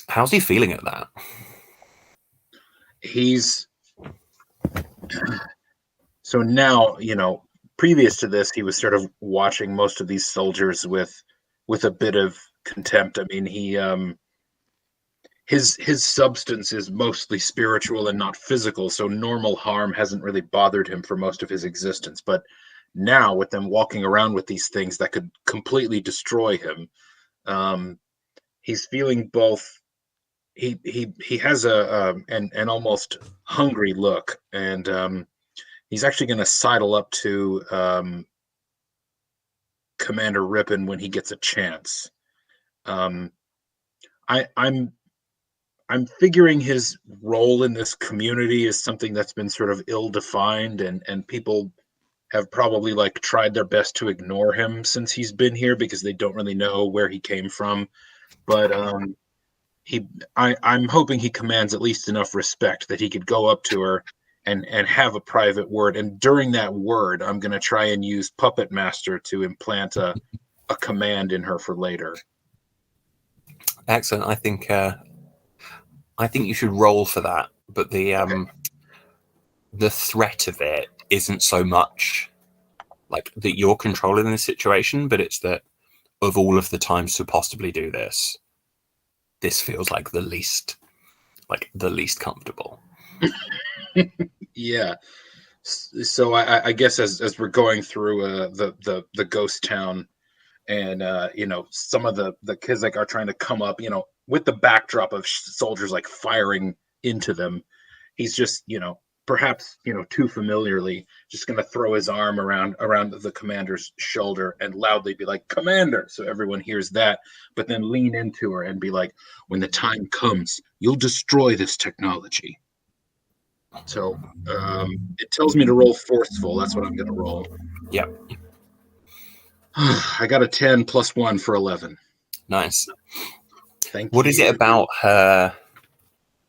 How's he feeling at that? He's so now, previous to this, he was sort of watching most of these soldiers with a bit of contempt. I mean, he his substance is mostly spiritual and not physical, so normal harm hasn't really bothered him for most of his existence. But now, with them walking around with these things that could completely destroy him, he's feeling both. He has an almost hungry look, and he's actually going to sidle up to Commander Rippin when he gets a chance. I'm figuring his role in this community is something that's been sort of ill-defined, and people have probably like tried their best to ignore him since he's been here because they don't really know where he came from. But I'm hoping he commands at least enough respect that he could go up to her and have a private word. And during that word, I'm going to try and use Puppet Master to implant a command in her for later. Excellent. I think you should roll for that, but the threat of it isn't so much like that you're controlling the situation, but it's that of all of the times to possibly do this, this feels like the least comfortable. Yeah. So I guess as we're going through the ghost town, and some of the Kizik are trying to come up, with the backdrop of soldiers like firing into them. He's just perhaps too familiarly, just going to throw his arm around the commander's shoulder and loudly be like, "Commander," so everyone hears that, but then lean into her and be like, "When the time comes, you'll destroy this technology." So it tells me to roll forceful. That's what I'm going to roll. Yep. I got a 10 plus 1 for 11. Nice. Thank What you. is it about her?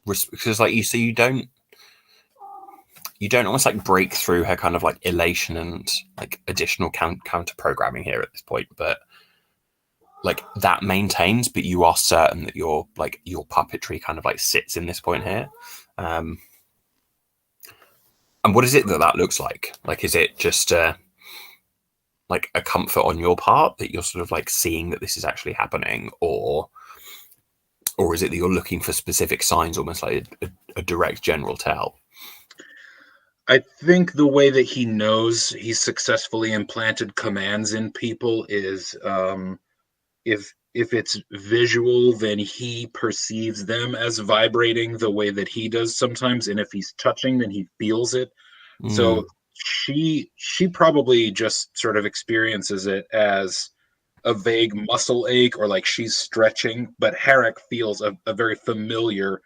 Because like you don't almost like break through her kind of like elation and like additional counter programming here at this point, but like that maintains, but you are certain that your puppetry kind of like sits in this point here. And what is it that looks like? Like, is it just like a comfort on your part that you're sort of like seeing that this is actually happening, or is it that you're looking for specific signs, almost like a direct general tell? I think the way that he knows he's successfully implanted commands in people is if it's visual, then he perceives them as vibrating the way that he does sometimes, and if he's touching, then he feels it. So she probably just sort of experiences it as a vague muscle ache, or like she's stretching, but Herrick feels a very familiar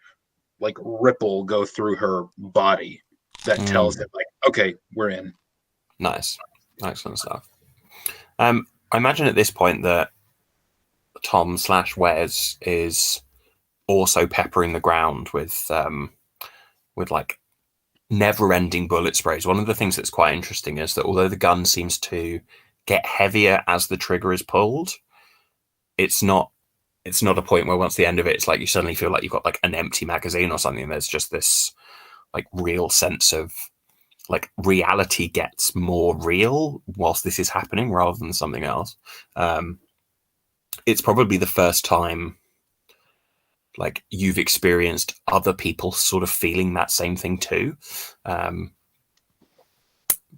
like ripple go through her body that tells him like, okay, we're in. Nice. Excellent stuff. I imagine at this point that Tom/Wes is also peppering the ground with like never-ending bullet sprays. One of the things that's quite interesting is that although the gun seems to get heavier as the trigger is pulled, it's not a point where once the end of it, it's like you suddenly feel like you've got like an empty magazine or something. There's just this like real sense of like reality gets more real whilst this is happening rather than something else. It's probably the first time like you've experienced other people sort of feeling that same thing too.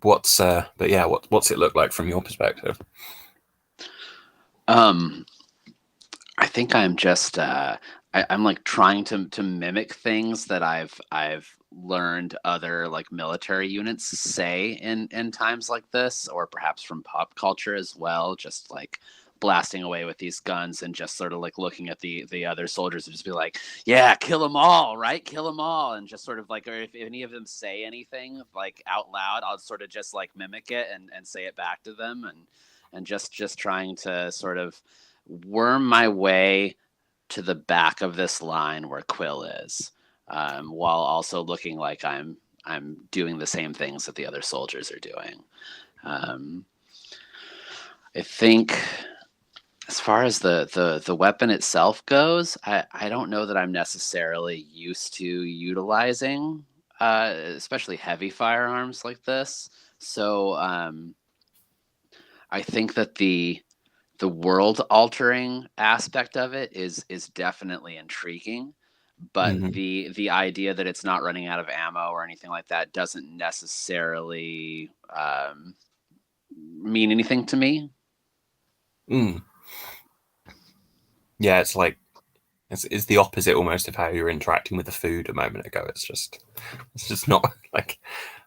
What's it look like from your perspective? I think I'm just I'm like trying to mimic things that I've learned other like military units say in times like this, or perhaps from pop culture as well, just like blasting away with these guns and just sort of like looking at the other soldiers and just be like, yeah, kill them all, right? Kill them all. And just sort of like, or if any of them say anything like out loud, I'll sort of just like mimic it and say it back to them, and just trying to sort of worm my way to the back of this line where Quill is, while also looking like I'm doing the same things that the other soldiers are doing. I think as far as the weapon itself goes, I don't know that I'm necessarily used to utilizing especially heavy firearms like this. So I think that the world altering aspect of it is definitely intriguing, but the idea that it's not running out of ammo or anything like that doesn't necessarily mean anything to me. Yeah, it's like it's the opposite almost of how you were interacting with the food a moment ago. It's just not like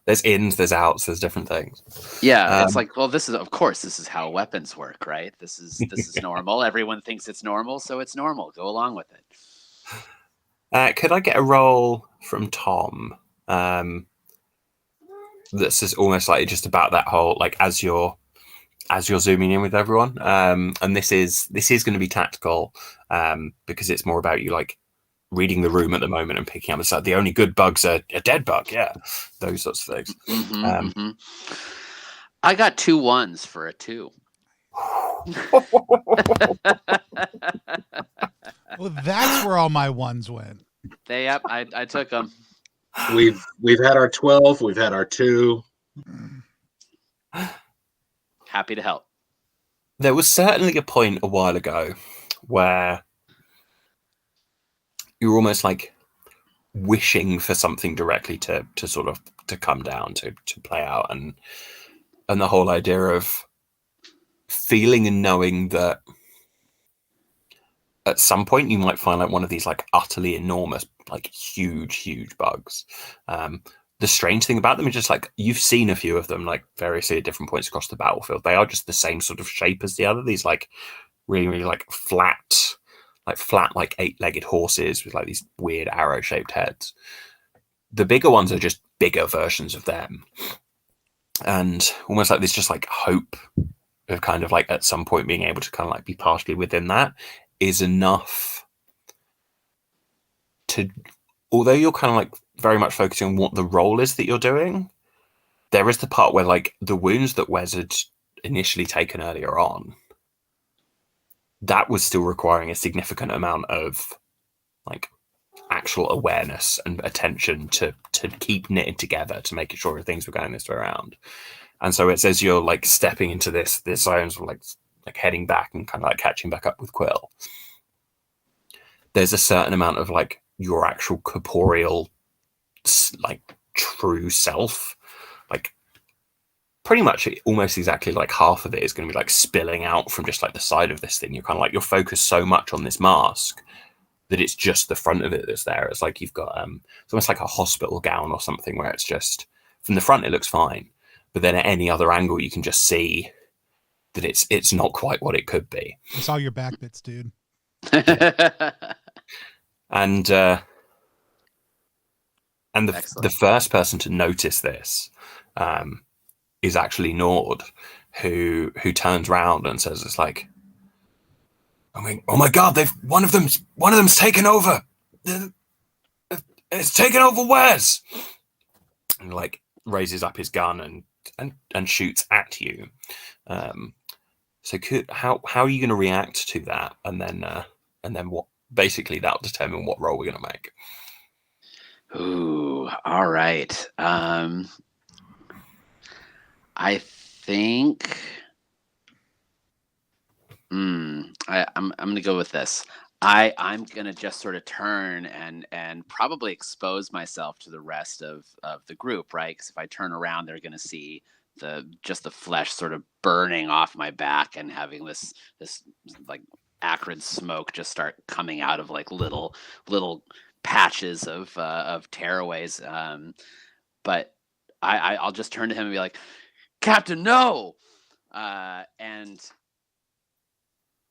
there's ins, there's outs, there's different things. Yeah, it's like, well, this is how weapons work, right? This is normal. Everyone thinks it's normal, so it's normal. Go along with it. Could I get a roll from Tom? This is almost like just about that whole like as you're zooming in with everyone, and this is going to be tactical because it's more about you like reading the room at the moment and picking up the side. The only good bugs are a dead bug, yeah, those sorts of things. I got 2 1s for a 2. Well, that's where all my ones went. Yep, I took them. We've had our 12. We've had our 2. Happy to help. There was certainly a point a while ago where you were almost like wishing for something directly to sort of to come down to play out, and the whole idea of feeling and knowing that at some point you might find like one of these like utterly enormous, like huge bugs, the strange thing about them is just like you've seen a few of them like variously at different points across the battlefield. They are just the same sort of shape as the other. These like really, really like flat like 8-legged horses with like these weird arrow-shaped heads. The bigger ones are just bigger versions of them, and almost like there's just like hope of kind of like at some point being able to kind of like be partially within that is enough to, although you're kind of like very much focusing on what the role is that you're doing, there is the part where like the wounds that Wes had initially taken earlier on, that was still requiring a significant amount of like actual awareness and attention to keep knitted together, to making sure things were going this way around. And so it's as you're like stepping into this zone, sort of like heading back and kind of like catching back up with Quill, there's a certain amount of like your actual corporeal like true self, like pretty much almost exactly like half of it is going to be like spilling out from just like the side of this thing. You're kind of like, you're focused so much on this mask that it's just the front of it that's there. It's like you've got it's almost like a hospital gown or something, where it's just from the front it looks fine, but then at any other angle you can just see that it's not quite what it could be. It's all your back bits, dude. And the first person to notice this is actually Nord, who turns around and says, "It's like, I mean, oh my God, one of them's taken over. It's taken over Wes." And like raises up his gun and shoots at you. So how are you going to react to that? And then what? Basically, that'll determine what role we're going to make. Ooh, all right. I think I'm gonna go with this. I'm gonna just sort of turn and probably expose myself to the rest of the group, right? Because if I turn around, they're gonna see the flesh sort of burning off my back and having this like acrid smoke just start coming out of like little patches of tearaways. But I'll just turn to him and be like, "Captain, no!" And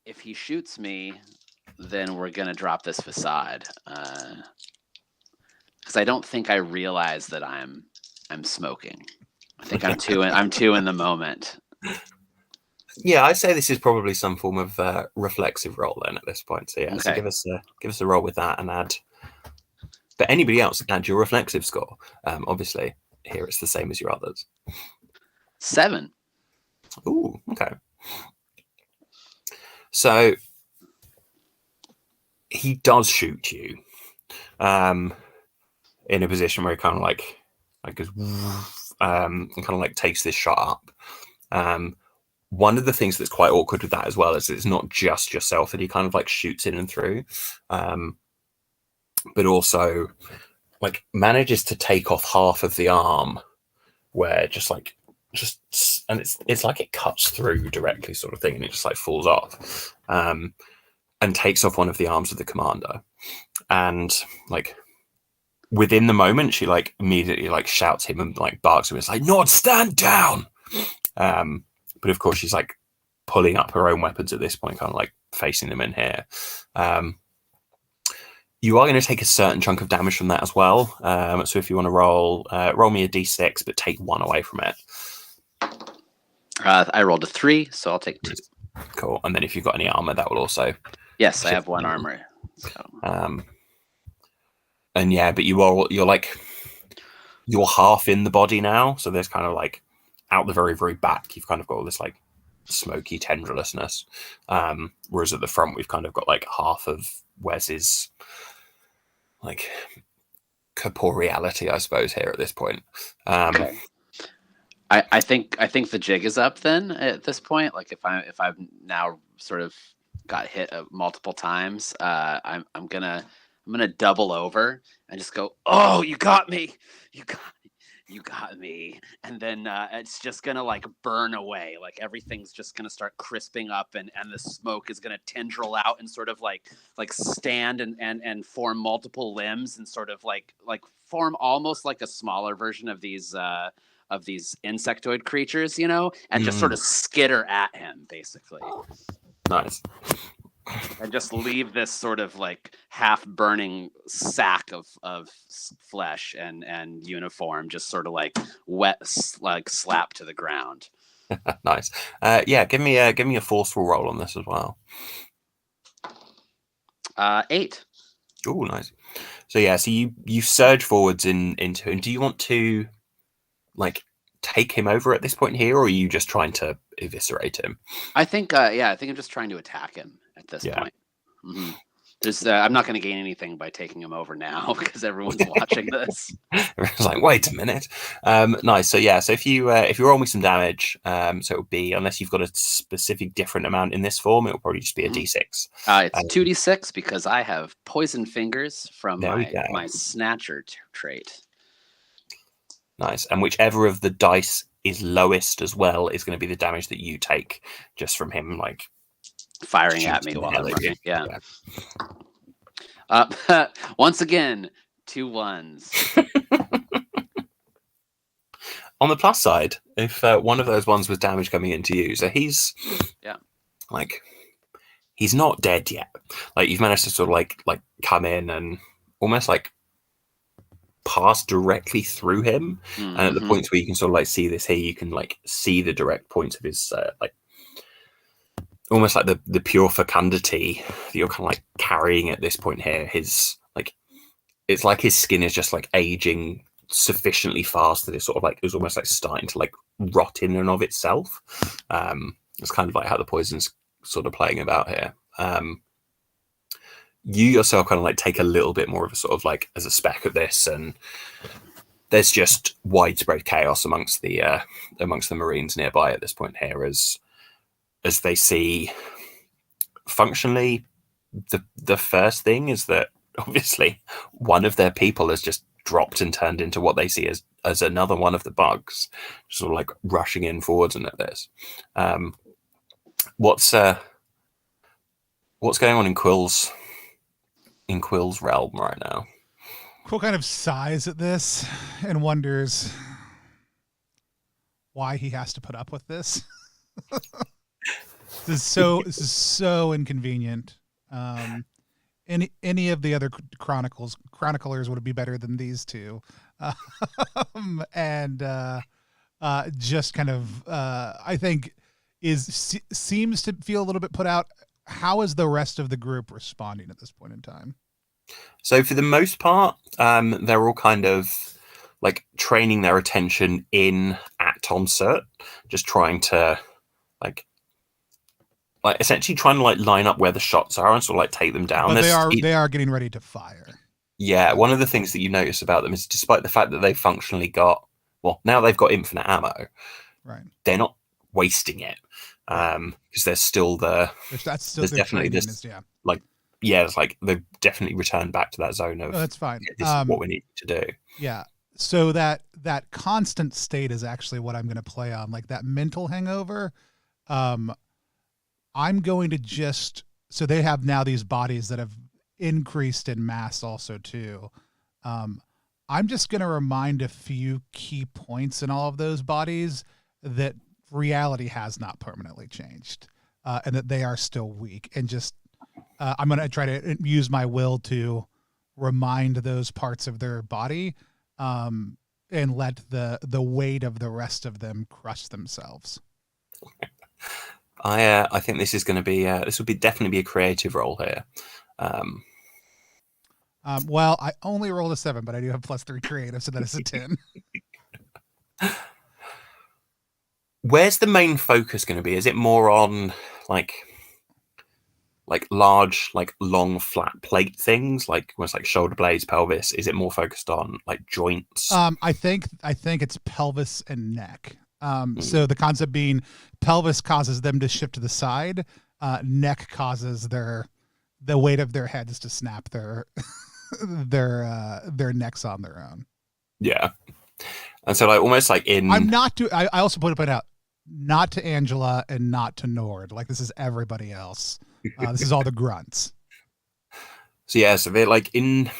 if he shoots me, then we're gonna drop this facade. Because I don't think I realize that I'm smoking. I think I'm too in the moment. Yeah, I'd say this is probably some form of reflexive roll then at this point. So yeah, Okay. so give us a roll with that and add. But anybody else, add your reflexive score. Obviously, here it's the same as your others. 7. Ooh, okay. So he does shoot you in a position where he kind of like goes and kind of like takes this shot up. One of the things that's quite awkward with that as well is it's not just yourself that he kind of like shoots in and through, but also like manages to take off half of the arm where and it's like it cuts through directly sort of thing, and it just like falls off, and takes off one of the arms of the commander. And like within the moment, she like immediately like shouts him and like barks him. It's like, "Nord, stand down!" But of course, she's like pulling up her own weapons at this point, kind of like facing them in here. You are going to take a certain chunk of damage from that as well. So if you want to roll me a d6, but take 1 away from it. I rolled a 3, so I'll take 2. Cool. And then if you've got any armor, that will also. Yes, I have 1 armor. So. And yeah, but you're half in the body now, so there's kind of like out the very, very back, you've kind of got all this like smoky tendrilousness, whereas at the front we've kind of got like half of Wes's like corporeality, I suppose, here at this point. Okay. I think the jig is up then at this point. Like if I've now sort of got hit multiple times, I'm gonna double over and just go, "Oh, you got me! You got me!" you got me. And then it's just gonna like burn away. Like everything's just gonna start crisping up, and the smoke is gonna tendril out and sort of like stand and form multiple limbs, and sort of like form almost like a smaller version of these insectoid creatures, you know, and just sort of skitter at him basically. Nice. And just leave this sort of like half burning sack of flesh and uniform just sort of like wet, like slapped to the ground. Nice. Yeah, give me a forceful roll on this as well. 8. Oh, nice. So yeah, so you surge forwards into him. Do you want to like take him over at this point here, or are you just trying to eviscerate him? I think I think I'm just trying to attack him at this point. Mm-hmm. I'm not going to gain anything by taking him over now because everyone's watching this. It's like, wait a minute. Nice. So yeah, so if you roll me some damage, so it would be, unless you've got a specific different amount in this form, it will probably just be a d6. It's 2d6 because I have poison fingers from my snatcher trait. Nice. And whichever of the dice is lowest as well is going to be the damage that you take just from him like firing at me while I'm running. Yeah. Once again, 2 1s. On the plus side, if one of those ones was damage coming into you, so he's like, he's not dead yet. Like you've managed to sort of like come in and almost like pass directly through him, and at the points where you can sort of like see this here, you can like see the direct points of his like almost like the pure fecundity that you're kind of like carrying at this point here. His like, it's like his skin is just like aging sufficiently fast that it's sort of like it's almost like starting to like rot in and of itself. It's kind of like how the poison's sort of playing about here. You yourself kind of like take a little bit more of a sort of like as a speck of this, and there's just widespread chaos amongst the Marines nearby at this point here as they see functionally the first thing is that obviously one of their people has just dropped and turned into what they see as another one of the bugs, sort of like rushing in forwards and at this. What's going on in Quill's realm right now? Quill kind of sighs at this and wonders why he has to put up with this. This is so inconvenient. Any of the other chroniclers would be better than these two. Just kind of I think seems to feel a little bit put out. How is the rest of the group responding at this point in time? So for the most part, they're all kind of like training their attention in at Tonsert, just trying to like essentially trying to like line up where the shots are and sort of like take them down. But they are getting ready to fire. Yeah, one of the things that you notice about them is despite the fact that they've functionally got, well, now they've got infinite ammo, right? They're not wasting it because there's still there's definitely this it's like they've definitely returned back to that zone of that's fine. This is what we need to do. Yeah. So that constant state is actually what I'm going to play on, like that mental hangover. I'm going to so they have now these bodies that have increased in mass also too. I'm just going to remind a few key points in all of those bodies that reality has not permanently changed, and that they are still weak. And just I'm going to try to use my will to remind those parts of their body, and let the weight of the rest of them crush themselves. I think this is going to be this would be definitely be a creative role here. Well, I only rolled a 7, but I do have +3 creative, so that is a 10. Where's the main focus going to be? Is it more on like large, like long flat plate things, like almost like shoulder blades, pelvis? Is it more focused on like joints? I think it's pelvis and neck. So the concept being pelvis causes them to shift to the side. Neck causes the weight of their heads to snap their necks on their own. Yeah. And so like almost like in I'm not to I also put it out, not to Angela and not to Nord. Like this is everybody else. This is all the grunts. So yeah, so they're like in,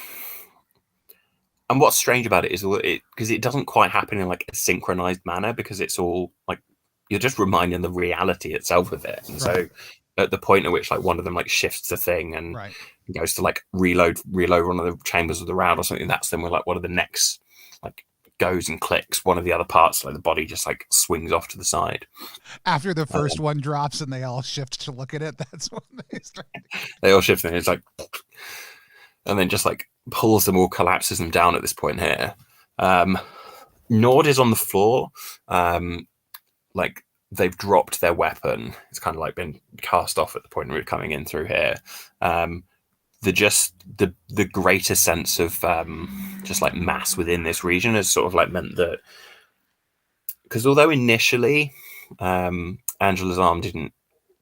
and what's strange about it is because it doesn't quite happen in like a synchronized manner, because it's all like you're just reminding the reality itself of it. And so at the point at which like one of them like shifts the thing and goes to like reload one of the chambers of the round or something, that's then we're like one of the next like goes and clicks one of the other parts, like the body just like swings off to the side. After the first one drops and they all shift to look at it, that's when they start. They all shift and it's like, and then just like pulls them all, collapses them down at this point here. Nord is on the floor. Like they've dropped their weapon. It's kind of like been cast off at the point where we're coming in through here. The greater sense of just like mass within this region has sort of like meant that, because although initially Angela's arm didn't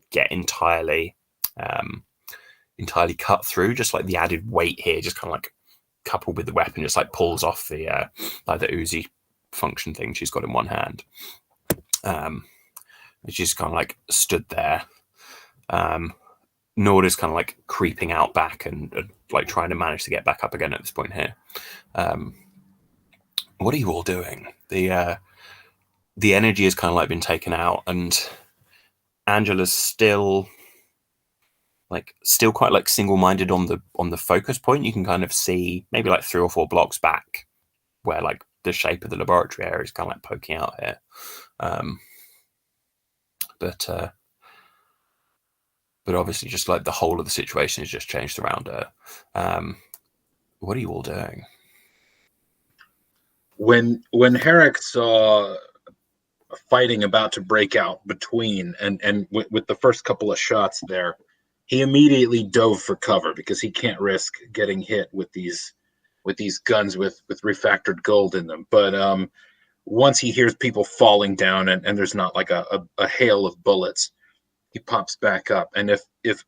get entirely cut through, just like the added weight here just kind of like coupled with the weapon just like pulls off the like the Uzi function thing she's got in one hand. She's kind of like stood there. Nord is kind of like creeping out back and like trying to manage to get back up again at this point here. What are you all doing? The energy has kind of like been taken out, and Angela's still quite like single-minded on the focus point. You can kind of see maybe like 3 or 4 blocks back where like the shape of the laboratory area is kind of like poking out here. But obviously just like the whole of the situation has just changed around her. What are you all doing? When Herrick saw fighting about to break out between and with the first couple of shots there, he immediately dove for cover because he can't risk getting hit with these guns with refactored gold in them. But once he hears people falling down and there's not like a hail of bullets, he pops back up. And if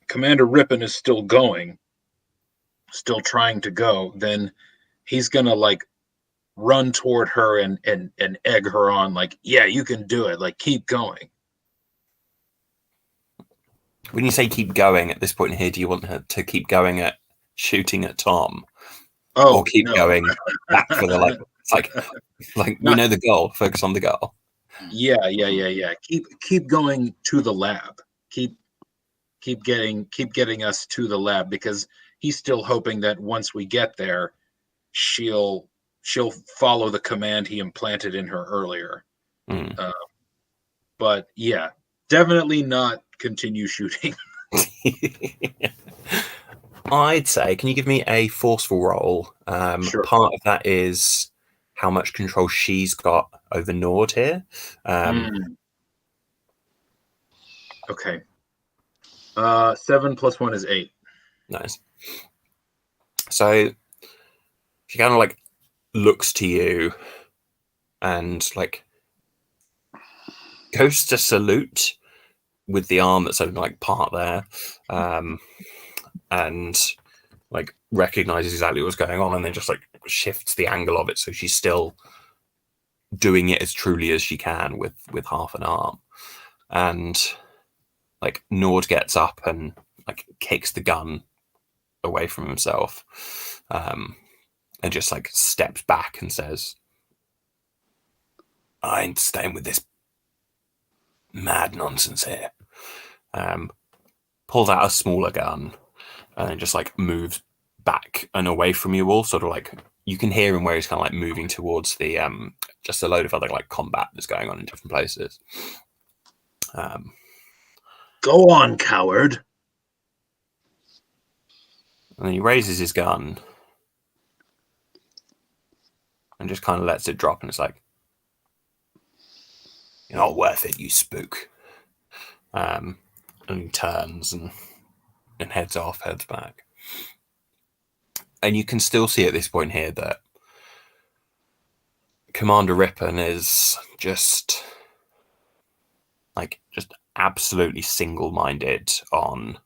Commander Rippin is still trying to go, then he's gonna like run toward her and egg her on, like, yeah, you can do it, like keep going. When you say keep going at this point in here, do you want her to keep going at shooting at Tom? Or keep going back for the like it's like we know the goal, focus on the goal. Yeah. Keep going to the lab. Keep getting us to the lab, because he's still hoping that once we get there, she'll follow the command he implanted in her earlier. But yeah, definitely not continue shooting. I'd say, can you give me a forceful roll? Sure. Part of that is how much control she's got over Nord here. Okay. 7 + 1 is 8. Nice. So she kind of like looks to you and like goes to salute with the arm that's only like part there, and like recognizes exactly what's going on, and then just like shifts the angle of it so she's still doing it as truly as she can with half an arm. And like Nord gets up and like kicks the gun away from himself, and just like steps back and says, I ain't staying with this mad nonsense here. Pulls out a smaller gun and then just like moves back and away from you all, sort of like you can hear him where he's kind of like moving towards the just a load of other like combat that's going on in different places. Go on, coward. And then he raises his gun and just kind of lets it drop, and it's like, you're not worth it, you spook. And he turns and heads back. And you can still see at this point here that Commander Rippon is just absolutely single-minded on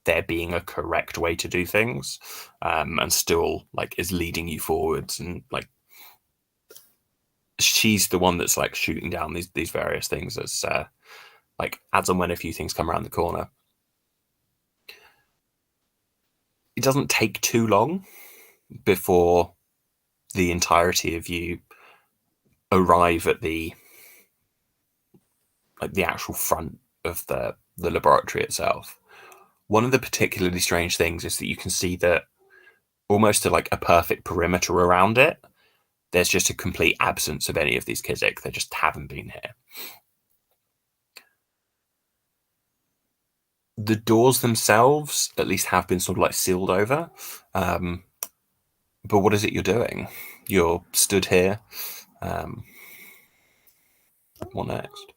there being a correct way to do things, and still like is leading you forwards and like she's the one that's like shooting down these various things as and when a few things come around the corner. It doesn't take too long before the entirety of you arrive at the actual front of the laboratory itself. One of the particularly strange things is that you can see that almost to like a perfect perimeter around it, there's just a complete absence of any of these Kizik. They just haven't been here. The doors themselves at least have been sort of like sealed over. But what is it you're doing? You're stood here. What next?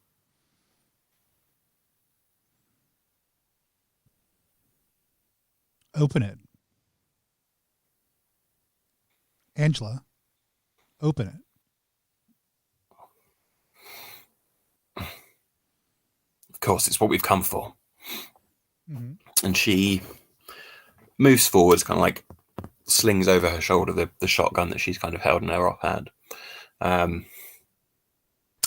Open it. Angela, open it. Of course, it's what we've come for. Mm-hmm. And she moves forwards, kind of like slings over her shoulder the shotgun that she's kind of held in her offhand, and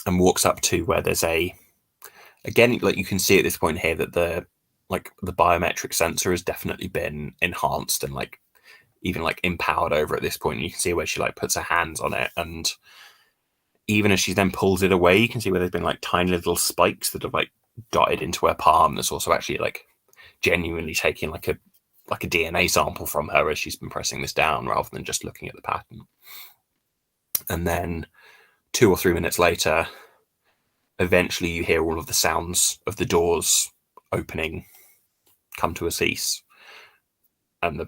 walks up to where there's again, like you can see at this point here that the biometric sensor has definitely been enhanced and like even like empowered over at this point. And you can see where she like puts her hands on it, and even as she then pulls it away, you can see where there's been like tiny little spikes that have like dotted into her palm. That's also actually like genuinely taking like a DNA sample from her as she's been pressing this down rather than just looking at the pattern. And then 2 or 3 minutes later, eventually you hear all of the sounds of the doors opening come to a cease, and the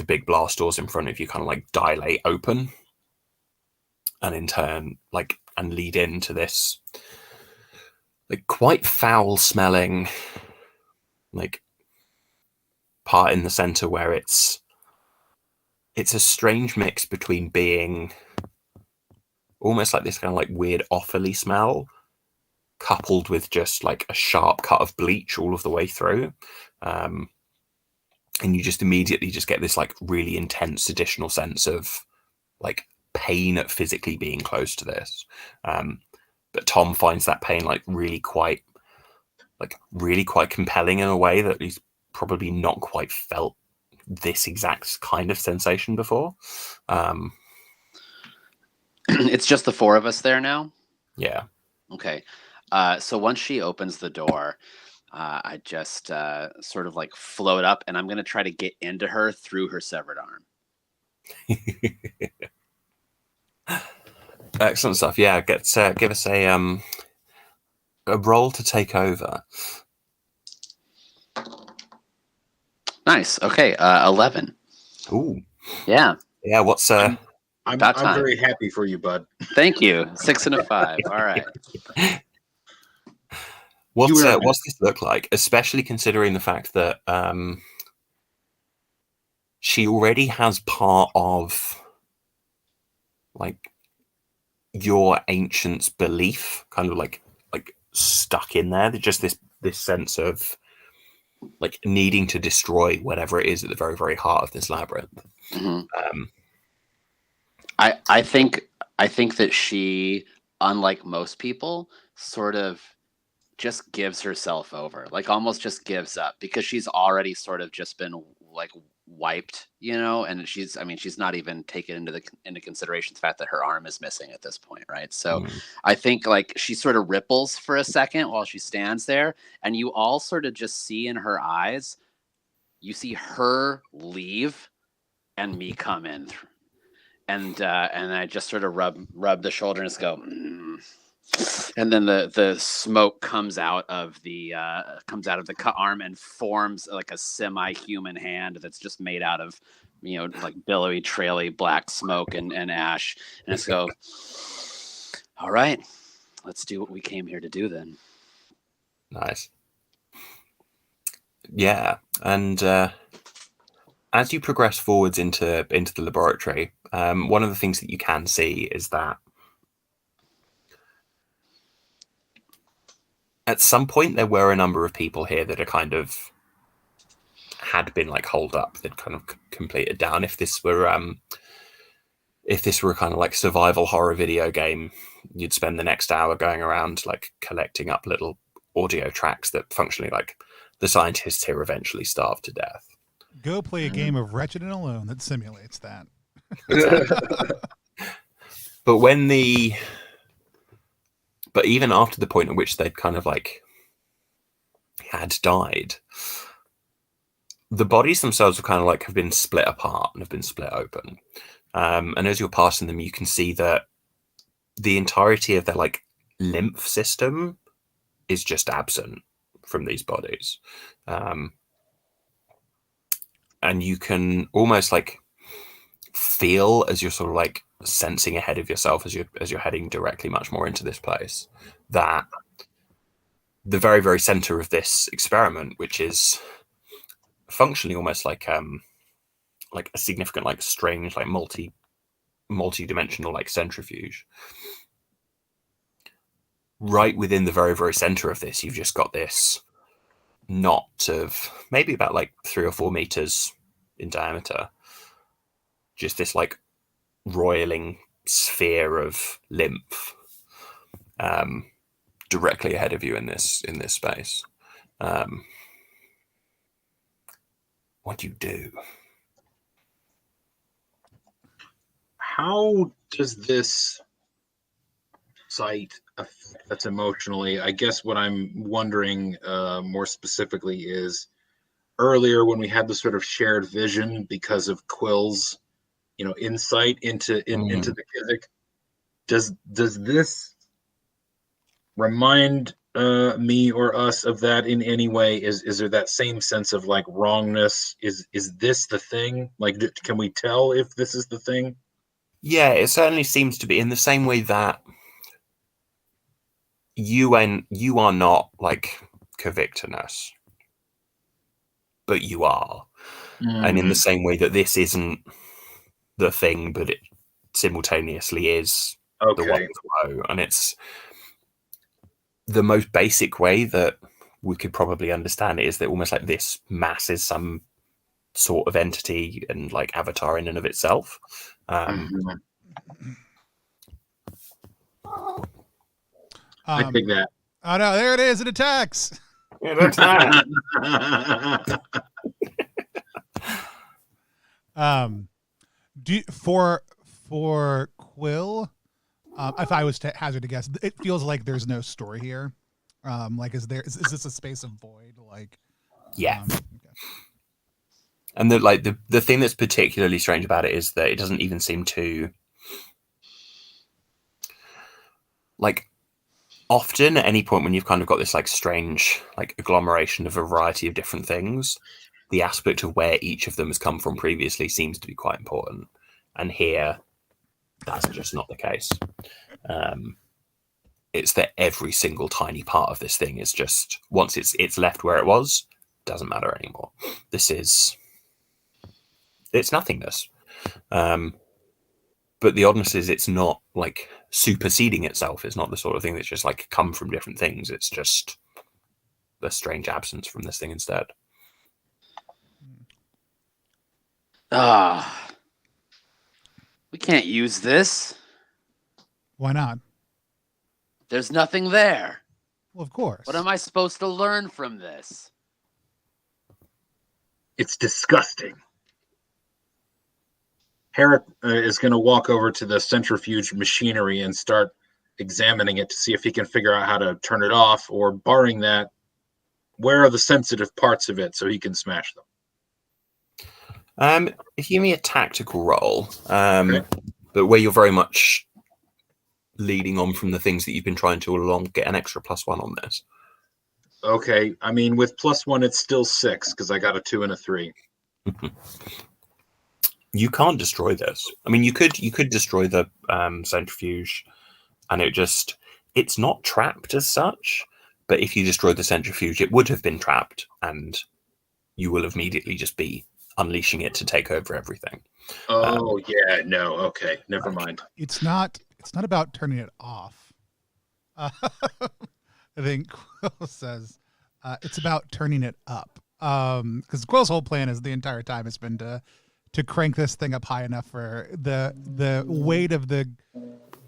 big blast doors in front of you kind of like dilate open, and in turn and lead into this like quite foul smelling like part in the center where it's a strange mix between being almost like this kind of like weird offally smell coupled with just like a sharp cut of bleach all of the way through. And you just immediately just get this like really intense additional sense of like pain at physically being close to this. But Tom finds that pain like really quite compelling in a way that he's probably not quite felt this exact kind of sensation before. It's just the 4 of us there now? Yeah. Okay. So once she opens the door, I just sort of like float up, and I'm going to try to get into her through her severed arm. Excellent stuff. Yeah, give us a roll to take over. Nice. Okay, 11. Ooh. Yeah. Yeah. What's I'm very happy for you, bud. Thank you. 6 and a 5. All right. What's this look like, especially considering the fact that she already has part of like your ancient's belief kind of like stuck in there. Just this sense of like needing to destroy whatever it is at the very, very heart of this labyrinth. Mm-hmm. I think that she, unlike most people, sort of just gives herself over, like almost just gives up, because she's already sort of just been like wiped, and she's not even taken into consideration the fact that her arm is missing at this point, right? So I think like she sort of ripples for a second while she stands there, and you all sort of just see in her eyes, you see her leave and me come in, and I just sort of rub the shoulder and just go, and then the smoke comes out of the cut arm and forms like a semi-human hand that's just made out of like billowy, traily black smoke and ash, and just go, all right, let's do what we came here to do then. Nice. Yeah, and as you progress forwards into the laboratory, one of the things that you can see is that at some point there were a number of people here that are kind of had been like holed up, that kind of completed down. If this were if this were a kind of like survival horror video game, you'd spend the next hour going around like collecting up little audio tracks that functionally like the scientists here eventually starve to death. Go play a game of Wretched and Alone that simulates that. Exactly. But even after the point at which they'd kind of like had died, the bodies themselves have kind of like have been split apart and have been split open. And as you're passing them, you can see that the entirety of their like lymph system is just absent from these bodies. And you can almost like feel as you're sort of like sensing ahead of yourself as you're heading directly much more into this place, that the very, very center of this experiment, which is functionally almost like a significant, like strange, like multi-dimensional like centrifuge. Right within the very, very center of this, you've just got this knot of maybe about like 3 or 4 meters in diameter. Just this like roiling sphere of lymph directly ahead of you in this space. What do you do? How does this site affect us emotionally? I guess what I'm wondering more specifically is, earlier when we had the sort of shared vision because of Quill's, insight into the Kizik, does this remind me or us of that in any way? Is there that same sense of like wrongness? Is this the thing? Like, can we tell if this is the thing? Yeah, it certainly seems to be, in the same way that you are not like Cavictinus, but you are. And in the same way that this isn't the thing, but it simultaneously is the one flow. And it's the most basic way that we could probably understand it is that almost like this mass is some sort of entity and like avatar in and of itself. I think that. Oh no, there it is. It attacks. It attacks. For Quill, if I was to hazard a guess, it feels like there's no story here. Like, is this a space of void? Like, yeah. Okay. And the thing that's particularly strange about it is that it doesn't even seem to, like, often at any point when you've kind of got this like strange like agglomeration of a variety of different things, the aspect of where each of them has come from previously seems to be quite important. And here, that's just not the case. It's that every single tiny part of this thing is just, once it's left where it was, doesn't matter anymore. It's nothingness. But the oddness is it's not like superseding itself. It's not the sort of thing that's just like come from different things. It's just the strange absence from this thing instead. We can't use this. Why not? There's nothing there. Well, of course. What am I supposed to learn from this? It's disgusting. Herrick is going to walk over to the centrifuge machinery and start examining it to see if he can figure out how to turn it off, or barring that, where are the sensitive parts of it so he can smash them. If you give me a tactical roll, okay, but where you're very much leading on from the things that you've been trying to all along, get an extra +1 on this. Okay, I mean, with +1, it's still 6 because I got a 2 and a 3. You can't destroy this. I mean, you could destroy the centrifuge, and it's not trapped as such. But if you destroy the centrifuge, it would have been trapped, and you will immediately just be unleashing it to take over everything. Oh yeah, no, okay, never mind. It's not about turning it off. I think Quill says it's about turning it up. Because Quill's whole plan is the entire time has been to to crank this thing up high enough for the weight of the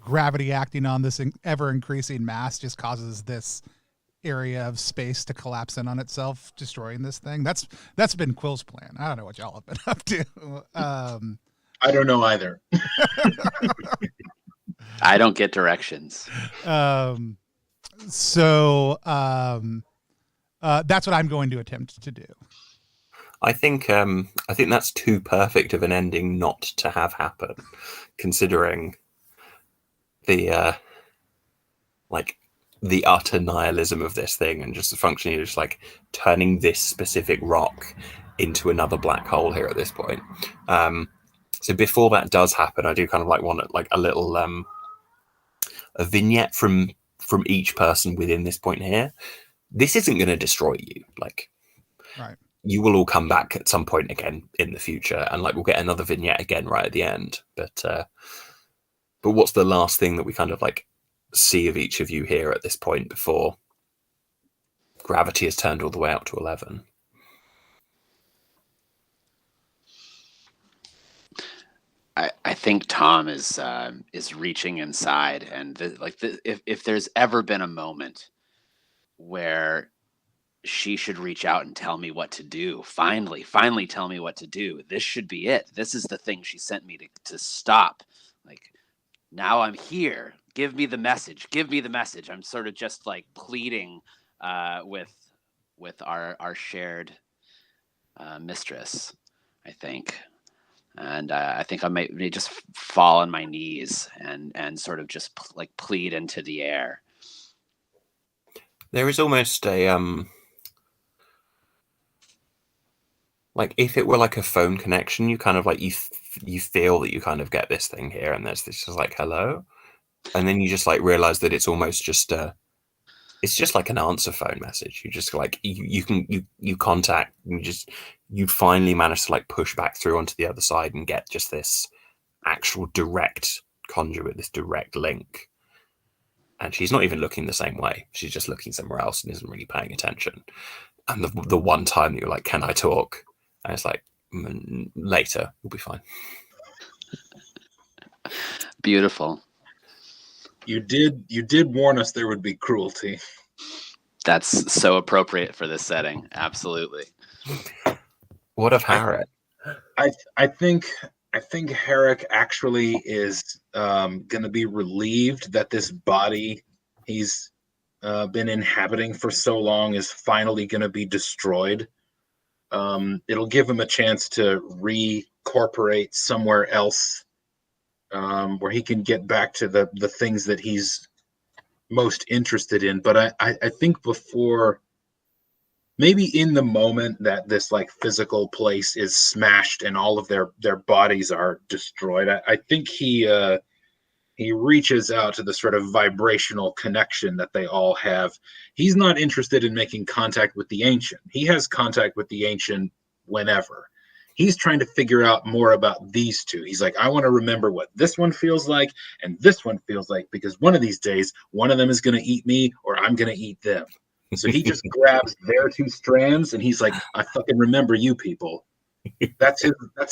gravity acting on this ever increasing mass just causes this area of space to collapse in on itself, destroying this thing. That's been Quill's plan. I don't know what y'all have been up to. I don't know either. I don't get directions. So that's what I'm going to attempt to do. I think that's too perfect of an ending not to have happen, considering the the utter nihilism of this thing, and just the functioning of just like turning this specific rock into another black hole here at this point. So before that does happen, I do kind of like want like a little a vignette from each person within this point here. This isn't going to destroy you. Like, right. You will all come back at some point again in the future, and like we'll get another vignette again right at the end. But what's the last thing that we kind of like see of each of you here at this point before gravity has turned all the way up to 11? I think Tom is reaching inside, and if there's ever been a moment where she should reach out and tell me what to do, finally tell me what to do, this should be it. This is the thing she sent me to stop. Like, now I'm here. Give me the message. I'm sort of just like pleading with our shared mistress, I think. And I think I may just fall on my knees and sort of just like plead into the air. There is almost a like if it were like a phone connection, you kind of like you feel that you kind of get this thing here, and there's this just like hello, and then you just like realize that it's almost just it's just like an answer phone message. You just like you contact, and you finally manage to like push back through onto the other side and get just this actual direct conduit, this direct link. And she's not even looking the same way. She's just looking somewhere else and isn't really paying attention. And the one time that you're like, "Can I talk?" And it's like, later, we'll be fine. Beautiful. You did warn us there would be cruelty. That's so appropriate for this setting. Absolutely. What of Herrick? I think Herrick actually is going to be relieved that this body he's been inhabiting for so long is finally going to be destroyed. It'll give him a chance to recorporate somewhere else, where he can get back to the things that he's most interested in. But I think before, maybe in the moment that this like physical place is smashed and all of their bodies are destroyed, I think he reaches out to the sort of vibrational connection that they all have. He's not interested in making contact with the Ancient. He has contact with the Ancient whenever. He's trying to figure out more about these two. He's like, I want to remember what this one feels like and this one feels like, because one of these days, one of them is going to eat me or I'm going to eat them. So he just grabs their two strands and he's like, I fucking remember you people. That's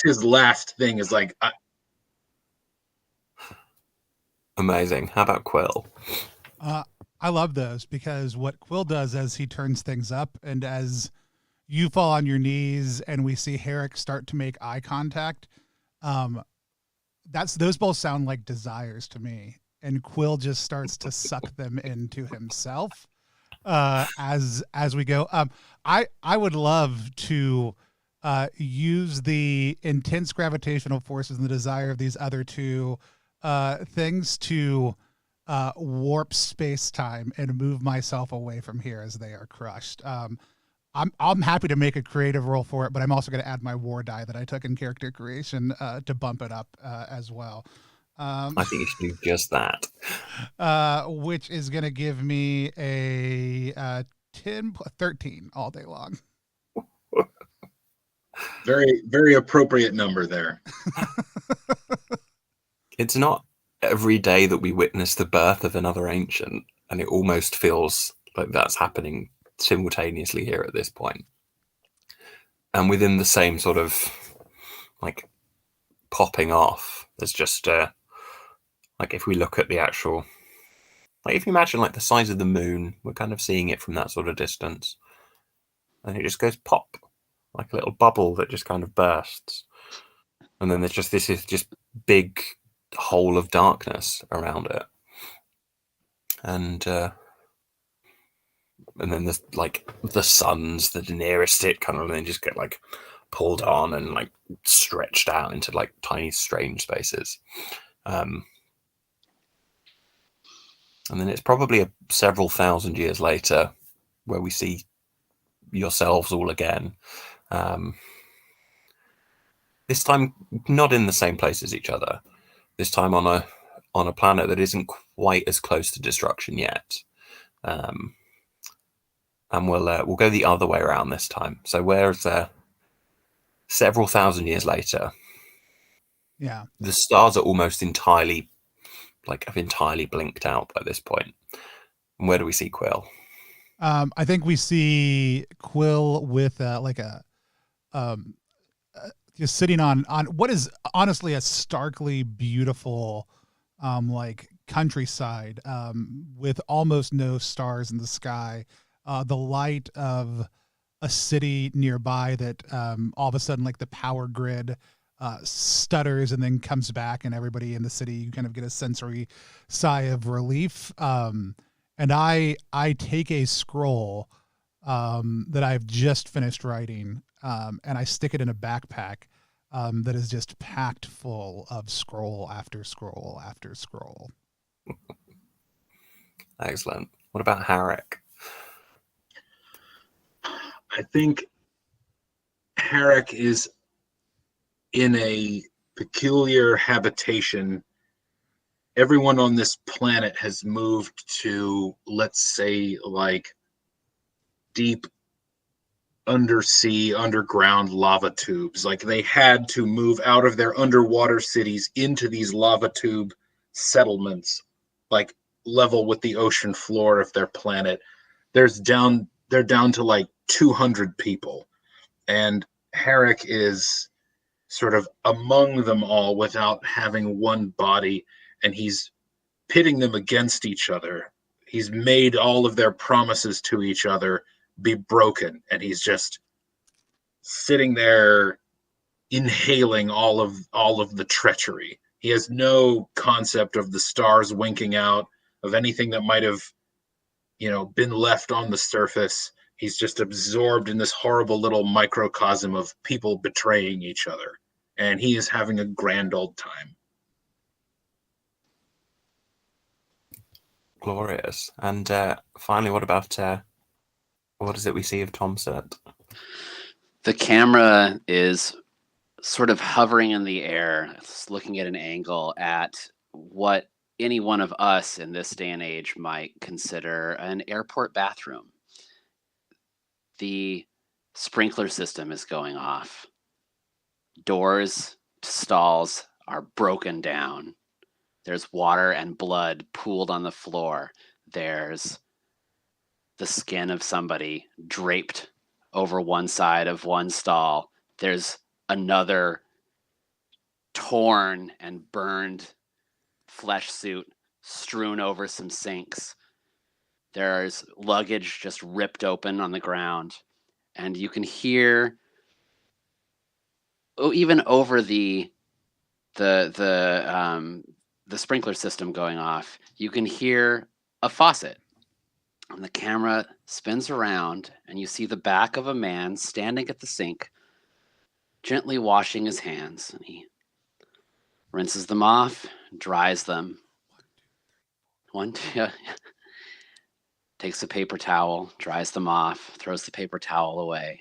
his last thing, is like, Amazing. How about Quill? I love those, because what Quill does as he turns things up and as you fall on your knees and we see Herrick start to make eye contact, those both sound like desires to me. And Quill just starts to suck them into himself as we go. I would love to use the intense gravitational forces and the desire of these other two things to warp space-time and move myself away from here as they are crushed. I'm happy to make a creative roll for it, but I'm also going to add my war die that I took in character creation to bump it up as well. I think you should do just that. Which is going to give me a 13 all day long. very, very appropriate number there. It's not every day that we witness the birth of another Ancient, and it almost feels like that's happening simultaneously here at this point. And within the same sort of like popping off. There's just like if we look at the actual, like if you imagine like the size of the moon, we're kind of seeing it from that sort of distance, and it just goes pop, like a little bubble that just kind of bursts, and then there's just this is just big hole of darkness around it, and then there's like the suns that are nearest it kind of then just get like pulled on and like stretched out into like tiny strange spaces. And then it's probably several thousand years later where we see yourselves all again. This time not in the same place as each other. This time on a planet that isn't quite as close to destruction yet. And we'll go the other way around this time. So whereas several thousand years later, Yeah, the stars are almost entirely blinked out by this point. And where do we see Quill? I think we see Quill with just sitting on what is honestly a starkly beautiful like countryside with almost no stars in the sky. The light of a city nearby that all of a sudden like the power grid stutters and then comes back, and everybody in the city, you kind of get a sensory sigh of relief. And I take a scroll that I've just finished writing, and I stick it in a backpack that is just packed full of scroll after scroll after scroll. Excellent. What about Harrick? I think Harrick is in a peculiar habitation. Everyone on this planet has moved to, let's say, like deep undersea, underground lava tubes. Like they had to move out of their underwater cities into these lava tube settlements, like level with the ocean floor of their planet. They're down to like 200 people. And Harrick is sort of among them all without having one body, and he's pitting them against each other. He's made all of their promises to each other be broken, and he's just sitting there inhaling all of the treachery. He has no concept of the stars winking out, of anything that might have, been left on the surface. He's just absorbed in this horrible little microcosm of people betraying each other, and he is having a grand old time. Glorious. And finally, what about what is it we see of Tom Surt? The camera is sort of hovering in the air, looking at an angle at what any one of us in this day and age might consider an airport bathroom. The sprinkler system is going off. Doors to stalls are broken down. There's water and blood pooled on the floor. There's the skin of somebody draped over one side of one stall. There's another torn and burned flesh suit strewn over some sinks. There's luggage just ripped open on the ground. And you can hear, even over the sprinkler system going off, you can hear a faucet. And the camera spins around, and you see the back of a man standing at the sink, gently washing his hands. And he rinses them off, dries them. Takes a paper towel, dries them off, throws the paper towel away.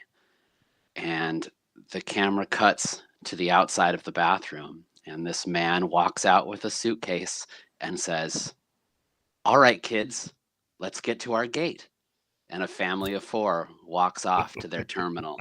And the camera cuts to the outside of the bathroom, and this man walks out with a suitcase and says, "All right, kids, let's get to our gate." And a family of 4 walks off to their terminal.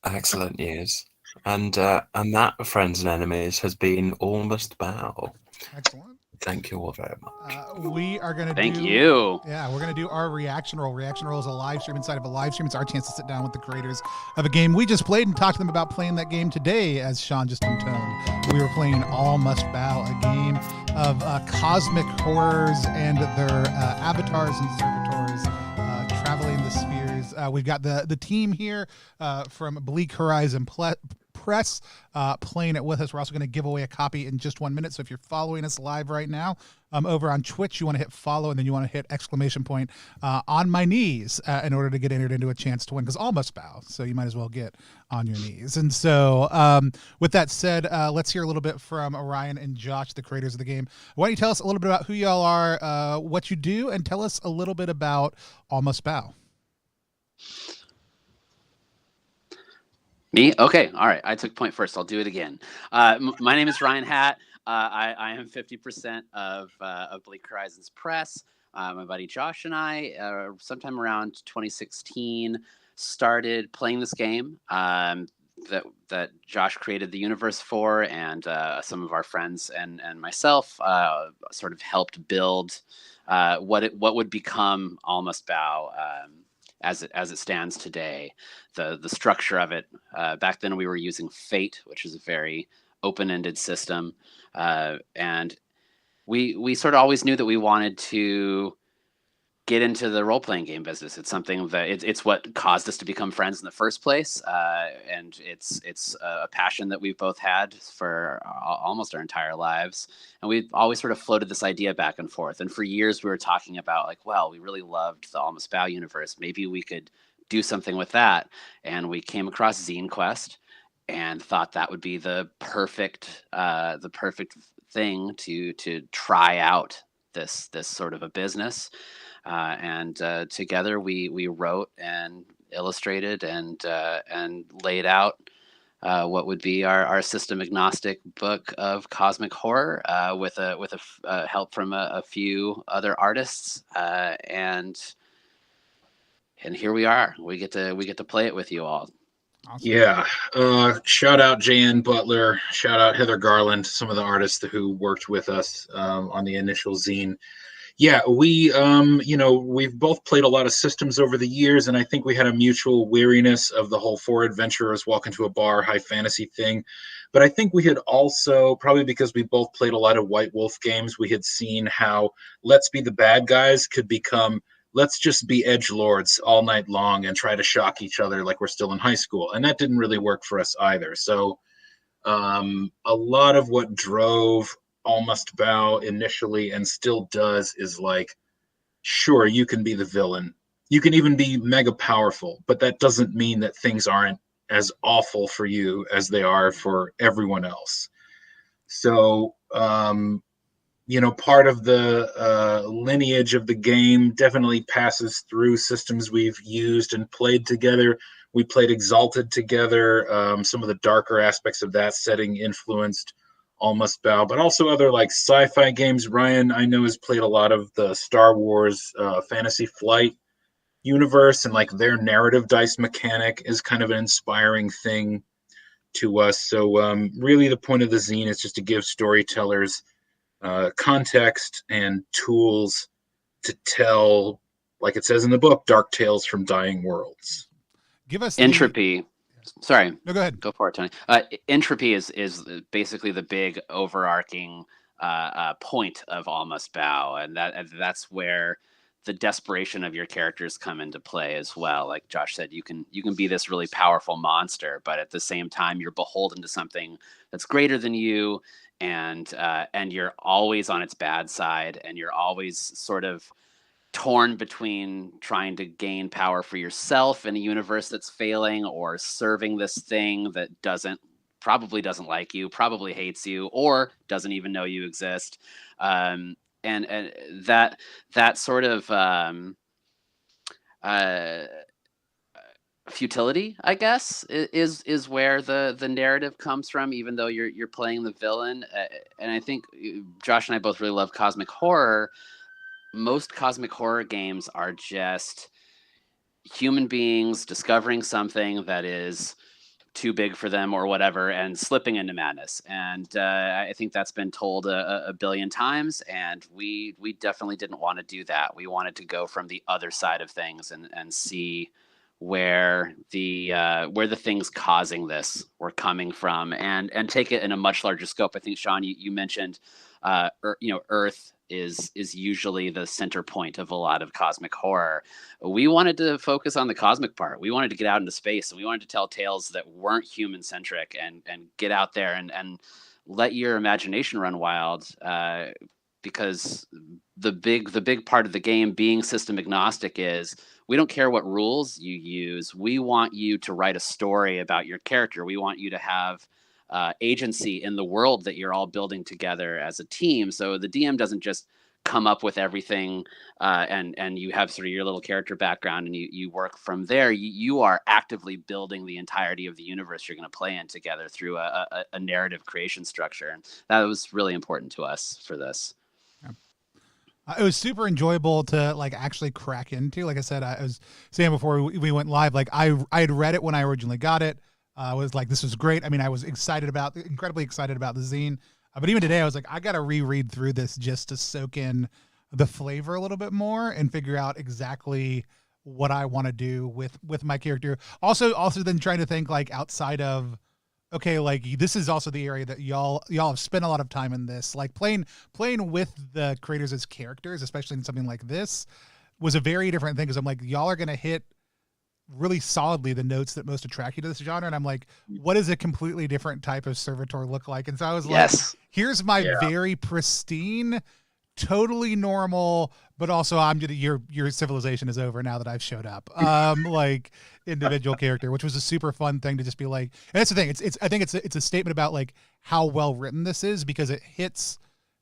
Excellent news. And that, friends and enemies, has been Almost Bow. Excellent. Thank you all very much. We are going to Thank you. Yeah, we're going to do our reaction roll. Reaction roll is a live stream inside of a live stream. It's our chance to sit down with the creators of a game we just played and talk to them about playing that game today, as Sean just intoned. We were playing All Must Bow, a game of cosmic horrors and their avatars and servitors traveling the spheres. We've got the team here from Bleak Horizon Press playing it with us. We're also going to give away a copy in just 1 minute. So if you're following us live right now over on Twitch, you want to hit follow and then you want to hit exclamation point on my knees in order to get entered into a chance to win, because all must bow. So you might as well get on your knees. And so with that said, let's hear a little bit from Orion and Josh, the creators of the game. Why don't you tell us a little bit about who y'all are, what you do, and tell us a little bit about All Must Bow. Me? Okay. All right. I took point first. I'll do it again. My name is Ryan Hatt. I am 50% of Bleak Horizons Press. My buddy Josh and I, sometime around 2016, started playing this game that Josh created the universe for, and some of our friends and myself sort of helped build what would become All Must Bow. As it stands today, the structure of it. Back then, we were using Fate, which is a very open-ended system, and we sort of always knew that we wanted to get into the role-playing game business. It's something that it's what caused us to become friends in the first place, and it's a passion that we've both had for almost our entire lives. And we've always sort of floated this idea back and forth. And for years, we were talking about, like, well, we really loved the All Must Bow universe. Maybe we could do something with that. And we came across Zine Quest and thought that would be the perfect thing to try out this sort of a business. And together we wrote and illustrated and laid out what would be our system agnostic book of cosmic horror, with help from a few other artists, and here we are. We get to play it with you all. Awesome. Yeah. Shout out Jan Butler. Shout out Heather Garland, some of the artists who worked with us on the initial zine. Yeah, we've both played a lot of systems over the years, and I think we had a mutual weariness of the whole four adventurers walk into a bar, high fantasy thing. But I think we had also, probably because we both played a lot of White Wolf games, we had seen how let's be the bad guys could become let's just be edgelords all night long and try to shock each other like we're still in high school. And that didn't really work for us either. So a lot of what drove All Must Bow initially and still does is like, sure, you can be the villain. You can even be mega powerful, but that doesn't mean that things aren't as awful for you as they are for everyone else. So, part of the lineage of the game definitely passes through systems we've used and played together. We played Exalted together. Some of the darker aspects of that setting influenced All Must Bow, but also other like sci-fi games. Ryan, I know, has played a lot of the Star Wars Fantasy Flight universe, and like their narrative dice mechanic is kind of an inspiring thing to us. So really the point of the zine is just to give storytellers context and tools to tell, like it says in the book, dark tales from dying worlds. Give us Entropy. Sorry. No, go ahead. Go for it, Tony. Entropy is basically the big overarching point of All Must Bow, and that's where the desperation of your characters come into play as well. Like Josh said, you can be this really powerful monster, but at the same time, you're beholden to something that's greater than you, and you're always on its bad side, and you're always sort of torn between trying to gain power for yourself in a universe that's failing, or serving this thing that probably doesn't like you, probably hates you, or doesn't even know you exist. And that sort of futility, I guess, is where the narrative comes from, even though you're playing the villain. And I think Josh and I both really love cosmic horror. Most cosmic horror games are just human beings discovering something that is too big for them or whatever, and slipping into madness. And I think that's been told a billion times, and we definitely didn't want to do that. We wanted to go from the other side of things and see where the things causing this were coming from, and take it in a much larger scope. I think, Sean, you mentioned Earth is usually the center point of a lot of cosmic horror. We wanted to focus on the cosmic part. We wanted to get out into space, and we wanted to tell tales that weren't human centric, and get out there and let your imagination run wild. Because the big part of the game, being system agnostic, is we don't care what rules you use. We want you to write a story about your character. We want you to have agency in the world that you're all building together as a team. So the DM doesn't just come up with everything and you have sort of your little character background and you work from there. You are actively building the entirety of the universe you're going to play in together through a narrative creation structure. And that was really important to us for this. It was super enjoyable to actually crack into. Like I said, I was saying before we went live, I had read it when I originally got it. I was like, this was great. I mean, I was incredibly excited about the zine. But even today, I was like, I got to reread through this just to soak in the flavor a little bit more and figure out exactly what I want to do with my character. Also then trying to think outside of, okay, this is also the area that y'all have spent a lot of time in this, playing with the creators as characters, especially in something like this, was a very different thing. Cause I'm like, y'all are going to hit really solidly the notes that most attract you to this genre. And I'm like, what does a completely different type of servitor look like? And so I was like, here's my very pristine, totally normal, but also your civilization is over now that I've showed up. Individual character, which was a super fun thing to just be like, and that's the thing. I think it's a statement about how well written this is, because it hits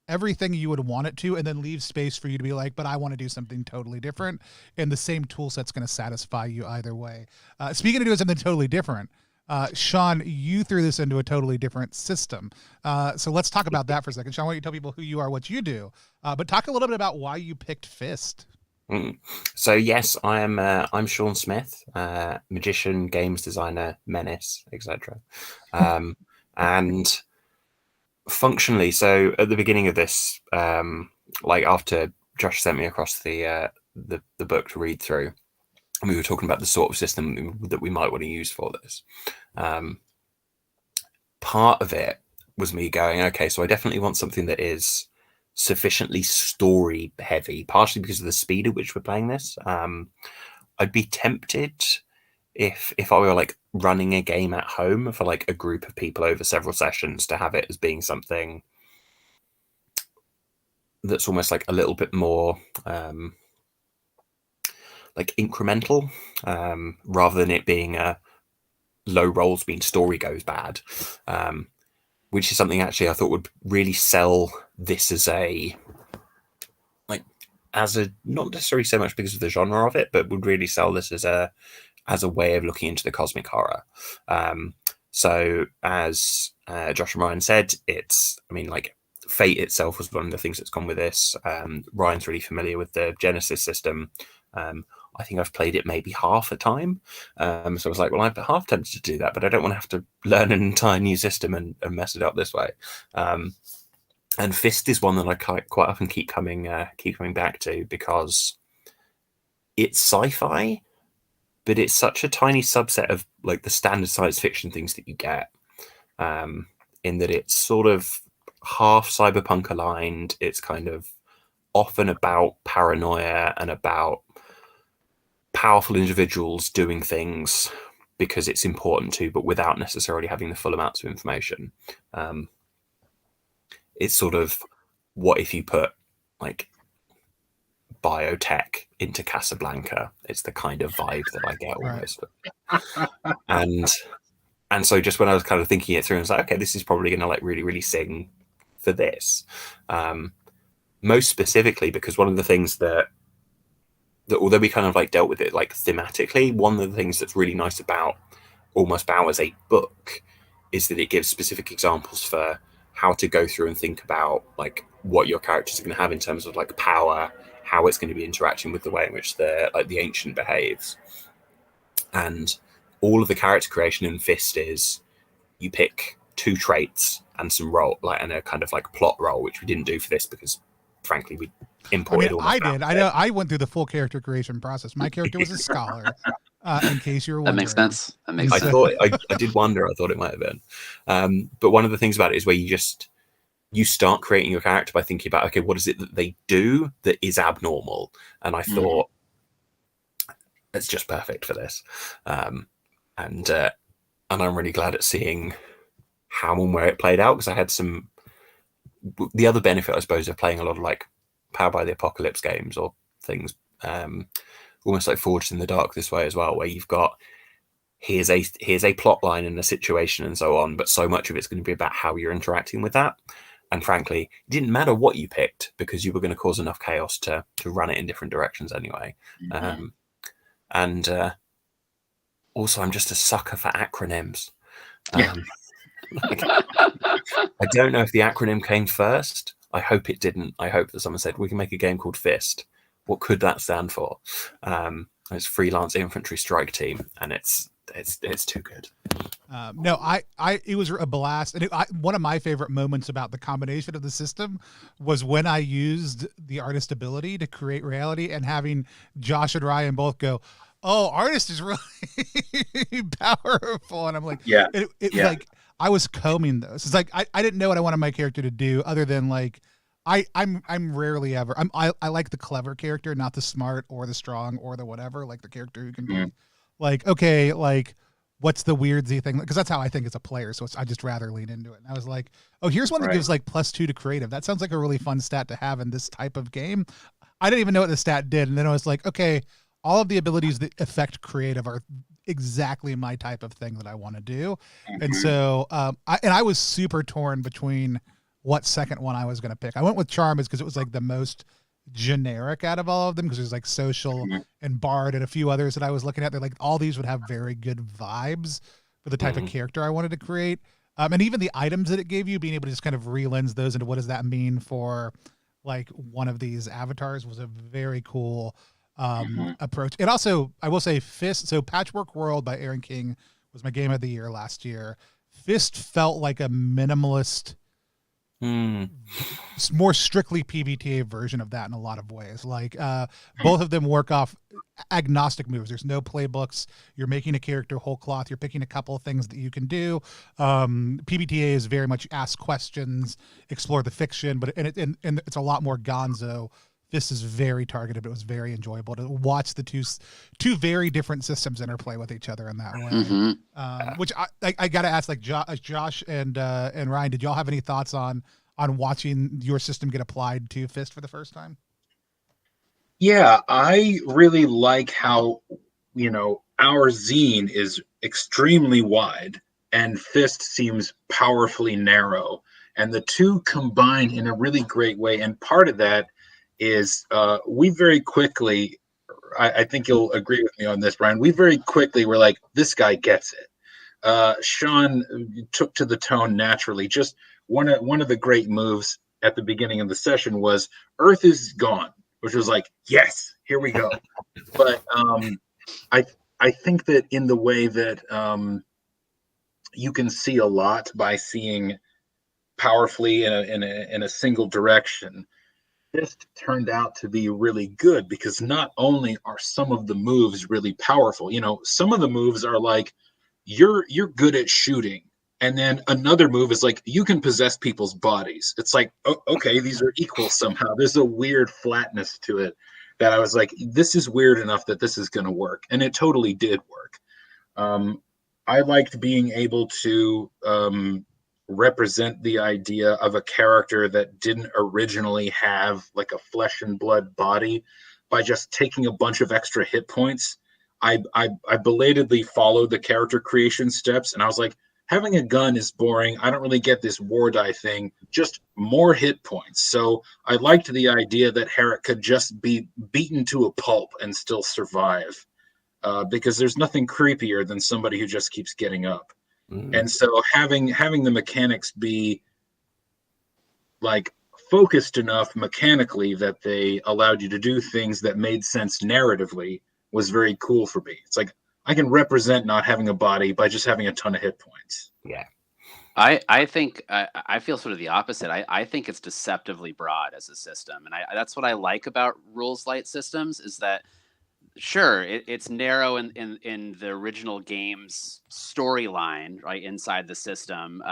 everything you would want it to, and then leave space for you to be like, but I want to do something totally different. And the same tool set's going to satisfy you either way. Speaking of doing something totally different, Sean, you threw this into a totally different system. So let's talk about that for a second. Sean, why don't you tell people who you are, what you do, but talk a little bit about why you picked Fist. So yes, I'm Sean Smith, magician, games designer, menace, etc. And functionally, so at the beginning of this, after Josh sent me across the book to read through, and we were talking about the sort of system that we might want to use for this. Part of it was me going, okay, so I definitely want something that is sufficiently story heavy, partially because of the speed at which we're playing this. I'd be tempted if I were running a game at home for a group of people over several sessions, to have it as being something that's almost a little bit more incremental, rather than it being a low rolls mean story goes bad, which is something actually I thought would really sell this as a not necessarily so much because of the genre of it, but would really sell this as a way of looking into the cosmic horror. So as Josh and Ryan said, Fate itself was one of the things that's gone with this. Ryan's really familiar with the Genesis system. I think I've played it maybe half a time. So I was like, well, I'm half tempted to do that, but I don't want to have to learn an entire new system and mess it up this way. And Fist is one that I quite often keep coming back to, because it's sci-fi, but it's such a tiny subset of the standard science fiction things that you get, in that it's sort of half cyberpunk aligned. It's kind of often about paranoia and about powerful individuals doing things because it's important to, but without necessarily having the full amounts of information. It's sort of, what if you put biotech into Casablanca? It's the kind of vibe that I get almost. Right. And so just when I was kind of thinking it through, I was like, okay, this is probably going to really, really sing for this. Most specifically because one of the things that although we kind of dealt with it thematically, one of the things that's really nice about Almost Bow as a book is that it gives specific examples for how to go through and think about what your characters are going to have in terms of power, how it's going to be interacting with the way in which the ancient behaves. And all of the character creation in Fist is you pick 2 traits and some role, like, and a kind of like plot role, which we didn't do for this because, frankly, we imported all. I did. I know. I went through the full character creation process. My character was a scholar. In case you were wondering. That makes sense. That makes sense. I did wonder. I thought it might have been. But one of the things about it is where you start creating your character by thinking about, okay, what is it that they do that is abnormal? And I thought it's just perfect for this. And I'm really glad at seeing how and where it played out, because I had the other benefit, I suppose, of playing a lot of like Powered by the Apocalypse games or things, almost like Forged in the Dark this way as well, where you've got here's a plot line and a situation and so on, but so much of it's going to be about how you're interacting with that. And frankly, it didn't matter what you picked, because you were going to cause enough chaos to run it in different directions anyway. Also, I'm just a sucker for acronyms. Like, I don't know if the acronym came first. I hope it didn't. I hope that someone said, we can make a game called Fist. What could that stand for? It's Freelance Infantry Strike Team, and it's too good. No, it was a blast, and one of my favorite moments about the combination of the system was when I used the artist ability to create reality, and having Josh and Ryan both go, "Oh, artist is really powerful," and I'm like, yeah, like I was combing those. It's like I didn't know what I wanted my character to do, other than like I'm rarely ever I like the clever character, not the smart or the strong or the whatever. Like the character who can be like, okay, like what's the weirdsy thing? Because that's how I think as a player. So I just rather lean into it. And I was like, oh, here's one that gives like +2 to creative. That sounds like a really fun stat to have in this type of game. I didn't even know what the stat did, and then I was like, okay, all of the abilities that affect creative are exactly my type of thing that I want to do. And so I was super torn between what second one I was going to pick. I went with Charm because it was like the most generic out of all of them, because there's like Social and Bard and a few others that I was looking at. They're like, all these would have very good vibes for the type of character I wanted to create. And even the items that it gave you, being able to just kind of relens those into what does that mean for like one of these avatars, was a very cool approach. And also, I will say Fist, so Patchwork World by Aaron King was my game of the year last year. Fist felt like a minimalist, more strictly PBTA version of that in a lot of ways. Like both of them work off agnostic moves. There's no playbooks. You're making a character whole cloth. You're picking a couple of things that you can do. PBTA is very much ask questions, explore the fiction, but and it's a lot more gonzo. This is very targeted. It was very enjoyable to watch the two very different systems interplay with each other in that way. Which I got to ask, like Josh and Ryan, did y'all have any thoughts on watching your system get applied to Fist for the first time? Yeah, I really like how, our zine is extremely wide and Fist seems powerfully narrow, and the two combine in a really great way. And part of that is we very quickly, I think you'll agree with me on this, Brian, we very quickly were like, this guy gets it. Sean took to the tone naturally. Just one of the great moves at the beginning of the session was Earth is gone, which was like, yes, here we go. But I think that in the way that you can see a lot by seeing powerfully in a single direction, this turned out to be really good, because not only are some of the moves really powerful, some of the moves are like, you're good at shooting, and then another move is like, you can possess people's bodies. It's like, oh, okay, these are equal somehow. There's a weird flatness to it that I was like, this is weird enough that this is going to work, and it totally did work. I liked being able to represent the idea of a character that didn't originally have like a flesh and blood body by just taking a bunch of extra hit points. I belatedly followed the character creation steps, and I was like, having a gun is boring. I don't really get this war die thing, just more hit points. So I liked the idea that Herrick could just be beaten to a pulp and still survive, because there's nothing creepier than somebody who just keeps getting up. And so having the mechanics be like focused enough mechanically that they allowed you to do things that made sense narratively was very cool for me. It's like, represent not having a body by just having a ton of hit points. Yeah. I think I feel sort of the opposite. I think it's deceptively broad as a system, and that's what I like about rules light systems is that sure it's narrow in the original game's storyline right inside the system,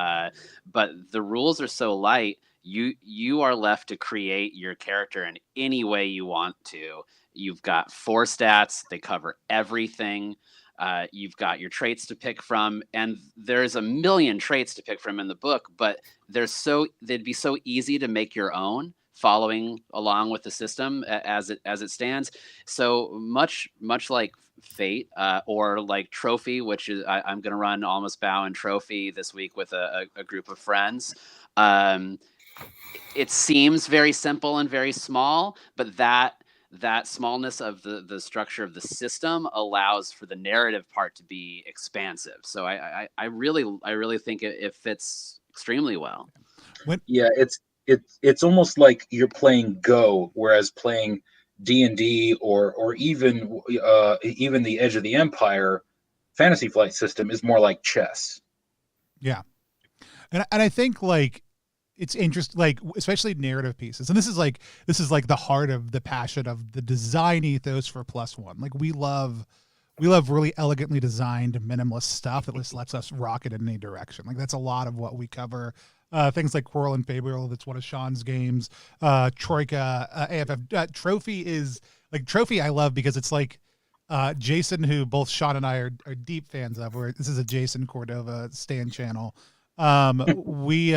but the rules are so light you are left to create your character in any way you want to. You've got 4 stats, they cover everything. You've got your traits to pick from, and there's a million traits to pick from in the book, but they'd be so easy to make your own, following along with the system as it stands. So much like Fate or like Trophy, which is I'm going to run Almost Bow and Trophy this week with a group of friends. It seems very simple and very small, but that smallness of the structure of the system allows for the narrative part to be expansive. So I really think it fits extremely well. Yeah, it's almost like you're playing Go, whereas playing D&D or even the Edge of the Empire Fantasy Flight system is more like chess. Yeah, and I think like it's interesting, like especially narrative pieces, and this is like the heart of the passion of the design ethos for +1. Like we love really elegantly designed minimalist stuff that just lets us rocket in any direction. Like that's a lot of what we cover. Things like Quarrel and Fable, that's one of Sean's games. Troika, AFF. Trophy is like Trophy I love because it's like Jason, who both Sean and I are deep fans of. This is a Jason Cordova stan channel. We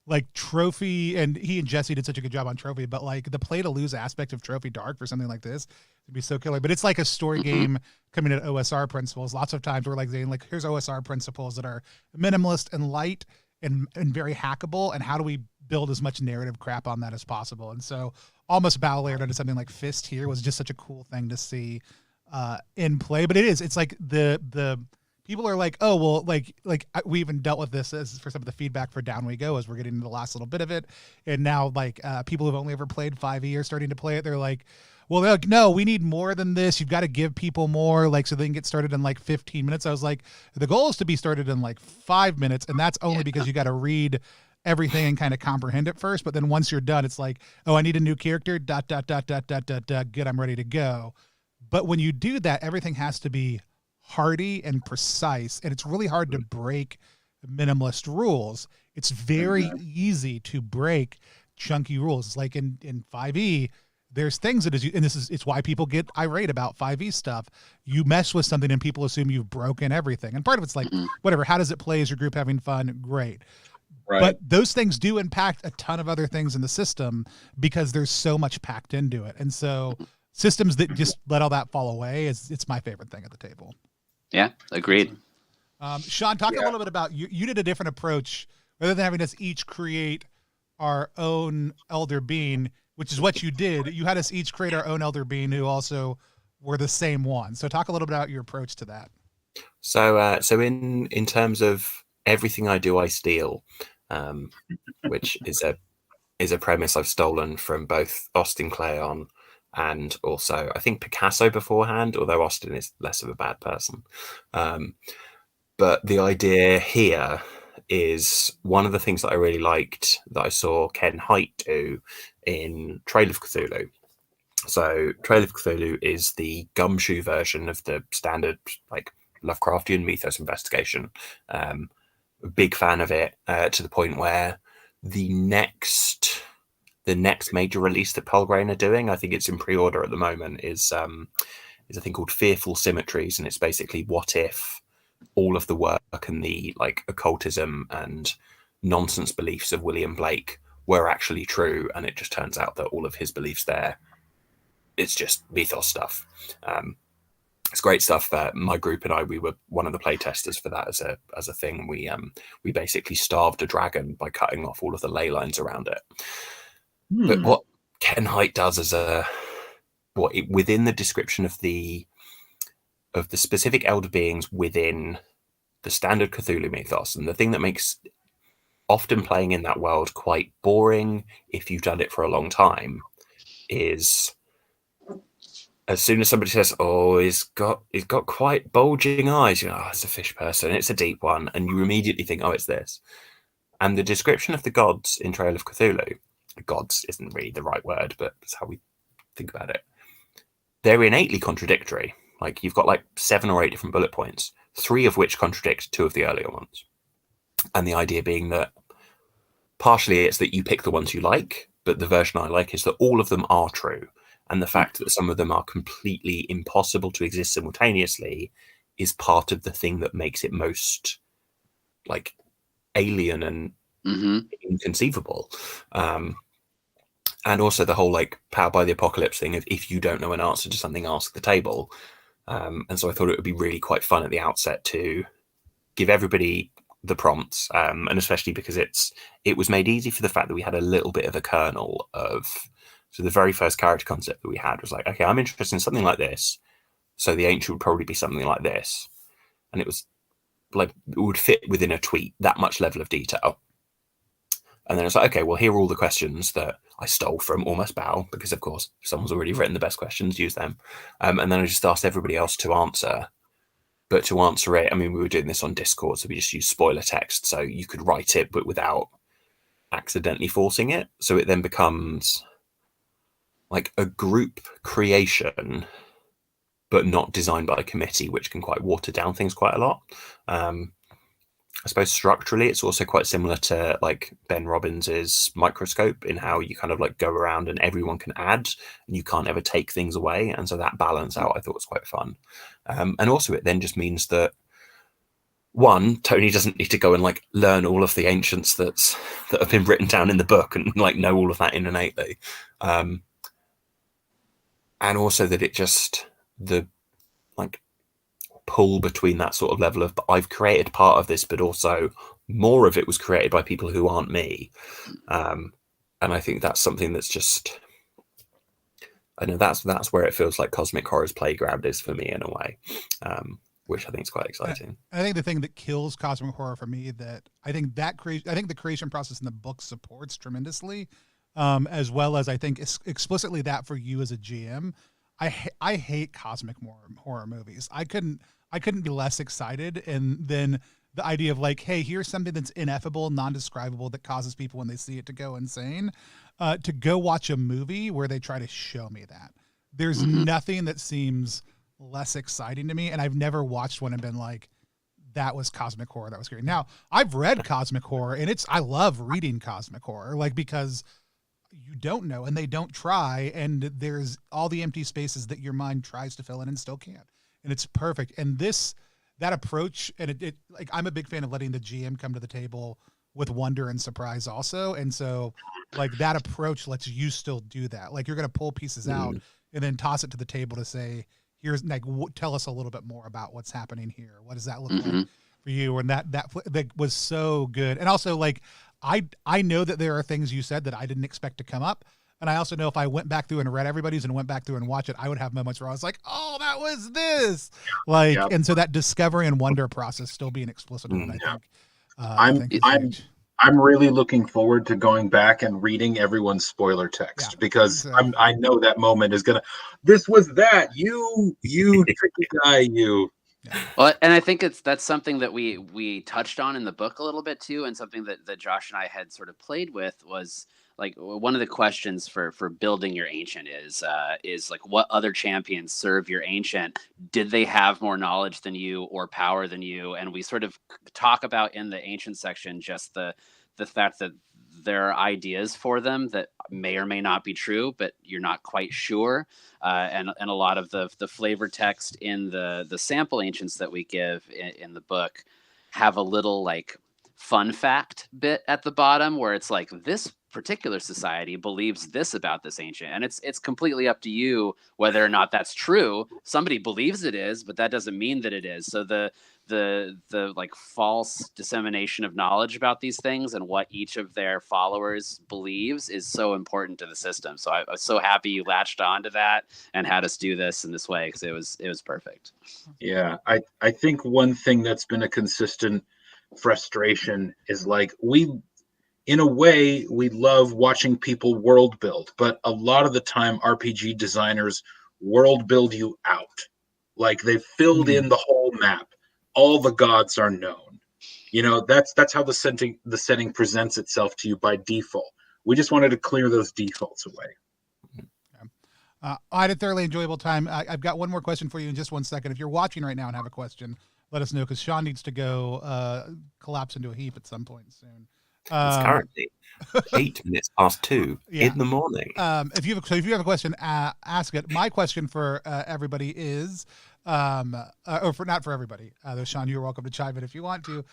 like Trophy, and he and Jesse did such a good job on Trophy, but like the play to lose aspect of Trophy Dark for something like this would be so killer. But it's like a story game coming at OSR principles. Lots of times we're like saying, like, here's OSR principles that are minimalist and light and very hackable, and how do we build as much narrative crap on that as possible? And so Almost Bow layered into something like Fist here was just such a cool thing to see in play. But it's like the people are like, oh, well, like we even dealt with this as for some of the feedback for Down We Go as we're getting to the last little bit of it. And now like people who've only ever played 5e are starting to play it. They're like, well, they're like, no, we need more than this. You've got to give people more, like, so they can get started in like 15 minutes. I was like, the goal is to be started in like 5 minutes. And that's only because you got to read everything and kind of comprehend it first. But then once you're done, it's like, oh, I need a new character, ... Good, I'm ready to go. But when you do that, everything has to be hardy and precise, and it's really hard to break minimalist rules. It's very easy to break chunky rules. Like in 5e, there's things that it's why people get irate about 5e stuff. You mess with something and people assume you've broken everything. And part of it's like, whatever, how does it play? Is your group having fun? Great. Right. But those things do impact a ton of other things in the system because there's so much packed into it. And so systems that just let all that fall away it's my favorite thing at the table. Yeah, agreed. Sean, talk a little bit about you did a different approach rather than having us each create our own elder being, which is what you did. You had us each create our own elder being who also were the same one. So talk a little bit about your approach to that. So in terms of everything I do, I steal, which is a premise I've stolen from both Austin Kleon and also I think Picasso beforehand, although Austin is less of a bad person. But the idea here is one of the things that I really liked that I saw Ken Hite do in Trail of Cthulhu. So Trail of Cthulhu is the gumshoe version of the standard like Lovecraftian mythos investigation. Big fan of it to the point where the next major release that Pelgrane are doing, I think it's in pre-order at the moment, is a thing called Fearful Symmetries, and it's basically what if all of the work and the like occultism and nonsense beliefs of William Blake were actually true, and it just turns out that all of his beliefs there, it's just mythos stuff. It's great stuff. My group and I, we were one of the play testers for that as a thing. We basically starved a dragon by cutting off all of the ley lines around it. But what Ken Hite does as within the description of the specific elder beings within the standard Cthulhu mythos, and the thing that makes often playing in that world quite boring if you've done it for a long time is as soon as somebody says, "Oh, he's got quite bulging eyes," you know, oh, it's a fish person. It's a deep one, and you immediately think, "Oh, it's this." And the description of the gods in Trail of Cthulhu, gods isn't really the right word, but it's how we think about it. They're innately contradictory. Like you've got like 7 or 8 different bullet points, 3 of which contradict 2 of the earlier ones. And the idea being that partially it's that you pick the ones you like, but the version I like is that all of them are true. And the fact that some of them are completely impossible to exist simultaneously is part of the thing that makes it most like alien and inconceivable. And also the whole like powered by the apocalypse thing of if you don't know an answer to something, ask the table. And so I thought it would be really quite fun at the outset to give everybody the prompts, and especially because it was made easy for the fact that we had a little bit of a kernel of. So the very first character concept that we had was like, okay, I'm interested in something like this, so the ancient would probably be something like this, and it was like it would fit within a tweet, that much level of detail. And then it's like, okay, well, here are all the questions that I stole from Almost Bow, because of course someone's already written the best questions, use them. And then I just asked everybody else to answer. But to answer it, I mean, we were doing this on Discord, so we just used spoiler text, so you could write it, but without accidentally forcing it. So it then becomes like a group creation, but not designed by a committee, which can quite water down things quite a lot. I suppose structurally, it's also quite similar to like Ben Robbins's Microscope in how you kind of like go around and everyone can add and you can't ever take things away. And so that balance out, I thought was quite fun. And also it then just means that one, Tony doesn't need to go and like learn all of the ancients that have been written down in the book and like know all of that innately. And also that it just the like pull between that sort of level of I've created part of this, but also more of it was created by people who aren't me. And I think that's something that's just, I know that's where it feels like Cosmic Horror's playground is for me in a way, which I think is quite exciting. I think the thing that kills Cosmic Horror for me that I think the creation process in the book supports tremendously, as well as I think explicitly that for you as a GM. I hate cosmic horror movies. I couldn't be less excited, and then the idea of like, hey, here's something that's ineffable, non-describable, that causes people when they see it to go insane. To go watch a movie where they try to show me that. There's nothing that seems less exciting to me, and I've never watched one and been like, that was cosmic horror, that was great. Now, I've read cosmic horror, and I love reading cosmic horror, like because you don't know and they don't try, and there's all the empty spaces that your mind tries to fill in and still can't, and it's perfect. And that approach, and it like, I'm a big fan of letting the GM come to the table with wonder and surprise also, and so like that approach lets you still do that. Like you're going to pull pieces out and then toss it to the table to say, here's like tell us a little bit more about what's happening here, what does that look like for you? And that was so good. And also like I know that there are things you said that I didn't expect to come up. And I also know if I went back through and read everybody's and went back through and watched it, I would have moments where I was like, oh, that was this. Like, and so that discovery and wonder process still being explicit in it, I think. I'm really looking forward to going back and reading everyone's spoiler text because I know that moment is this was that you tricky guy, you. Well, and I think that's something that we touched on in the book a little bit too, and something that Josh and I had sort of played with was like one of the questions for building your ancient is like, what other champions serve your ancient? Did they have more knowledge than you or power than you? And we sort of talk about in the ancient section just the fact that there are ideas for them that may or may not be true, but you're not quite sure. And a lot of the flavor text in the sample ancients that we give in the book have a little like fun fact bit at the bottom where it's like, this particular society believes this about this ancient, and it's completely up to you whether or not that's true. Somebody believes it is, but that doesn't mean that it is. So the like false dissemination of knowledge about these things and what each of their followers believes is so important to the system. So I was so happy you latched onto that and had us do this in this way, because it was perfect. Yeah, I think one thing that's been a consistent frustration is like in a way, we love watching people world build, but a lot of the time RPG designers world build you out. Like they've filled in the whole map. All the gods are known. You know, that's how the setting presents itself to you by default. We just wanted to clear those defaults away. I had a thoroughly enjoyable time. I've got one more question for you in just 1 second. If you're watching right now and have a question, let us know, because Sean needs to go collapse into a heap at some point soon. It's currently 8 minutes past 2 in the morning. If you have a question, ask it. My question for everybody is, or for not for everybody, though Sean, you're welcome to chime in if you want to.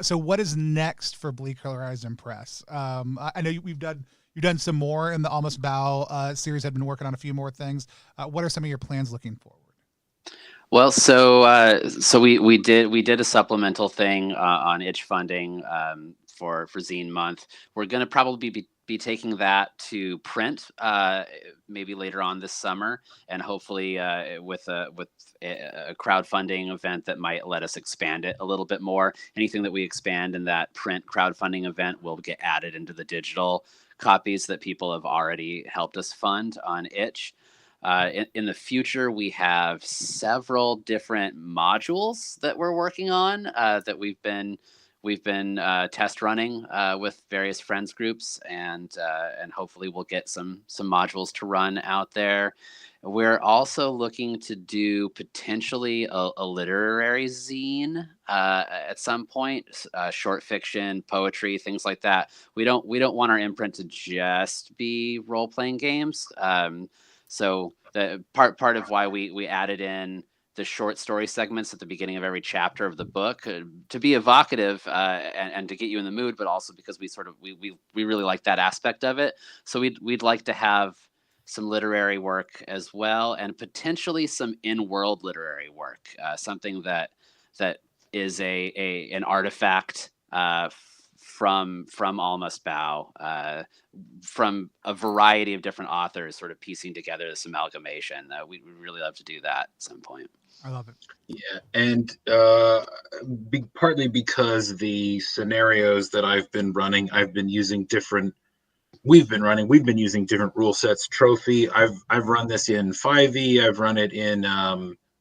So what is next for Bleak Horizon Press? I know you've done some more in the Almost Bow series. I've been working on a few more things. What are some of your plans looking forward? Well, so we did a supplemental thing on itch funding for Zine Month. We're going to probably be taking that to print maybe later on this summer, and hopefully with a crowdfunding event that might let us expand it a little bit more. Anything that we expand in that print crowdfunding event will get added into the digital copies that people have already helped us fund on itch. In the future, we have several different modules that we're working on that we've been test running with various friends groups, and hopefully we'll get some modules to run out there. We're also looking to do potentially a literary zine at some point, short fiction, poetry, things like that. We don't want our imprint to just be role-playing games. So the part of why we added in the short story segments at the beginning of every chapter of the book to be evocative and to get you in the mood, but also because we really like that aspect of it. So we'd like to have some literary work as well, and potentially some in-world literary work, something that is an artifact from Almost Bow, from a variety of different authors, sort of piecing together this amalgamation. We'd really love to do that at some point. I love it. Yeah, and partly because the scenarios that I've been running, we've been using different rule sets. Trophy, I've run this in 5e, I've run it in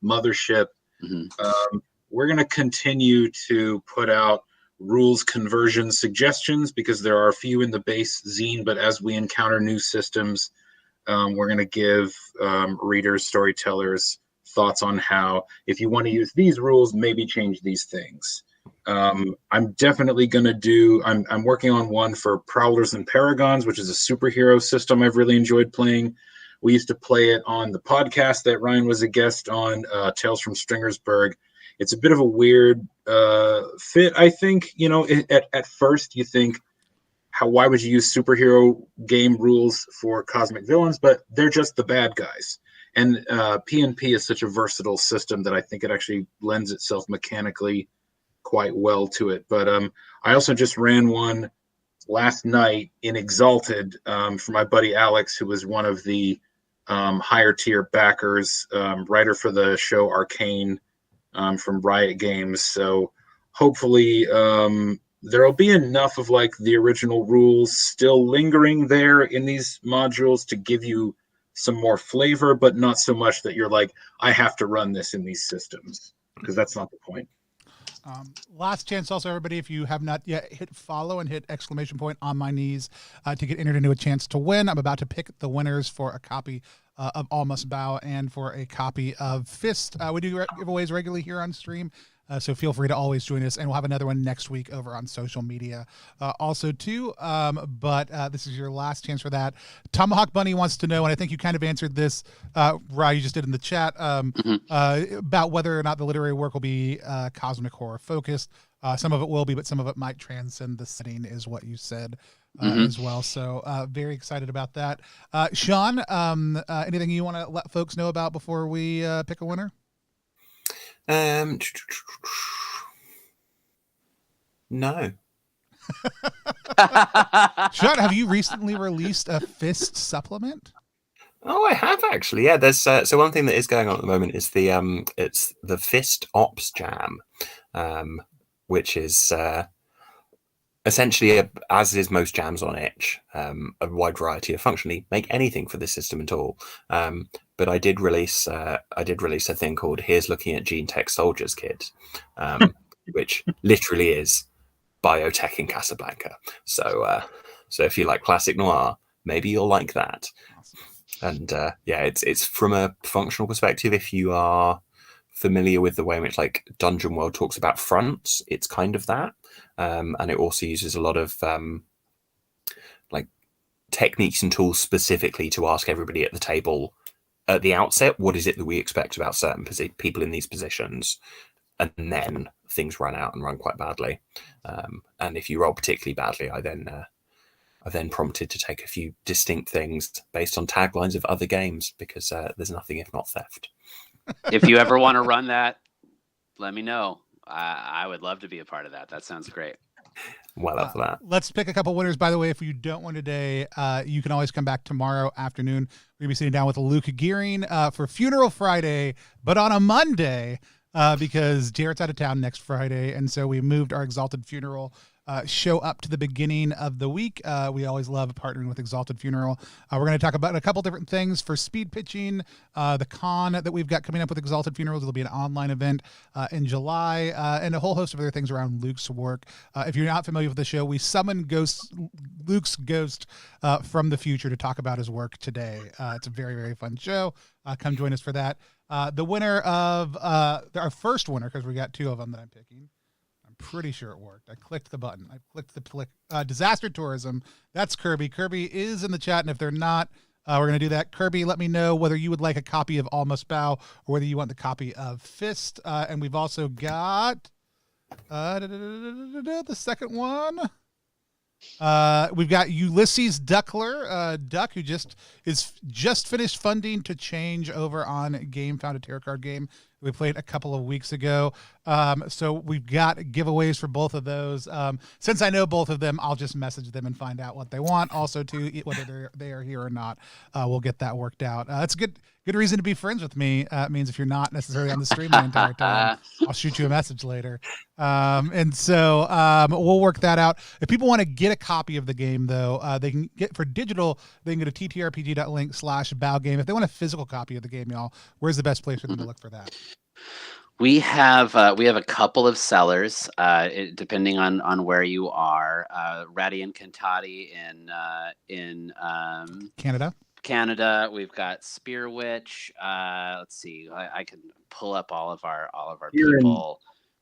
Mothership. Mm-hmm. We're going to continue to put out rules conversion suggestions because there are a few in the base zine, but as we encounter new systems, we're going to give readers, storytellers thoughts on how, if you want to use these rules, maybe change these things. I'm definitely going to I'm working on one for Prowlers and Paragons, which is a superhero system I've really enjoyed playing. We used to play it on the podcast that Ryan was a guest on, Tales from Stringersburg. It's a bit of a weird fit, I think. You know, at first you think, why would you use superhero game rules for cosmic villains? But they're just the bad guys. And P&P is such a versatile system that I think it actually lends itself mechanically quite well to it. But I also just ran one last night in Exalted for my buddy Alex, who was one of the higher tier backers, writer for the show Arcane from Riot Games. So hopefully there'll be enough of like the original rules still lingering there in these modules to give you some more flavor, but not so much that you're like, I have to run this in these systems, because that's not the point. Last chance also, everybody, if you have not yet, hit follow and hit exclamation point on my knees to get entered into a chance to win. I'm about to pick the winners for a copy of Almost Bow and for a copy of Fist. We do giveaways regularly here on stream, so feel free to always join us, and we'll have another one next week over on social media also too. But this is your last chance for that. Tomahawk Bunny wants to know, and I think you kind of answered this, Rye, you just did in the chat, about whether or not the literary work will be cosmic horror focused. Some of it will be, but some of it might transcend the setting, is what you said as well. So very excited about that. Sean, anything you want to let folks know about before we pick a winner? No. Sean, have you recently released a Fist supplement? Oh, I have actually. Yeah, there's so one thing that is going on at the moment is it's the Fist Ops Jam, which is essentially, as is most jams on itch, a wide variety of functionally make anything for this system at all. but I did release a thing called "Here's Looking at Gene Tech Soldiers, Kid," which literally is biotech in Casablanca. So if you like classic noir, maybe you'll like that. Awesome. And it's from a functional perspective. If you are familiar with the way in which like Dungeon World talks about fronts, it's kind of that, and it also uses a lot of like techniques and tools specifically to ask everybody at the table at the outset, what is it that we expect about certain people in these positions, and then things run out and run quite badly. And if you roll particularly badly, I then prompted to take a few distinct things based on taglines of other games, because there's nothing if not theft. If you ever want to run that, let me know. I would love to be a part of that. That sounds great. Well, after that, let's pick a couple winners. By the way, if you don't win today, you can always come back tomorrow afternoon. We're going to be sitting down with Luke Gearing for Funeral Friday, but on a Monday, because Jarrett's out of town next Friday. And so we moved our Exalted Funeral show up to the beginning of the week. We always love partnering with Exalted Funeral. We're going to talk about a couple different things for speed pitching, the con that we've got coming up with Exalted Funerals. It'll be an online event in July, and a whole host of other things around Luke's work. If you're not familiar with the show, we summon Luke's ghost from the future to talk about his work today. It's a very, very fun show. Come join us for that. The winner of our first winner, because we got two of them that I'm picking. Pretty sure it worked. I clicked the button. I clicked the click. Disaster Tourism. That's Kirby. Kirby is in the chat, and if they're not, we're going to do that. Kirby, let me know whether you would like a copy of All Must Bow or whether you want the copy of Fist. And we've also got the second one. We've got Ulysses Duckler, Duck, who just finished funding to change over on Game Found a Tarot Card Game we played a couple of weeks ago. So we've got giveaways for both of those. Since I know both of them, I'll just message them and find out what they want. Also, too, whether they are here or not, we'll get that worked out. It's a good reason to be friends with me. It means if you're not necessarily on the stream the entire time, I'll shoot you a message later. And so we'll work that out. If people want to get a copy of the game, though, they can get for digital. They can go to ttrpg.link/BOWGame. If they want a physical copy of the game, y'all, where's the best place for them to look for that? We have a couple of sellers, depending on where you are. Ratty and Cantati in Canada. We've got Spear Witch. Let's see. I can pull up all of our people.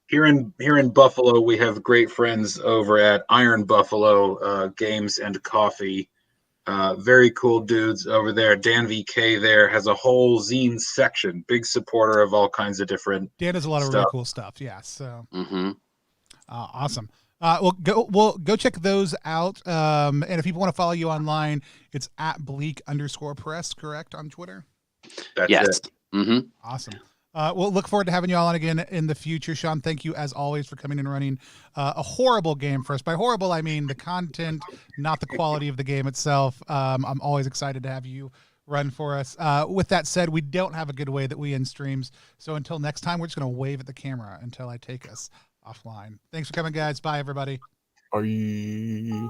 Here in Buffalo, we have great friends over at Iron Buffalo Games and Coffee. Very cool dudes over there. Dan VK there has a whole zine section. Big supporter of all kinds of different. Dan has a lot of really cool stuff. Yeah. So awesome. We'll go check those out. And if people want to follow you online, it's at Bleak_Press, correct, on Twitter? Yes. Mm-hmm. Awesome. We'll look forward to having you all on again in the future. Sean, thank you as always for coming and running a horrible game for us. By horrible, I mean the content, not the quality of the game itself. I'm always excited to have you run for us. With that said, we don't have a good way that we end streams. So until next time, we're just going to wave at the camera until I take us offline. Thanks for coming, guys. Bye, everybody. Bye.